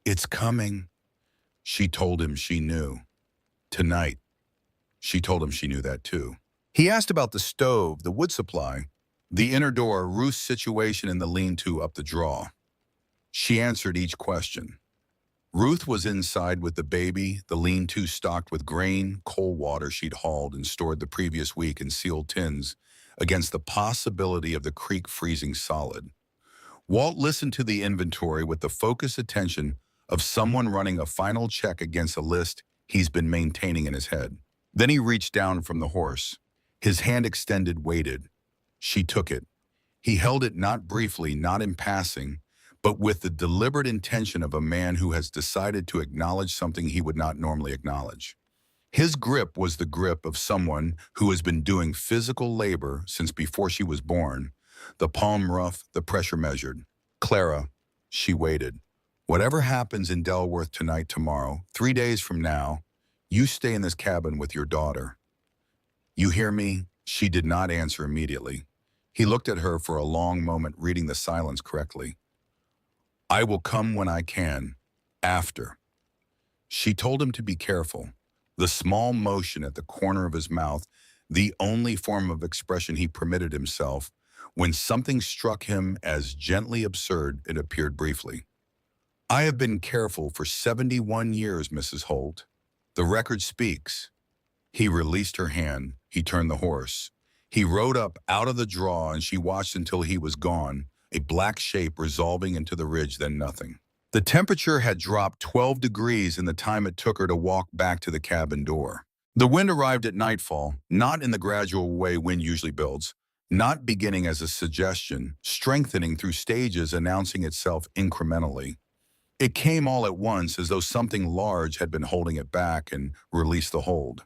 "It's coming," she told him she knew. "Tonight." She told him she knew that too. He asked about the stove, the wood supply, the inner door, Ruth's situation in the lean-to up the draw. She answered each question. Ruth was inside with the baby, the lean-to stocked with grain, cold water she'd hauled and stored the previous week in sealed tins against the possibility of the creek freezing solid. Walt listened to the inventory with the focused attention of someone running a final check against a list he's been maintaining in his head. Then he reached down from the horse. His hand extended, waited. She took it. He held it not briefly, not in passing, but with the deliberate intention of a man who has decided to acknowledge something he would not normally acknowledge. His grip was the grip of someone who has been doing physical labor since before she was born, the palm rough, the pressure measured. "Clara," she waited. "Whatever happens in Delworth tonight, tomorrow, 3 days from now, you stay in this cabin with your daughter. You hear me?" She did not answer immediately. He looked at her for a long moment, reading the silence correctly. "I will come when I can, after." She told him to be careful. The small motion at the corner of his mouth, the only form of expression he permitted himself, when something struck him as gently absurd, it appeared briefly. "I have been careful for 71 years, Mrs. Holt. The record speaks." He released her hand. He turned the horse. He rode up out of the draw, and she watched until he was gone, a black shape resolving into the ridge, then nothing. The temperature had dropped 12 degrees in the time it took her to walk back to the cabin door. The wind arrived at nightfall, not in the gradual way wind usually builds, not beginning as a suggestion, strengthening through stages, announcing itself incrementally. It came all at once, as though something large had been holding it back and released the hold.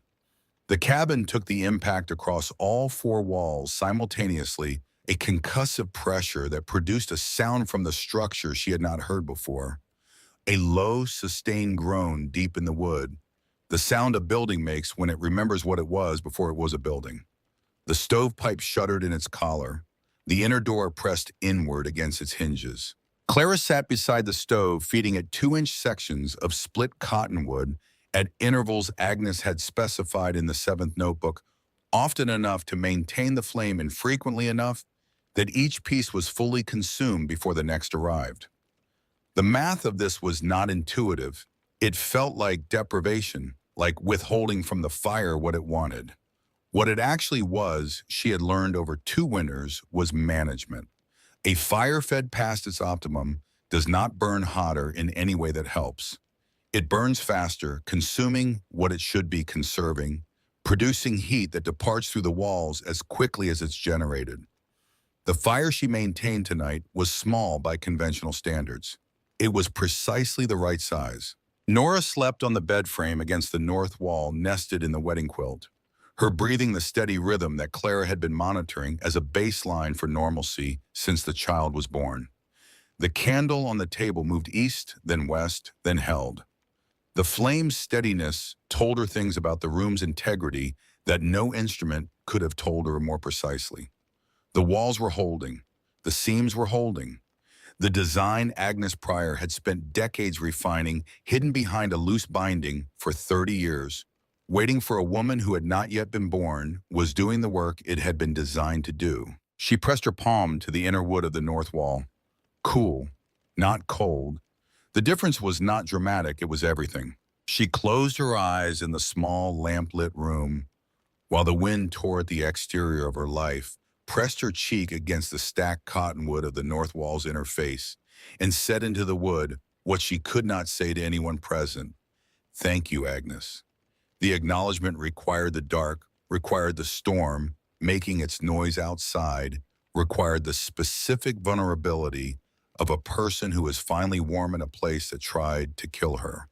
The cabin took the impact across all four walls simultaneously, a concussive pressure that produced a sound from the structure she had not heard before. A low, sustained groan deep in the wood, the sound a building makes when it remembers what it was before it was a building. The stovepipe shuddered in its collar. The inner door pressed inward against its hinges. Clara sat beside the stove, feeding it 2-inch sections of split cottonwood at intervals Agnes had specified in the 7th notebook, often enough to maintain the flame and frequently enough that each piece was fully consumed before the next arrived. The math of this was not intuitive. It felt like deprivation, like withholding from the fire what it wanted. What it actually was, she had learned over 2 winters, was management. A fire fed past its optimum does not burn hotter in any way that helps. It burns faster, consuming what it should be conserving, producing heat that departs through the walls as quickly as it's generated. The fire she maintained tonight was small by conventional standards. It was precisely the right size. Nora slept on the bed frame against the north wall, nested in the wedding quilt, her breathing the steady rhythm that Clara had been monitoring as a baseline for normalcy since the child was born. The candle on the table moved east, then west, then held. The flame's steadiness told her things about the room's integrity that no instrument could have told her more precisely. The walls were holding. The seams were holding. The design Agnes Pryor had spent decades refining, hidden behind a loose binding for 30 years, waiting for a woman who had not yet been born, was doing the work it had been designed to do. She pressed her palm to the inner wood of the north wall. Cool, not cold. The difference was not dramatic, it was everything. She closed her eyes in the small, lamp-lit room, while the wind tore at the exterior of her life, pressed her cheek against the stacked cottonwood of the north wall's inner face, and said into the wood what she could not say to anyone present. "Thank you, Agnes." The acknowledgement required the dark, required the storm, making its noise outside required the specific vulnerability of a person who was finally warm in a place that tried to kill her.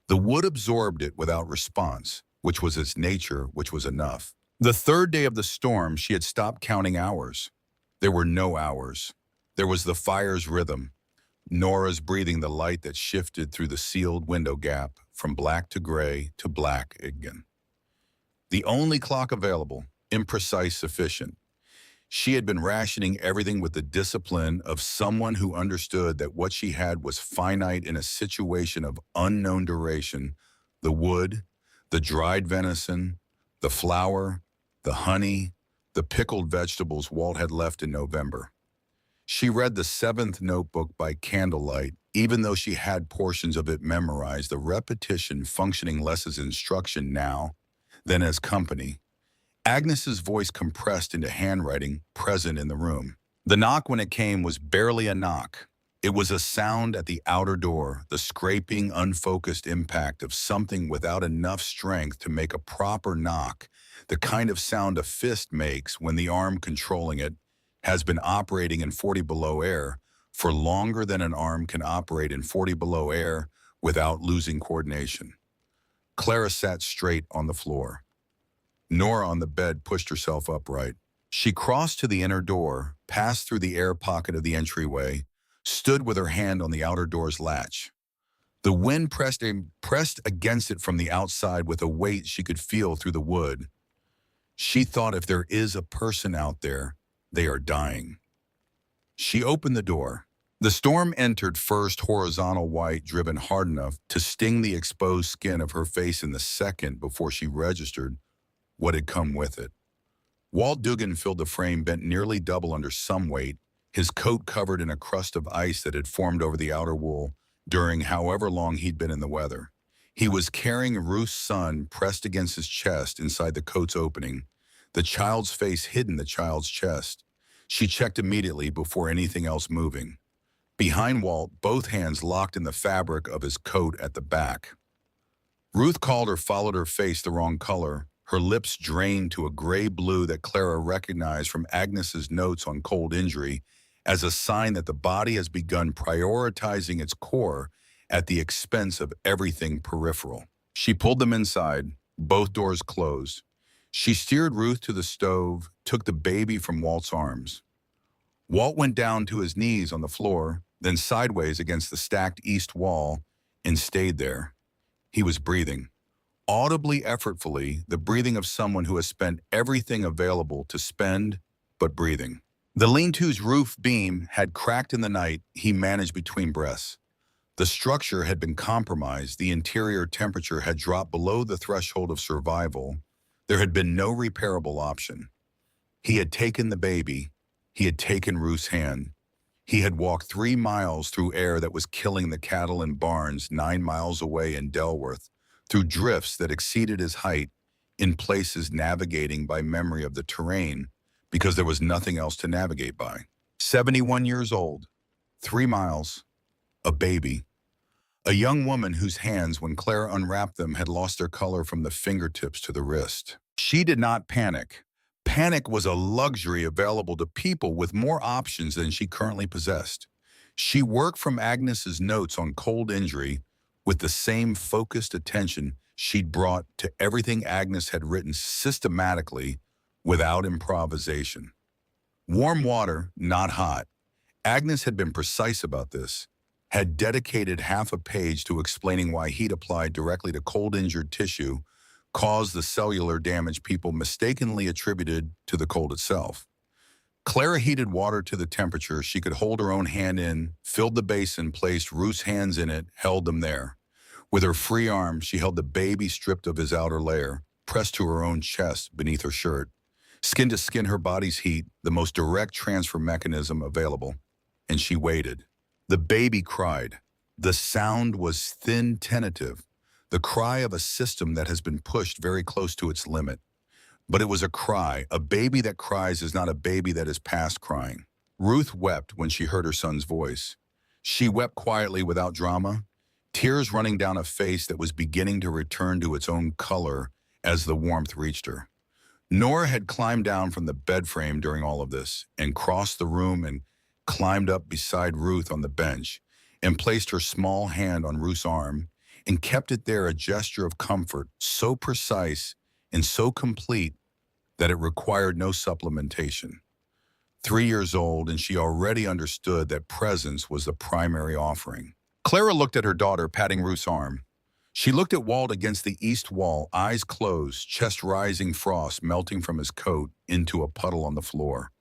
The wood absorbed it without response, which was its nature, which was enough. The third day of the storm, she had stopped counting hours. There were no hours. There was the fire's rhythm, Nora's breathing the light that shifted through the sealed window gap from black to gray to black again. The only clock available, imprecise sufficient. She had been rationing everything with the discipline of someone who understood that what she had was finite in a situation of unknown duration. The wood, the dried venison, the flour, the honey, the pickled vegetables Walt had left in November. She read the seventh notebook by candlelight, even though she had portions of it memorized, the repetition functioning less as instruction now than as company. Agnes's voice compressed into handwriting present in the room. The knock, when it came, was barely a knock. It was a sound at the outer door, the scraping, unfocused impact of something without enough strength to make a proper knock, the kind of sound a fist makes when the arm controlling it has been operating in 40 below air for longer than an arm can operate in 40 below air without losing coordination. Clara sat straight on the floor. Nora on the bed pushed herself upright. She crossed to the inner door, passed through the air pocket of the entryway, stood with her hand on the outer door's latch. The wind pressed against it from the outside with a weight she could feel through the wood. She thought, if there is a person out there, they are dying. She opened the door. The storm entered first horizontal white, driven hard enough to sting the exposed skin of her face in the second before she registered what had come with it. Walt Duggan filled the frame, bent nearly double under some weight, his coat covered in a crust of ice that had formed over the outer wool during however long he'd been in the weather. He was carrying Ruth's son pressed against his chest inside the coat's opening, the child's face hidden the child's chest. She checked immediately before anything else moving. Behind Walt, both hands locked in the fabric of his coat at the back. Ruth Calder followed her face the wrong color, her lips drained to a gray blue that Clara recognized from Agnes's notes on cold injury as a sign that the body has begun prioritizing its core at the expense of everything peripheral. She pulled them inside, both doors closed. She steered Ruth to the stove, took the baby from Walt's arms. Walt went down to his knees on the floor, then sideways against the stacked east wall, and stayed there. He was breathing, audibly effortfully, the breathing of someone who has spent everything available to spend, but breathing. The lean-to's roof beam had cracked in the night he managed between breaths. The structure had been compromised, the interior temperature had dropped below the threshold of survival. There had been no repairable option. He had taken the baby. He had taken Ruth's hand. He had walked 3 miles through air that was killing the cattle in barns 9 miles away in Delworth, through drifts that exceeded his height, in places navigating by memory of the terrain because there was nothing else to navigate by. 71 years old, 3 miles, a baby. A young woman whose hands, when Clara unwrapped them, had lost their color from the fingertips to the wrist. She did not panic. Panic was a luxury available to people with more options than she currently possessed. She worked from Agnes's notes on cold injury with the same focused attention she'd brought to everything Agnes had written systematically without improvisation. Warm water, not hot. Agnes had been precise about this, had dedicated half a page to explaining why heat applied directly to cold injured tissue caused the cellular damage people mistakenly attributed to the cold itself. Clara heated water to the temperature she could hold her own hand in, filled the basin, placed Ruth's hands in it, held them there. With her free arm, she held the baby stripped of his outer layer, pressed to her own chest beneath her shirt. Skin to skin, her body's heat, the most direct transfer mechanism available. And she waited. The baby cried. The sound was thin, tentative, the cry of a system that has been pushed very close to its limit. But it was a cry. A baby that cries is not a baby that is past crying. Ruth wept when she heard her son's voice. She wept quietly without drama, tears running down a face that was beginning to return to its own color as the warmth reached her. Nora had climbed down from the bed frame during all of this and crossed the room and climbed up beside Ruth on the bench and placed her small hand on Ruth's arm and kept it there, a gesture of comfort so precise and so complete that it required no supplementation. 3 years old, and she already understood that presence was the primary offering. Clara looked at her daughter patting Ruth's arm. She looked at Walt against the east wall, eyes closed, chest rising, frost melting from his coat into a puddle on the floor.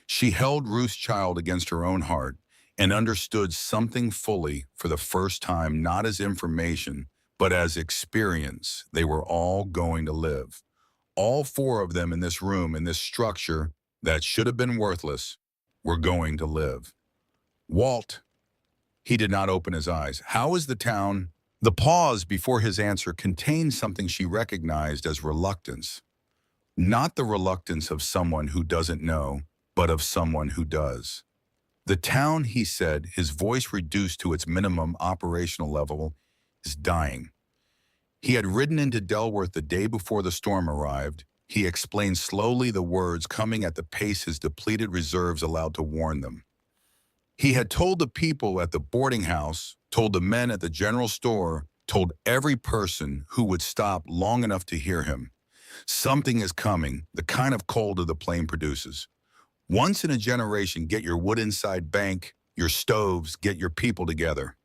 She held Ruth's child against her own heart and understood something fully for the first time, not as information, but as experience. They were all going to live. All four of them in this room, in this structure that should have been worthless, were going to live. Walt, he did not open his eyes. How is the town? The pause before his answer contained something she recognized as reluctance. Not the reluctance of someone who doesn't know, but of someone who does. The town, he said, his voice reduced to its minimum operational level, is dying. He had ridden into Delworth the day before the storm arrived. He explained slowly, the words coming at the pace his depleted reserves allowed to warn them. He had told the people at the boarding house, told the men at the general store, told every person who would stop long enough to hear him. Something is coming, the kind of Calder the plane produces. Once in a generation, get your wood inside bank, your stoves, get your people together.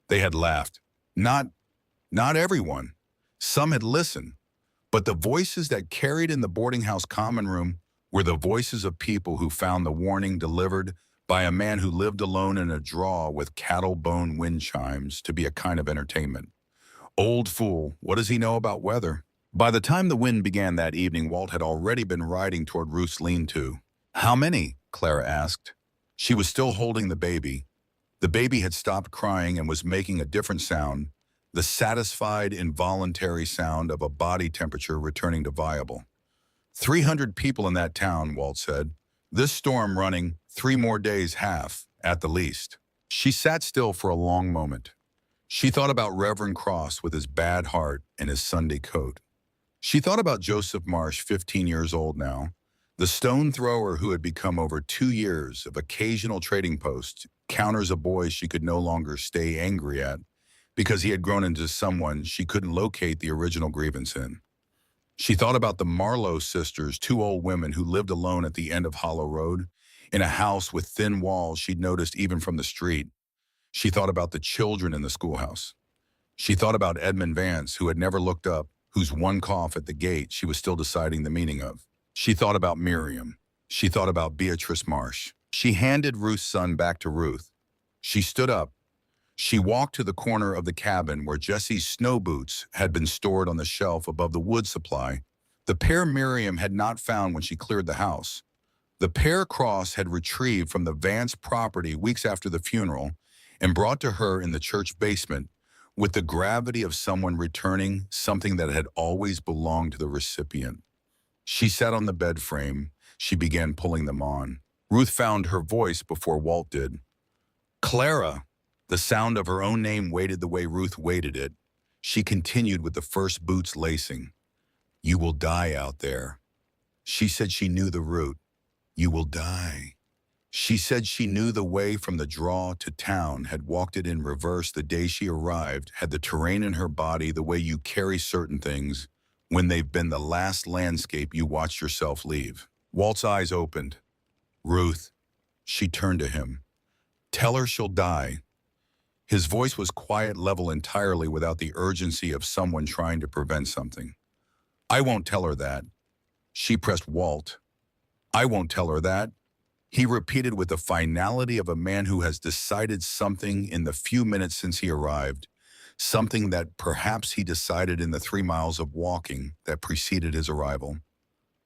They had laughed. Not everyone. Some had listened. But the voices that carried in the boarding house common room were the voices of people who found the warning delivered by a man who lived alone in a draw with cattle bone wind chimes to be a kind of entertainment. Old fool, what does he know about weather? By the time the wind began that evening, Walt had already been riding toward Ruth's lean-to. How many? Clara asked. She was still holding the baby. The baby had stopped crying and was making a different sound, the satisfied, involuntary sound of a body temperature returning to viable. 300 people in that town, Walt said. This storm running 3 more days, half, at the least. She sat still for a long moment. She thought about Reverend Cross with his bad heart and his Sunday coat. She thought about Joseph Marsh, 15 years old now, the stone thrower who had become over 2 years of occasional trading posts, counters of boys she could no longer stay angry at because he had grown into someone she couldn't locate the original grievance in. She thought about the Marlowe sisters, 2 old women who lived alone at the end of Hollow Road, in a house with thin walls she'd noticed even from the street. She thought about the children in the schoolhouse. She thought about Edmund Vance, who had never looked up, whose one cough at the gate she was still deciding the meaning of. She thought about Miriam. She thought about Beatrice Marsh. She handed Ruth's son back to Ruth. She stood up. She walked to the corner of the cabin where Jessie's snow boots had been stored on the shelf above the wood supply, the pair Miriam had not found when she cleared the house. The pair Cross had retrieved from the Vance property weeks after the funeral and brought to her in the church basement with the gravity of someone returning something that had always belonged to the recipient. She sat on the bed frame. She began pulling them on. Ruth found her voice before Walt did. Clara! The sound of her own name weighted the way Ruth weighted it. She continued with the first boots lacing. You will die out there. She said she knew the route. You will die. She said she knew the way from the draw to town, had walked it in reverse the day she arrived, had the terrain in her body the way you carry certain things when they've been the last landscape you watched yourself leave. Walt's eyes opened. Ruth. She turned to him. Tell her she'll die. His voice was quiet, level entirely without the urgency of someone trying to prevent something. I won't tell her that. She pressed Walt. I won't tell her that. He repeated with the finality of a man who has decided something in the few minutes since he arrived, something that perhaps he decided in the 3 miles of walking that preceded his arrival.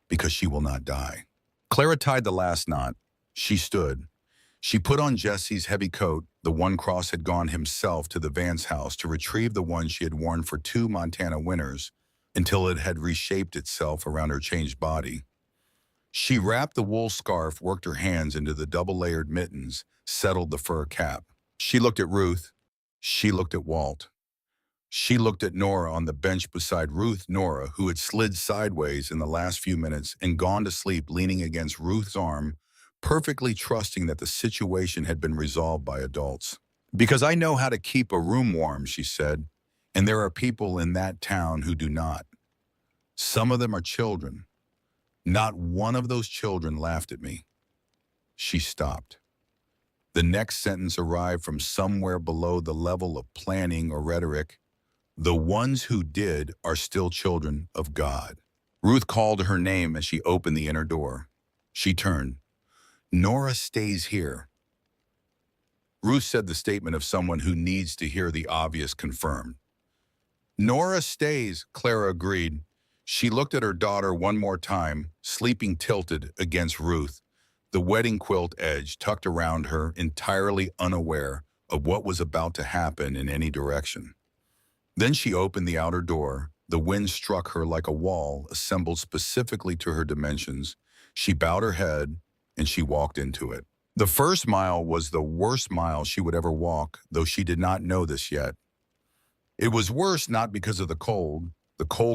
Because she will not die. Clara tied the last knot. She stood. She put on Jessie's heavy coat. The one Cross had gone himself to the Vance house to retrieve the one she had worn for 2 Montana winters until it had reshaped itself around her changed body. She wrapped the wool scarf, worked her hands into the double-layered mittens, settled the fur cap. She looked at Ruth. She looked at Walt. She looked at Nora on the bench beside Ruth. Nora, who had slid sideways in the last few minutes and gone to sleep leaning against Ruth's arm, perfectly trusting that the situation had been resolved by adults. "Because I know how to keep a room warm," she said, "and there are people in that town who do not. Some of them are children. Not one of those children laughed at me." She stopped. The next sentence arrived from somewhere below the level of planning or rhetoric. "The ones who did are still children of God." Ruth called her name as she opened the inner door. She turned. "Nora stays here." Ruth said the statement of someone who needs to hear the obvious confirmed. "Nora stays," Clara agreed. She looked at her daughter one more time, sleeping tilted against Ruth, the wedding quilt edge tucked around her, entirely unaware of what was about to happen in any direction. Then she opened the outer door. The wind struck her like a wall assembled specifically to her dimensions. She bowed her head, and she walked into it. The first mile was the worst mile she would ever walk, though she did not know this yet. It was worse not because of the cold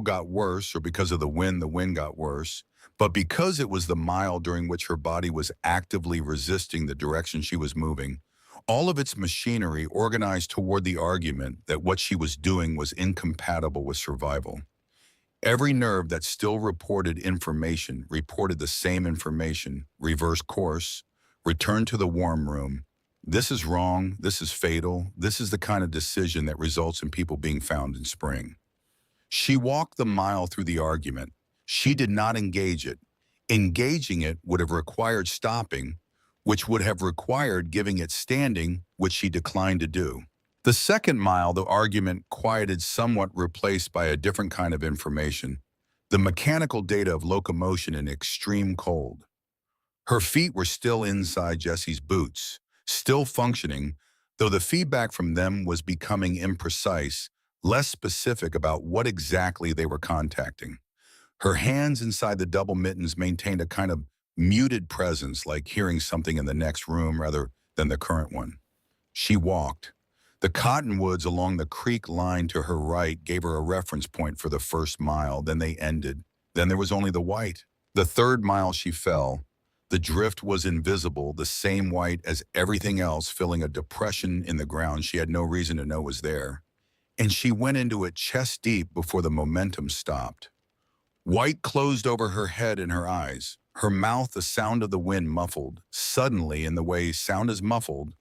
got worse, or because of the wind got worse, but because it was the mile during which her body was actively resisting the direction she was moving, all of its machinery organized toward the argument that what she was doing was incompatible with survival. Every nerve that still reported information reported the same information: reverse course, return to the warm room. This is wrong, this is fatal, this is the kind of decision that results in people being found in spring. She walked the mile through the argument. She did not engage it. Engaging it would have required stopping, which would have required giving it standing, which she declined to do. The second mile, the argument quieted somewhat, replaced by a different kind of information: the mechanical data of locomotion in extreme cold. Her feet were still inside Jessie's boots, still functioning, though the feedback from them was becoming imprecise, less specific about what exactly they were contacting. Her hands inside the double mittens maintained a kind of muted presence, like hearing something in the next room rather than the current one. She walked. The cottonwoods along the creek line to her right gave her a reference point for the first mile. Then they ended. Then there was only the white. The third mile she fell. The drift was invisible, the same white as everything else, filling a depression in the ground she had no reason to know was there. And she went into it chest deep before the momentum stopped. White closed over her head and her eyes. Her mouth, the sound of the wind muffled, suddenly, in the way sound is muffled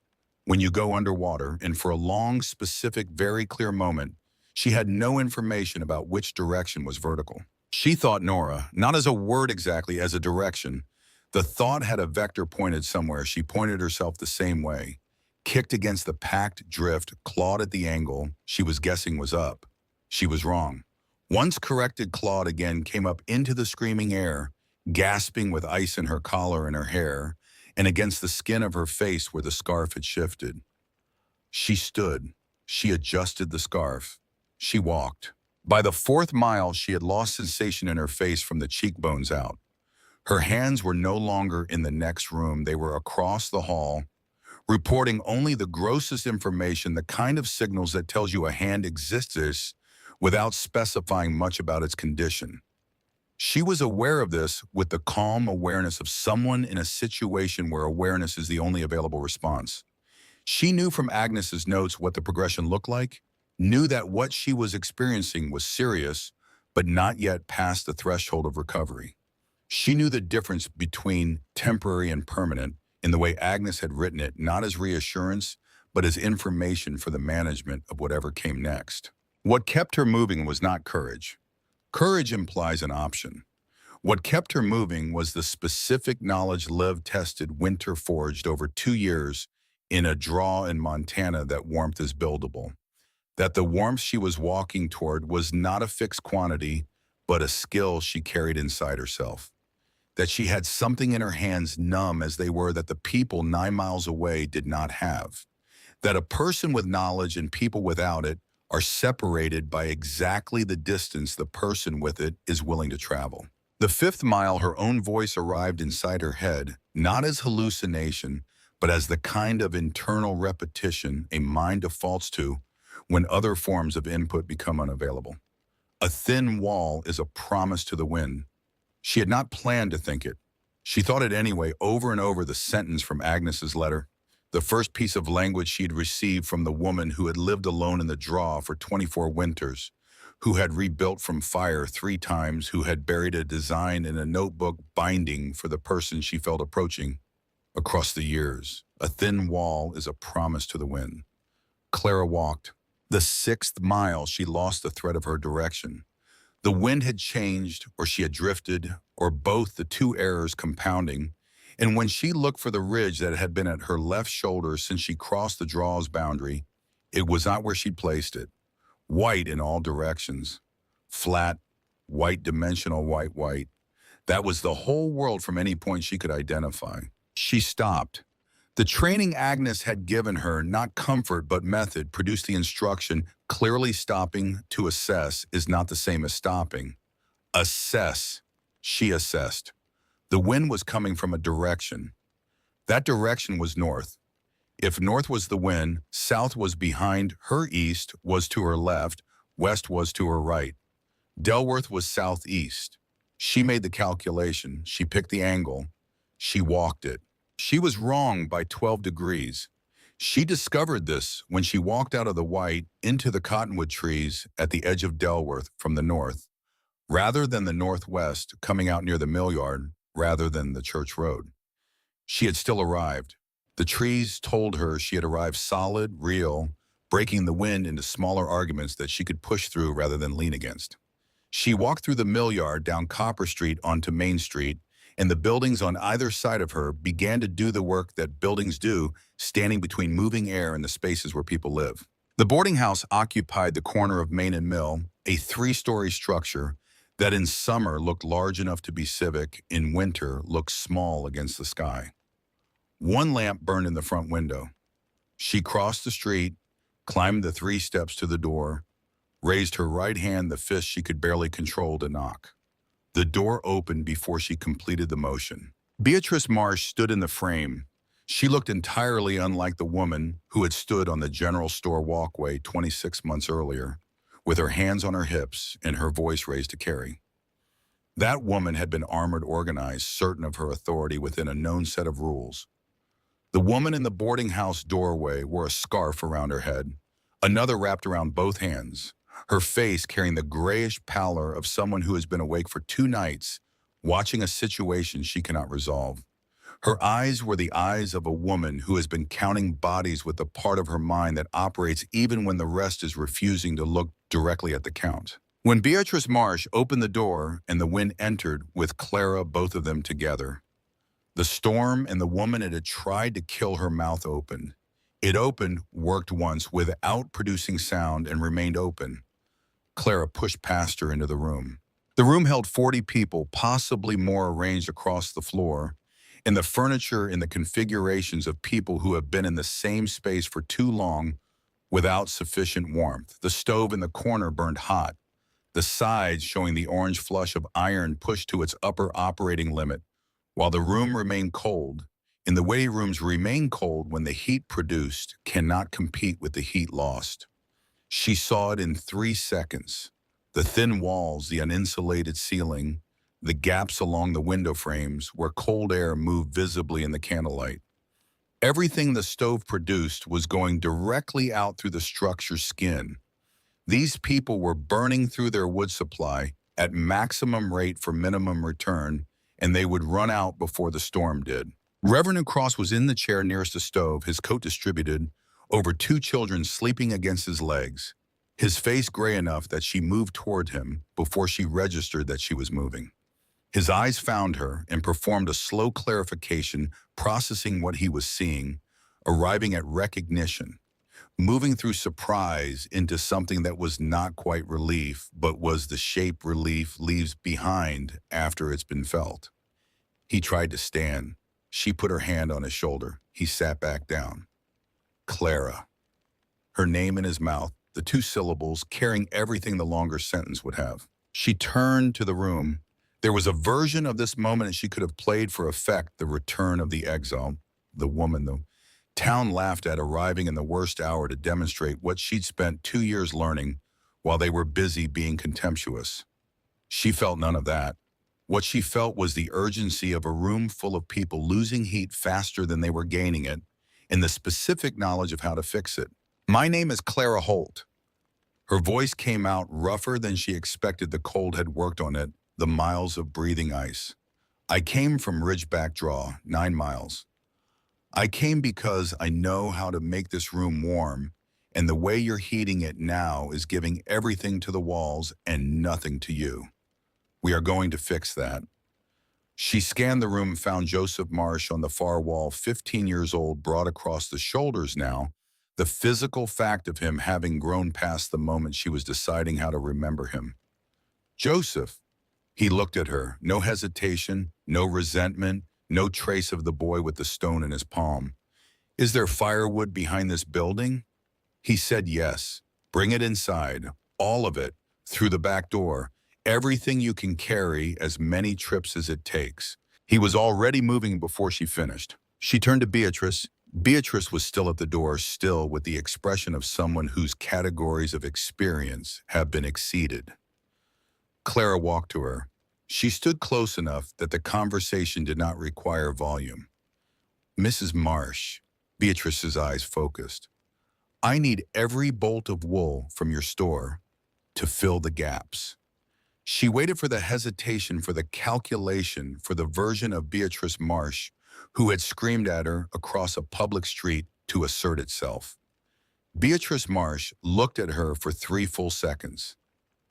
when you go underwater, and for a long, specific, very clear moment, she had no information about which direction was vertical. She thought Nora, not as a word exactly, as a direction. The thought had a vector pointed somewhere. She pointed herself the same way, kicked against the packed drift, clawed at the angle she was guessing was up. She was wrong. Once corrected, clawed again, came up into the screaming air, gasping with ice in her collar and her hair, and against the skin of her face where the scarf had shifted. She stood. She adjusted the scarf. She walked. By the fourth mile, she had lost sensation in her face from the cheekbones out. Her hands were no longer in the next room. They were across the hall, reporting only the grossest information, the kind of signals that tells you a hand exists without specifying much about its condition. She was aware of this with the calm awareness of someone in a situation where awareness is the only available response. She knew from Agnes's notes what the progression looked like, knew that what she was experiencing was serious, but not yet past the threshold of recovery. She knew the difference between temporary and permanent in the way Agnes had written it, not as reassurance, but as information for the management of whatever came next. What kept her moving was not courage. Courage implies an option. What kept her moving was the specific knowledge Liv tested, winter forged over 2 years in a draw in Montana, that warmth is buildable. That the warmth she was walking toward was not a fixed quantity, but a skill she carried inside herself. That she had something in her hands, numb as they were, that the people 9 miles away did not have. That a person with knowledge and people without it are separated by exactly the distance the person with it is willing to travel. The 5th mile, her own voice arrived inside her head, not as hallucination, but as the kind of internal repetition a mind defaults to when other forms of input become unavailable. A thin wall is a promise to the wind. She had not planned to think it. She thought it anyway, over and over, the sentence from Agnes's letter, the first piece of language she had received from the woman who had lived alone in the draw for 24 winters, who had rebuilt from fire 3 times, who had buried a design in a notebook binding for the person she felt approaching across the years. A thin wall is a promise to the wind. Clara walked. The 6th mile, she lost the thread of her direction. The wind had changed, or she had drifted, or both, the two errors compounding. And when she looked for the ridge that had been at her left shoulder since she crossed the draw's boundary, it was not where she'd placed it. White in all directions. Flat, white, dimensional, white. That was the whole world from any point she could identify. She stopped. The training Agnes had given her, not comfort but method, produced the instruction, clearly stopping to assess is not the same as stopping. Assess. She assessed. The wind was coming from a direction. That direction was north. If north was the wind, south was behind her, east was to her left, west was to her right. Delworth was southeast. She made the calculation. She picked the angle. She walked it. She was wrong by 12 degrees. She discovered this when she walked out of the white into the cottonwood trees at the edge of Delworth from the north, rather than the northwest, coming out near the mill yard, rather than the church road. She had still arrived. The trees told her she had arrived solid, real, breaking the wind into smaller arguments that she could push through rather than lean against. She walked through the mill yard, down Copper Street onto Main Street, and the buildings on either side of her began to do the work that buildings do, standing between moving air and the spaces where people live. The boarding house occupied the corner of Main and Mill, a 3-story structure that in summer looked large enough to be civic, in winter looked small against the sky. One lamp burned in the front window. She crossed the street, climbed the 3 steps to the door, raised her right hand, the fist she could barely control, to knock. The door opened before she completed the motion. Beatrice Marsh stood in the frame. She looked entirely unlike the woman who had stood on the general store walkway 26 months earlier, with her hands on her hips and her voice raised to carry. That woman had been armored, organized, certain of her authority within a known set of rules. The woman in the boarding house doorway wore a scarf around her head, another wrapped around both hands, her face carrying the grayish pallor of someone who has been awake for 2 nights, watching a situation she cannot resolve. Her eyes were the eyes of a woman who has been counting bodies with the part of her mind that operates even when the rest is refusing to look directly at the count. When Beatrice Marsh opened the door and the wind entered with Clara, both of them together, the storm and the woman it had tried to kill her mouth opened. It opened, worked once without producing sound, and remained open. Clara pushed past her into the room. The room held 40 people, possibly more, arranged across the floor, and the furniture in the configurations of people who have been in the same space for too long without sufficient warmth. The stove in the corner burned hot, the sides showing the orange flush of iron pushed to its upper operating limit, while the room remained cold. In the way rooms remain cold when the heat produced cannot compete with the heat lost. She saw it in 3 seconds. The thin walls, the uninsulated ceiling, the gaps along the window frames where cold air moved visibly in the candlelight. Everything the stove produced was going directly out through the structure's skin. These people were burning through their wood supply at maximum rate for minimum return, and they would run out before the storm did. Reverend Cross was in the chair nearest the stove, his coat distributed over 2 children sleeping against his legs, his face gray enough that she moved toward him before she registered that she was moving. His eyes found her and performed a slow clarification, processing what he was seeing, arriving at recognition, moving through surprise into something that was not quite relief, but was the shape relief leaves behind after it's been felt. He tried to stand. She put her hand on his shoulder. He sat back down. Clara. Her name in his mouth, the 2 syllables carrying everything the longer sentence would have. She turned to the room. There was a version of this moment that she could have played for effect, the return of the exile, the woman, though, Town laughed at arriving in the worst hour to demonstrate what she'd spent 2 years learning while they were busy being contemptuous. She felt none of that. What she felt was the urgency of a room full of people losing heat faster than they were gaining it, and the specific knowledge of how to fix it. "My name is Clara Holt." Her voice came out rougher than she expected. The cold had worked on it, the miles of breathing ice. "I came from Ridgeback Draw, 9 miles. I came because I know how to make this room warm, and the way you're heating it now is giving everything to the walls and nothing to you. We are going to fix that." She scanned the room and found Joseph Marsh on the far wall, 15 years old, broad across the shoulders now, the physical fact of him having grown past the moment she was deciding how to remember him. "Joseph." He looked at her, no hesitation, no resentment, no trace of the boy with the stone in his palm. "Is there firewood behind this building?" He said yes. "Bring it inside, all of it, through the back door. Everything you can carry, as many trips as it takes." He was already moving before she finished. She turned to Beatrice. Beatrice was still at the door, still with the expression of someone whose categories of experience have been exceeded. Clara walked to her. She stood close enough that the conversation did not require volume. "Mrs. Marsh," Beatrice's eyes focused, "I need every bolt of wool from your store to fill the gaps." She waited for the hesitation, for the calculation, for the version of Beatrice Marsh who had screamed at her across a public street to assert itself. Beatrice Marsh looked at her for 3 full seconds.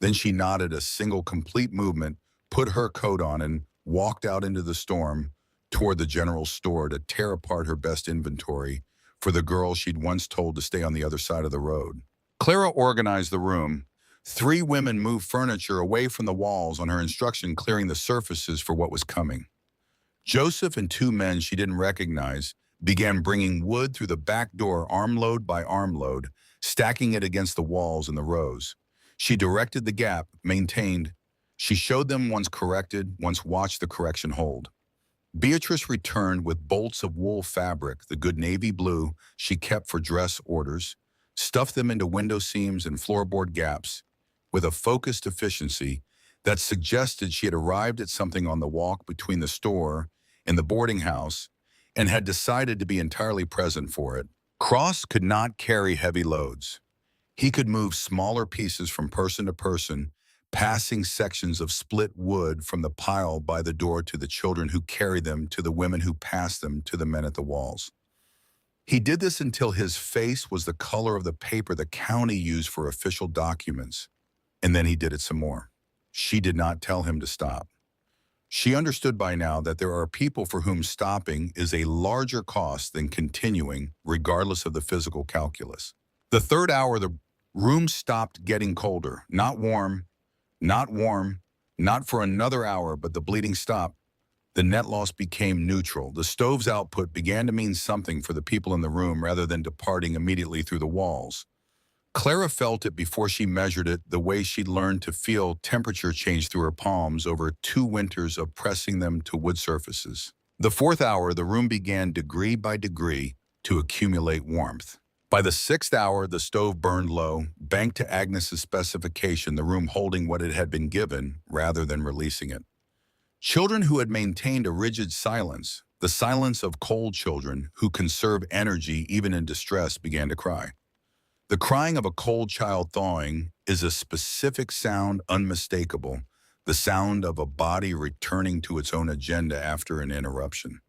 Then she nodded a single complete movement, put her coat on, and walked out into the storm toward the general store to tear apart her best inventory for the girl she'd once told to stay on the other side of the road. Clara organized the room. 3 women moved furniture away from the walls on her instruction, clearing the surfaces for what was coming. Joseph and 2 men she didn't recognize began bringing wood through the back door, armload by armload, stacking it against the walls in the rows. She directed the gap, maintained. She showed them once corrected, once watched the correction hold. Beatrice returned with bolts of wool fabric, the good navy blue she kept for dress orders, stuffed them into window seams and floorboard gaps with a focused efficiency that suggested she had arrived at something on the walk between the store and the boarding house and had decided to be entirely present for it. Cross could not carry heavy loads. He could move smaller pieces from person to person, passing sections of split wood from the pile by the door to the children who carried them, to the women who passed them, to the men at the walls. He did this until his face was the color of the paper the county used for official documents, and then he did it some more. She did not tell him to stop. She understood by now that there are people for whom stopping is a larger cost than continuing, regardless of the physical calculus. The 3rd hour, the room stopped getting colder. Not warm, not warm, not for another hour, but the bleeding stopped. The net loss became neutral. The stove's output began to mean something for the people in the room rather than departing immediately through the walls. Clara felt it before she measured it, the way she'd learned to feel temperature change through her palms over 2 winters of pressing them to wood surfaces. The 4th hour, the room began degree by degree to accumulate warmth. By the 6th hour, the stove burned low, banked to Agnes's specification, the room holding what it had been given rather than releasing it. Children who had maintained a rigid silence, the silence of cold children who conserve energy even in distress, began to cry. The crying of a cold child thawing is a specific sound, unmistakable, the sound of a body returning to its own agenda after an interruption.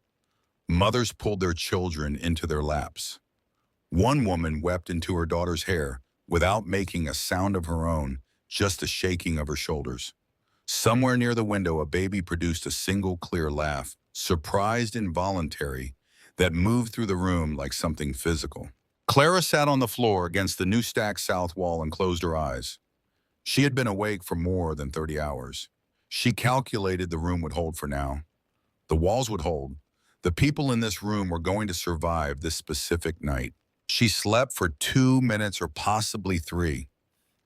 Mothers pulled their children into their laps. One woman wept into her daughter's hair without making a sound of her own, just a shaking of her shoulders. Somewhere near the window, a baby produced a single clear laugh, surprised, involuntary, that moved through the room like something physical. Clara sat on the floor against the new stacked south wall and closed her eyes. She had been awake for more than 30 hours. She calculated the room would hold for now. The walls would hold. The people in this room were going to survive this specific night. She slept for 2 minutes or possibly 3.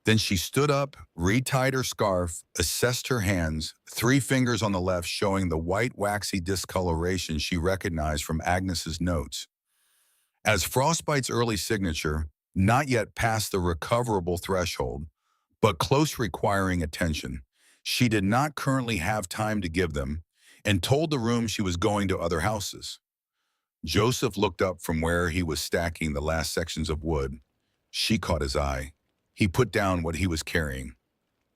Then she stood up, retied her scarf, assessed her hands, 3 fingers on the left showing the white waxy discoloration she recognized from Agnes's notes. As Frostbite's early signature, not yet past the recoverable threshold, but close requiring attention, she did not currently have time to give them, and told the room she was going to other houses. Joseph looked up from where he was stacking the last sections of wood. She caught his eye. He put down what he was carrying.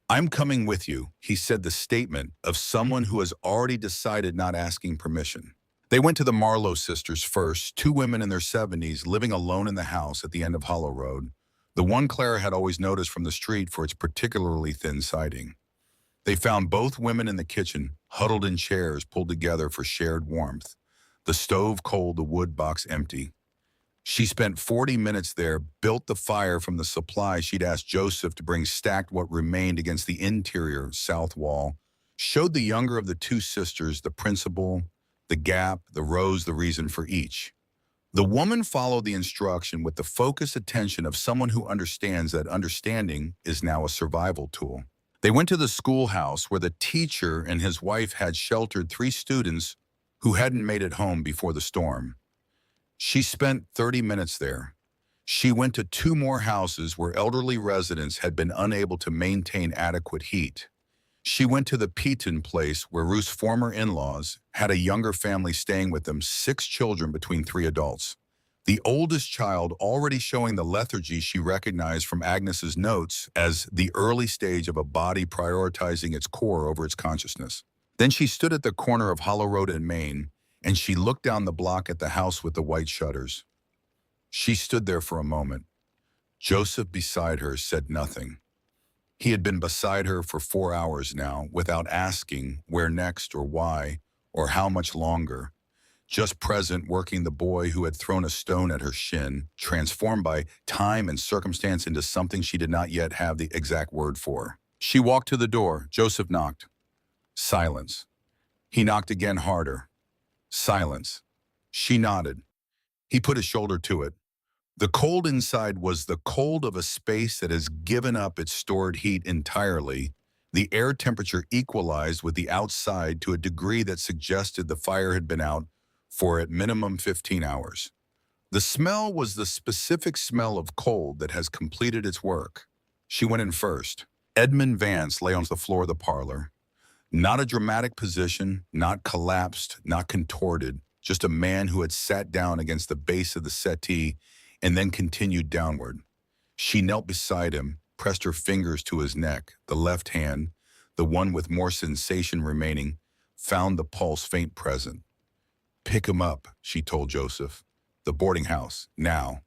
"I'm coming with you," he said, the statement of someone who has already decided, not asking permission. They went to the Marlowe sisters first, two women in their 70s living alone in the house at the end of Hollow Road, the one Clara had always noticed from the street for its particularly thin siding. They found both women in the kitchen, huddled in chairs pulled together for shared warmth, the stove cold, the wood box empty. She spent 40 minutes there, built the fire from the supply she'd asked Joseph to bring, stacked what remained against the interior south wall, showed the younger of the two sisters the principle, the gap, the rows, the reason for each. The woman followed the instruction with the focused attention of someone who understands that understanding is now a survival tool. They went to the schoolhouse where the teacher and his wife had sheltered three students who hadn't made it home before the storm. She spent 30 minutes there. She went to two more houses where elderly residents had been unable to maintain adequate heat. She went to the Peaton place where Ruth's former in-laws had a younger family staying with them, 6 children between 3 adults. The oldest child already showing the lethargy she recognized from Agnes's notes as the early stage of a body prioritizing its core over its consciousness. Then she stood at the corner of Hollow Road and Main, and she looked down the block at the house with the white shutters. She stood there for a moment. Joseph beside her said nothing. He had been beside her for 4 hours now, without asking where next or why or how much longer. Just present, working the boy who had thrown a stone at her shin, transformed by time and circumstance into something she did not yet have the exact word for. She walked to the door. Joseph knocked. Silence. He knocked again, harder. Silence. She nodded. He put his shoulder to it. The cold inside was the cold of a space that has given up its stored heat entirely. The air temperature equalized with the outside to a degree that suggested the fire had been out for at minimum 15 hours. The smell was the specific smell of cold that has completed its work. She went in first. Edmund Vance lay on the floor of the parlor. Not a dramatic position, not collapsed, not contorted, just a man who had sat down against the base of the settee and then continued downward. She knelt beside him, pressed her fingers to his neck, the left hand, the one with more sensation remaining, found the pulse faint present. "Pick him up," she told Joseph. "The boarding house, now."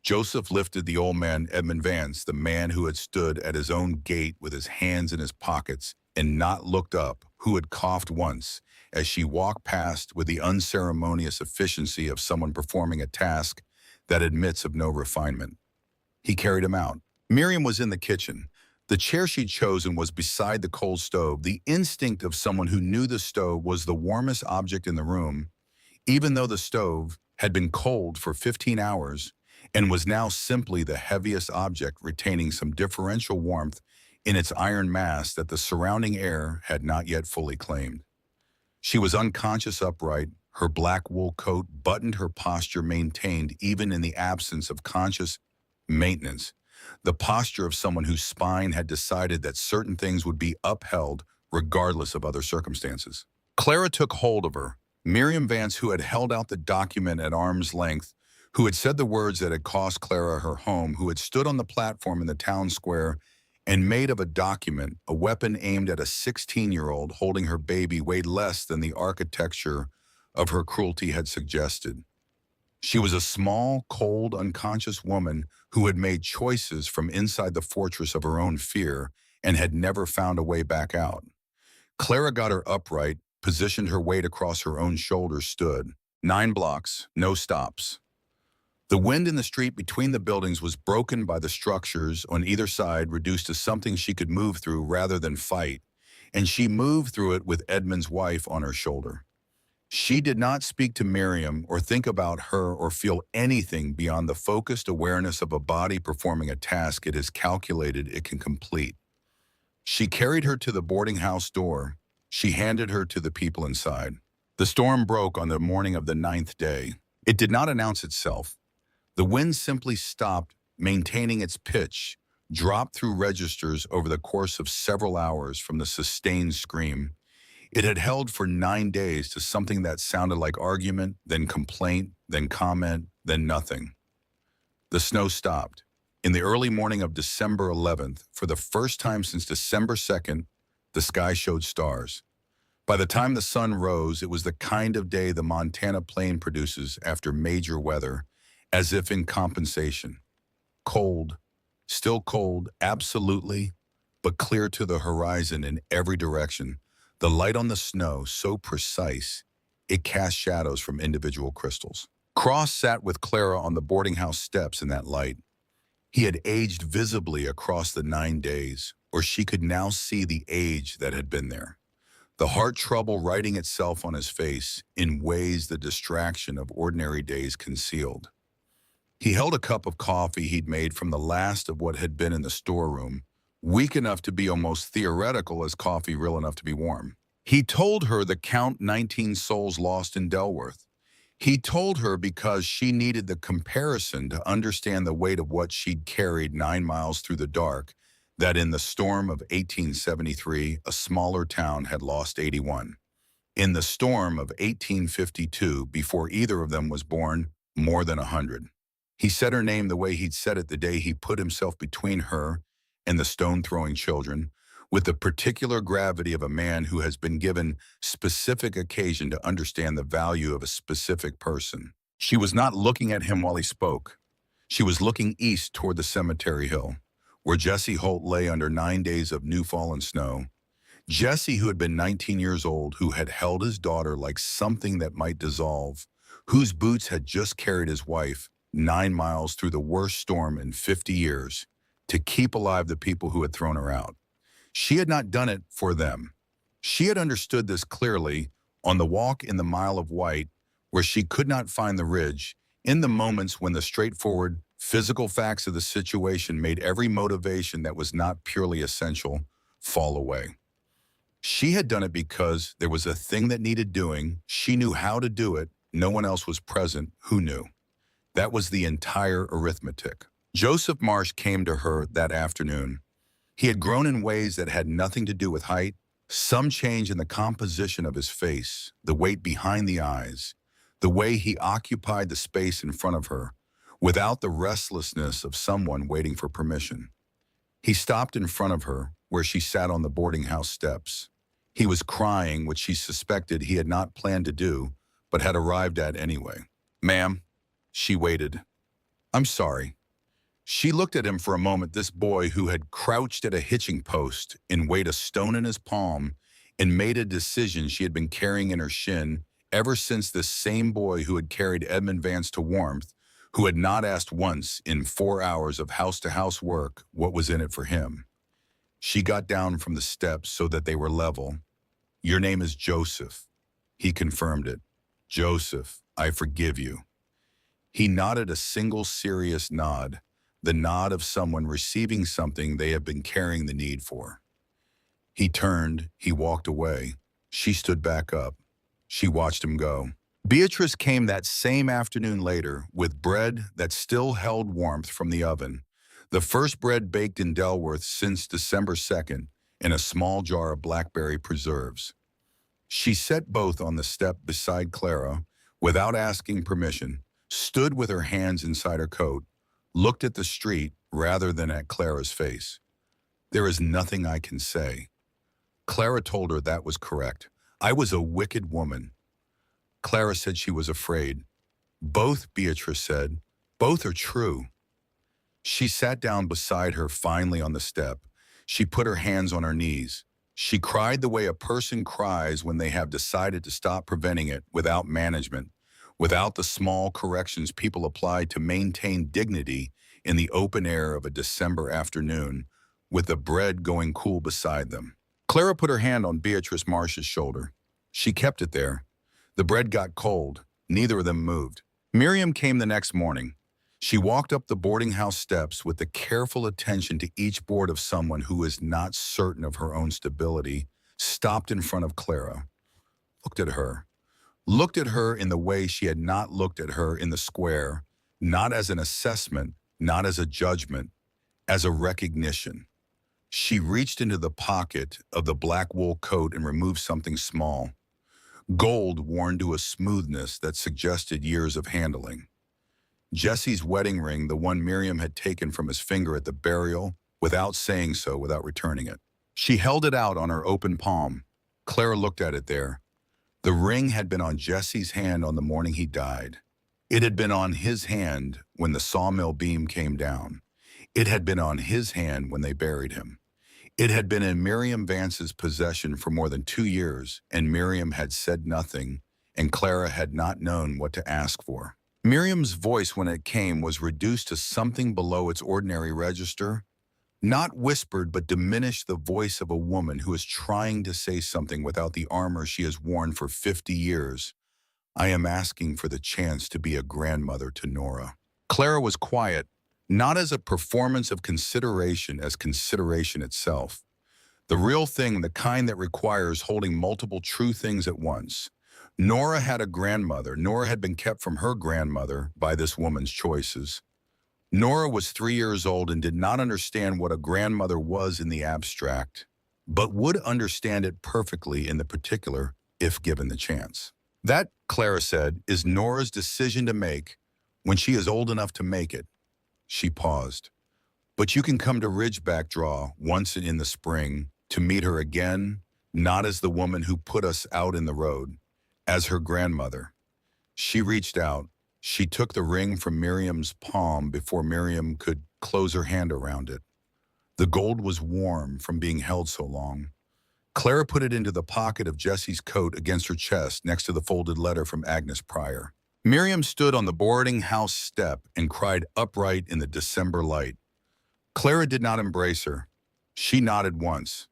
Joseph lifted the old man, Edmund Vance, the man who had stood at his own gate with his hands in his pockets and not looked up, who had coughed once, as she walked past with the unceremonious efficiency of someone performing a task that admits of no refinement. He carried him out. Miriam was in the kitchen. The chair she'd chosen was beside the cold stove, the instinct of someone who knew the stove was the warmest object in the room, even though the stove had been cold for 15 hours and was now simply the heaviest object retaining some differential warmth in its iron mass that the surrounding air had not yet fully claimed. She was unconscious, upright, her black wool coat buttoned, her posture maintained even in the absence of conscious maintenance, the posture of someone whose spine had decided that certain things would be upheld regardless of other circumstances. Clara took hold of her. Miriam Vance, who had held out the document at arm's length, who had said the words that had cost Clara her home, who had stood on the platform in the town square and made of a document, a weapon aimed at a 16-year-old holding her baby, weighed less than the architecture of her cruelty had suggested. She was a small, cold, unconscious woman who had made choices from inside the fortress of her own fear and had never found a way back out. Clara got her upright, positioned her weight across her own shoulders, stood. 9 blocks, no stops. The wind in the street between the buildings was broken by the structures on either side, reduced to something she could move through rather than fight, and she moved through it with Edmund's wife on her shoulder. She did not speak to Miriam or think about her or feel anything beyond the focused awareness of a body performing a task it is calculated it can complete. She carried her to the boarding house door. She handed her to the people inside. The storm broke on the morning of the 9th day. It did not announce itself. The wind simply stopped, maintaining its pitch, dropped through registers over the course of several hours from the sustained scream. It had held for 9 days to something that sounded like argument, then complaint, then comment, then nothing. The snow stopped. In the early morning of December 11th, for the first time since December 2nd, the sky showed stars. By the time the sun rose, it was the kind of day the Montana plain produces after major weather, as if in compensation. Cold, still cold, absolutely, but clear to the horizon in every direction. The light on the snow so precise, it cast shadows from individual crystals. Cross sat with Clara on the boarding house steps in that light. He had aged visibly across the 9 days, or she could now see the age that had been there. The heart trouble writing itself on his face in ways the distraction of ordinary days concealed. He held a cup of coffee he'd made from the last of what had been in the storeroom, weak enough to be almost theoretical as coffee real enough to be warm. He told her the count 19 souls lost in Delworth. He told her because she needed the comparison to understand the weight of what she'd carried 9 miles through the dark, that in the storm of 1873, a smaller town had lost 81. In the storm of 1852, before either of them was born, more than 100. He said her name the way he'd said it the day he put himself between her and the stone-throwing children, with the particular gravity of a man who has been given specific occasion to understand the value of a specific person. She was not looking at him while he spoke. She was looking east toward the cemetery hill, where Jesse Holt lay under 9 days of new-fallen snow. Jesse, who had been 19 years old, who had held his daughter like something that might dissolve, whose boots had just carried his wife 9 miles through the worst storm in 50 years to keep alive the people who had thrown her out. She had not done it for them. She had understood this clearly on the walk in the Mile of White, where she could not find the ridge, in the moments when the straightforward, physical facts of the situation made every motivation that was not purely essential fall away. She had done it because there was a thing that needed doing. She knew how to do it. No one else was present who knew. That was the entire arithmetic. Joseph Marsh came to her that afternoon. He had grown in ways that had nothing to do with height, some change in the composition of his face, the weight behind the eyes, the way he occupied the space in front of her, without the restlessness of someone waiting for permission. He stopped in front of her, where she sat on the boarding house steps. He was crying, which she suspected he had not planned to do, but had arrived at anyway. "Ma'am," she waited. "I'm sorry." She looked at him for a moment, this boy who had crouched at a hitching post and weighed a stone in his palm and made a decision she had been carrying in her shin ever since this same boy who had carried Edmund Vance to warmth, who had not asked once in 4 hours of house-to-house work what was in it for him. She got down from the steps so that they were level. "Your name is Joseph." He confirmed it. "Joseph, I forgive you." He nodded a single serious nod, the nod of someone receiving something they have been carrying the need for. He turned, he walked away. She stood back up. She watched him go. Beatrice came that same afternoon later with bread that still held warmth from the oven, the first bread baked in Delworth since December 2nd, in a small jar of blackberry preserves. She set both on the step beside Clara, without asking permission, stood with her hands inside her coat, looked at the street rather than at Clara's face. "There is nothing I can say." Clara told her that was correct. "I was a wicked woman." Clara said she was afraid. "Both," Beatrice said. "Both are true." She sat down beside her finally on the step. She put her hands on her knees. She cried the way a person cries when they have decided to stop preventing it, without management, without the small corrections people apply to maintain dignity in the open air of a December afternoon, with the bread going cool beside them. Clara put her hand on Beatrice Marsh's shoulder. She kept it there. The bread got cold. Neither of them moved. Miriam came the next morning. She walked up the boarding house steps with the careful attention to each board of someone who is not certain of her own stability, stopped in front of Clara, looked at her, looked at her in the way she had not looked at her in the square, not as an assessment, not as a judgment, as a recognition. She reached into the pocket of the black wool coat and removed something small, gold worn to a smoothness that suggested years of handling. Jesse's wedding ring, the one Miriam had taken from his finger at the burial, without saying so, without returning it. She held it out on her open palm. Clara looked at it there. The ring had been on Jesse's hand on the morning he died. It had been on his hand when the sawmill beam came down. It had been on his hand when they buried him. It had been in Miriam Vance's possession for more than 2 years, and Miriam had said nothing, and Clara had not known what to ask for. Miriam's voice when it came was reduced to something below its ordinary register, not whispered but diminished, the voice of a woman who is trying to say something without the armor she has worn for 50 years. I am asking for the chance to be a grandmother to Nora. Clara was quiet, not as a performance of consideration as consideration itself. The real thing, the kind that requires holding multiple true things at once. Nora had a grandmother. Nora had been kept from her grandmother by this woman's choices. Nora was 3 years old and did not understand what a grandmother was in the abstract, but would understand it perfectly in the particular if given the chance. That, Clara said, is Nora's decision to make when she is old enough to make it. She paused. But you can come to Ridgeback Draw once in the spring to meet her again, not as the woman who put us out in the road, as her grandmother. She reached out. She took the ring from Miriam's palm before Miriam could close her hand around it. The gold was warm from being held so long. Clara put it into the pocket of Jesse's coat against her chest next to the folded letter from Agnes Pryor. Miriam stood on the boarding house step and cried upright in the December light. Clara did not embrace her. She nodded once.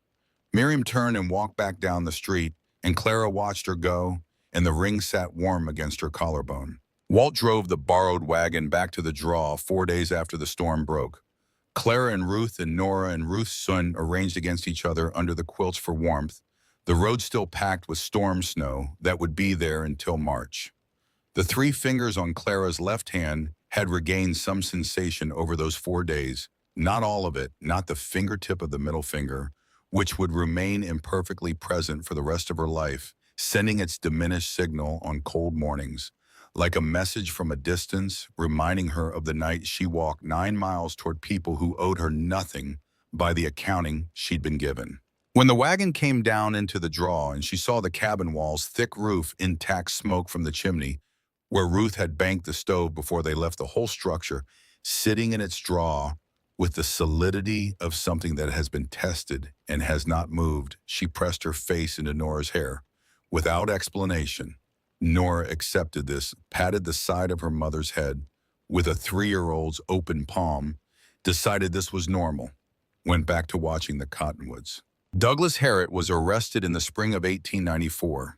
Miriam turned and walked back down the street, and Clara watched her go, and the ring sat warm against her collarbone. Walt drove the borrowed wagon back to the draw 4 days after the storm broke. Clara and Ruth and Nora and Ruth's son arranged against each other under the quilts for warmth, the road still packed with storm snow that would be there until March. The 3 fingers on Clara's left hand had regained some sensation over those 4 days, not all of it, not the fingertip of the middle finger, which would remain imperfectly present for the rest of her life, sending its diminished signal on cold mornings, like a message from a distance, reminding her of the night she walked 9 miles toward people who owed her nothing by the accounting she'd been given. When the wagon came down into the draw and she saw the cabin wall's thick roof, intact smoke from the chimney, where Ruth had banked the stove before they left, the whole structure sitting in its draw with the solidity of something that has been tested and has not moved, she pressed her face into Nora's hair. Without explanation, Nora accepted this, patted the side of her mother's head with a 3-year-old's open palm, decided this was normal, went back to watching the cottonwoods. Douglas Harrett was arrested in the spring of 1894.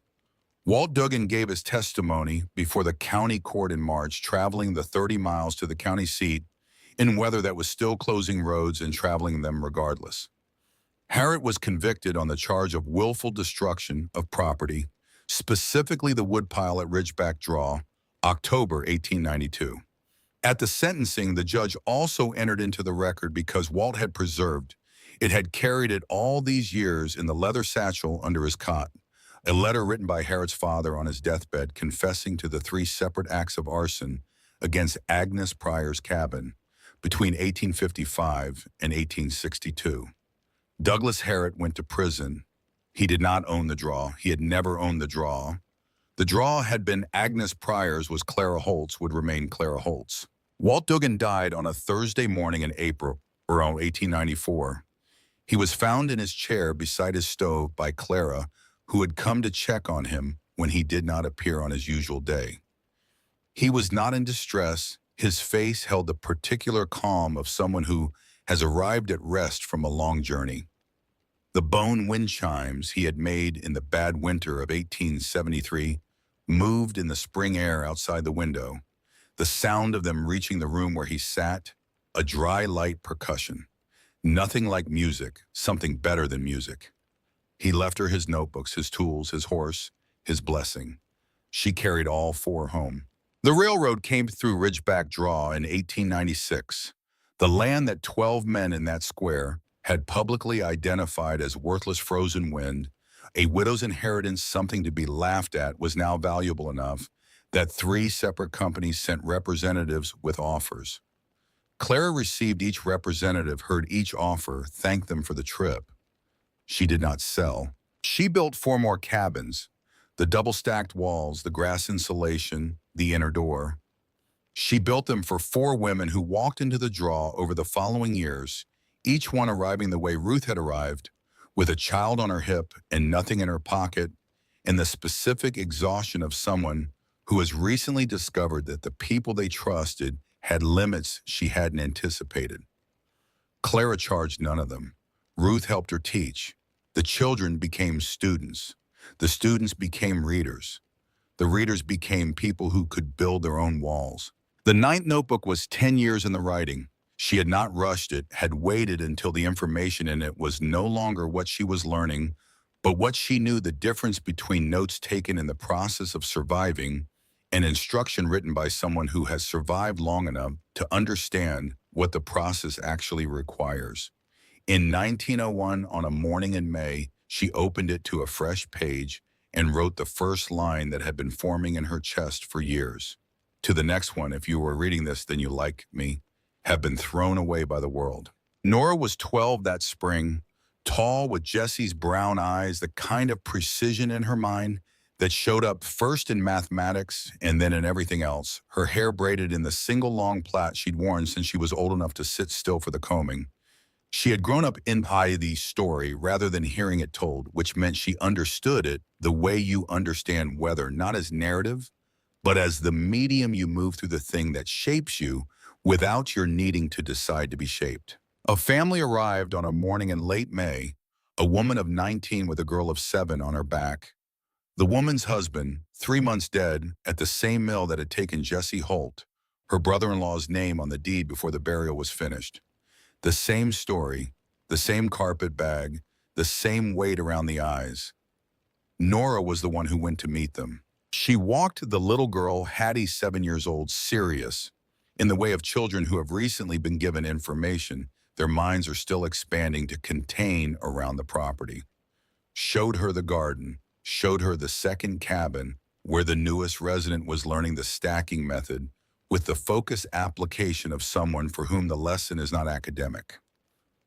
Walt Duggan gave his testimony before the county court in March, traveling the 30 miles to the county seat in weather that was still closing roads and traveling them regardless. Harrett was convicted on the charge of willful destruction of property, specifically the woodpile at Ridgeback Draw, October 1892. At the sentencing, the judge also entered into the record because Walt had preserved. It had carried it all these years in the leather satchel under his cot. A letter written by Harret's father on his deathbed confessing to the 3 separate acts of arson against Agnes Pryor's cabin between 1855 and 1862. Douglas Harrett went to prison. He did not own the draw. He had never owned the draw. The draw had been Agnes Pryor's, was Clara Holt's, would remain Clara Holt's. Walt Duggan died on a Thursday morning in April, around 1894. He was found in his chair beside his stove by Clara, who had come to check on him when he did not appear on his usual day. He was not in distress. His face held the particular calm of someone who has arrived at rest from a long journey. The bone wind chimes he had made in the bad winter of 1873 moved in the spring air outside the window, the sound of them reaching the room where he sat, a dry, light percussion. Nothing like music, something better than music. He left her his notebooks, his tools, his horse, his blessing. She carried all four home. The railroad came through Ridgeback Draw in 1896. The land that 12 men in that square had publicly identified as worthless frozen wind, a widow's inheritance, something to be laughed at, was now valuable enough that three separate companies sent representatives with offers. Clara received each representative, heard each offer, thanked them for the trip. She did not sell. She built four more cabins, the double-stacked walls, the grass insulation, the inner door. She built them for four women who walked into the draw over the following years, each one arriving the way Ruth had arrived, with a child on her hip and nothing in her pocket, and the specific exhaustion of someone who has recently discovered that the people they trusted had limits she hadn't anticipated. Clara charged none of them. Ruth helped her teach. The children became students. The students became readers. The readers became people who could build their own walls. The ninth notebook was 10 years in the writing. She had not rushed it, had waited until the information in it was no longer what she was learning, but what she knew, the difference between notes taken in the process of surviving and instruction written by someone who has survived long enough to understand what the process actually requires. In 1901, on a morning in May, she opened it to a fresh page and wrote the first line that had been forming in her chest for years. To the next one, if you were reading this, then you like me, have been thrown away by the world. Nora was 12 that spring, tall with Jessie's brown eyes, the kind of precision in her mind that showed up first in mathematics and then in everything else, her hair braided in the single long plait she'd worn since she was old enough to sit still for the combing. She had grown up in the story rather than hearing it told, which meant she understood it the way you understand weather, not as narrative, but as the medium you move through, the thing that shapes you without your needing to decide to be shaped. A family arrived on a morning in late May, a woman of 19 with a girl of 7 on her back. The woman's husband, 3 months dead, at the same mill that had taken Jessie Holt, her brother-in-law's name on the deed before the burial was finished. The same story, the same carpet bag, the same weight around the eyes. Nora was the one who went to meet them. She walked the little girl, Hattie, 7 years old, serious, in the way of children who have recently been given information their minds are still expanding to contain around the property. Showed her the garden, showed her the second cabin where the newest resident was learning the stacking method with the focused application of someone for whom the lesson is not academic.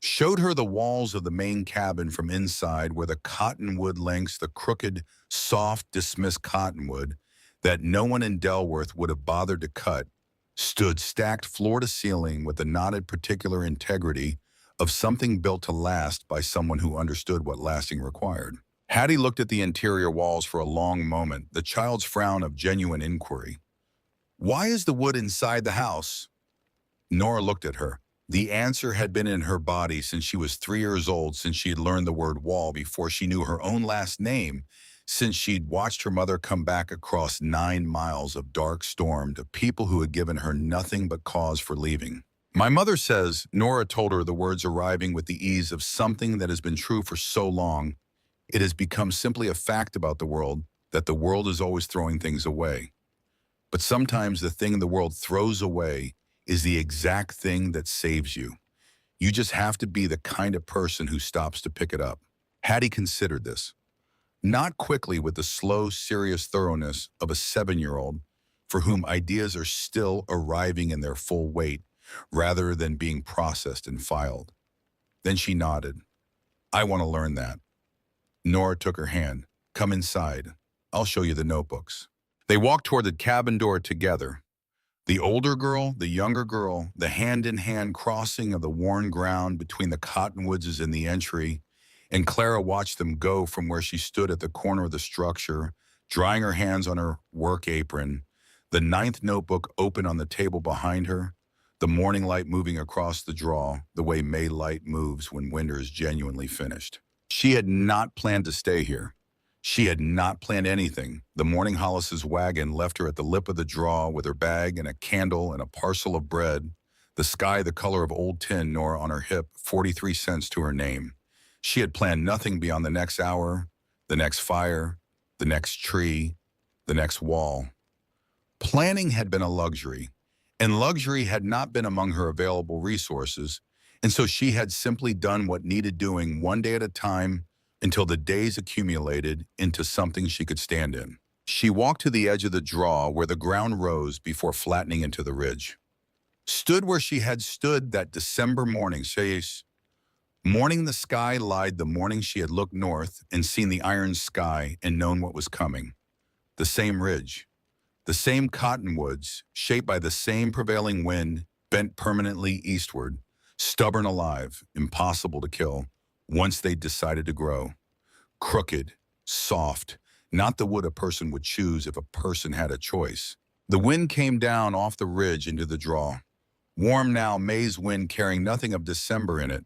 Showed her the walls of the main cabin from inside where the cottonwood links, the crooked, soft, dismissed cottonwood that no one in Delworth would have bothered to cut, stood stacked floor to ceiling with the knotted particular integrity of something built to last by someone who understood what lasting required. Hattie looked at the interior walls for a long moment, the child's frown of genuine inquiry. "Why is the wood inside the house?" Nora looked at her. The answer had been in her body since she was 3 years old, since she had learned the word wall before she knew her own last name, since she'd watched her mother come back across 9 miles of dark storm to people who had given her nothing but cause for leaving. "My mother says," Nora told her, the words arriving with the ease of something that has been true for so long, it has become simply a fact about the world that the world is always throwing things away. But sometimes the thing the world throws away is the exact thing that saves you. You just have to be the kind of person who stops to pick it up. Hattie considered this. Not quickly, with the slow, serious thoroughness of a 7-year-old for whom ideas are still arriving in their full weight rather than being processed and filed. Then she nodded. "I want to learn that." Nora took her hand. "Come inside. I'll show you the notebooks." They walked toward the cabin door together. The older girl, the younger girl, the hand-in-hand crossing of the worn ground between the cottonwoods in the entry, and Clara watched them go from where she stood at the corner of the structure, drying her hands on her work apron, the 9th notebook open on the table behind her, the morning light moving across the draw, the way May light moves when winter is genuinely finished. She had not planned to stay here. She had not planned anything. The morning Hollis's wagon left her at the lip of the draw with her bag and a candle and a parcel of bread, the sky the color of old tin, Nora on her hip, 43 cents to her name. She had planned nothing beyond the next hour, the next fire, the next tree. the next wall. Planning had been a luxury, and luxury had not been among her available resources, and so she had simply done what needed doing one day at a time until the days accumulated into something she could stand in. She walked to the edge of the draw where the ground rose before flattening into the ridge. Stood where she had stood that December morning, morning the sky lied the morning she had looked north and seen the iron sky and known what was coming. The same ridge, the same cottonwoods, shaped by the same prevailing wind, bent permanently eastward, stubborn alive, impossible to kill, once they decided to grow. Crooked, soft, not the wood a person would choose if a person had a choice. The wind came down off the ridge into the draw. Warm now, May's wind carrying nothing of December in it.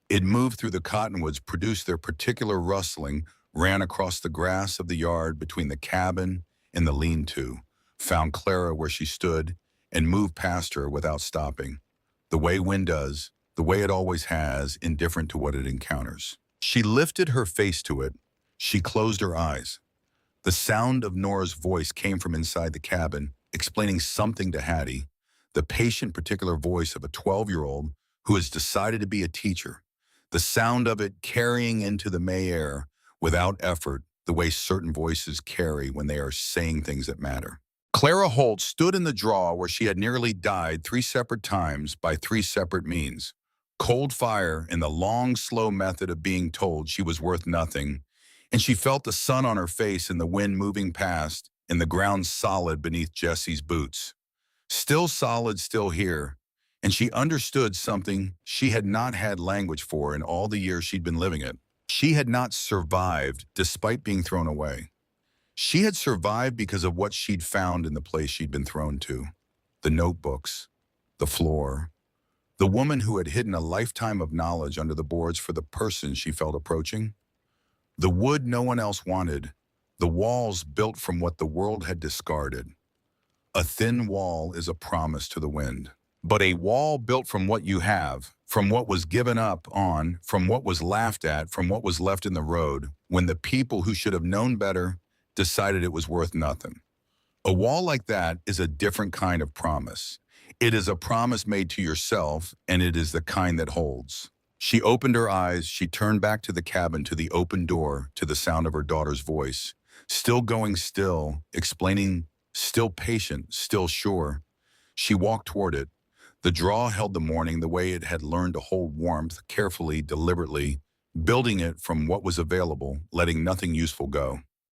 It moved through the cottonwoods, produced their particular rustling, ran across the grass of the yard between the cabin and the lean-to, found Clara where she stood, and moved past her without stopping. The way wind does, the way it always has, indifferent to what it encounters. She lifted her face to it. She closed her eyes. The sound of Nora's voice came from inside the cabin, explaining something to Hattie, the patient, particular voice of a 12-year-old who has decided to be a teacher. The sound of it carrying into the May air, without effort, the way certain voices carry when they are saying things that matter. Clara Holt stood in the draw where she had nearly died 3 separate times by 3 separate means. Cold fire and the long, slow method of being told she was worth nothing, and she felt the sun on her face and the wind moving past and the ground solid beneath Jessie's boots. Still solid, still here, and she understood something she had not had language for in all the years she'd been living it. She had not survived despite being thrown away. She had survived because of what she'd found in the place she'd been thrown to. The notebooks, the floor, the woman who had hidden a lifetime of knowledge under the boards for the person she felt approaching. The wood no one else wanted, the walls built from what the world had discarded. A thin wall is a promise to the wind. But a wall built from what you have, from what was given up on, from what was laughed at, from what was left in the road, when the people who should have known better decided it was worth nothing. A wall like that is a different kind of promise. It is a promise made to yourself, and it is the kind that holds. She opened her eyes, she turned back to the cabin, to the open door, to the sound of her daughter's voice. Still going, still, explaining, still patient, still sure. She walked toward it. The draw held the morning the way it had learned to hold warmth, carefully, deliberately, building it from what was available, letting nothing useful go.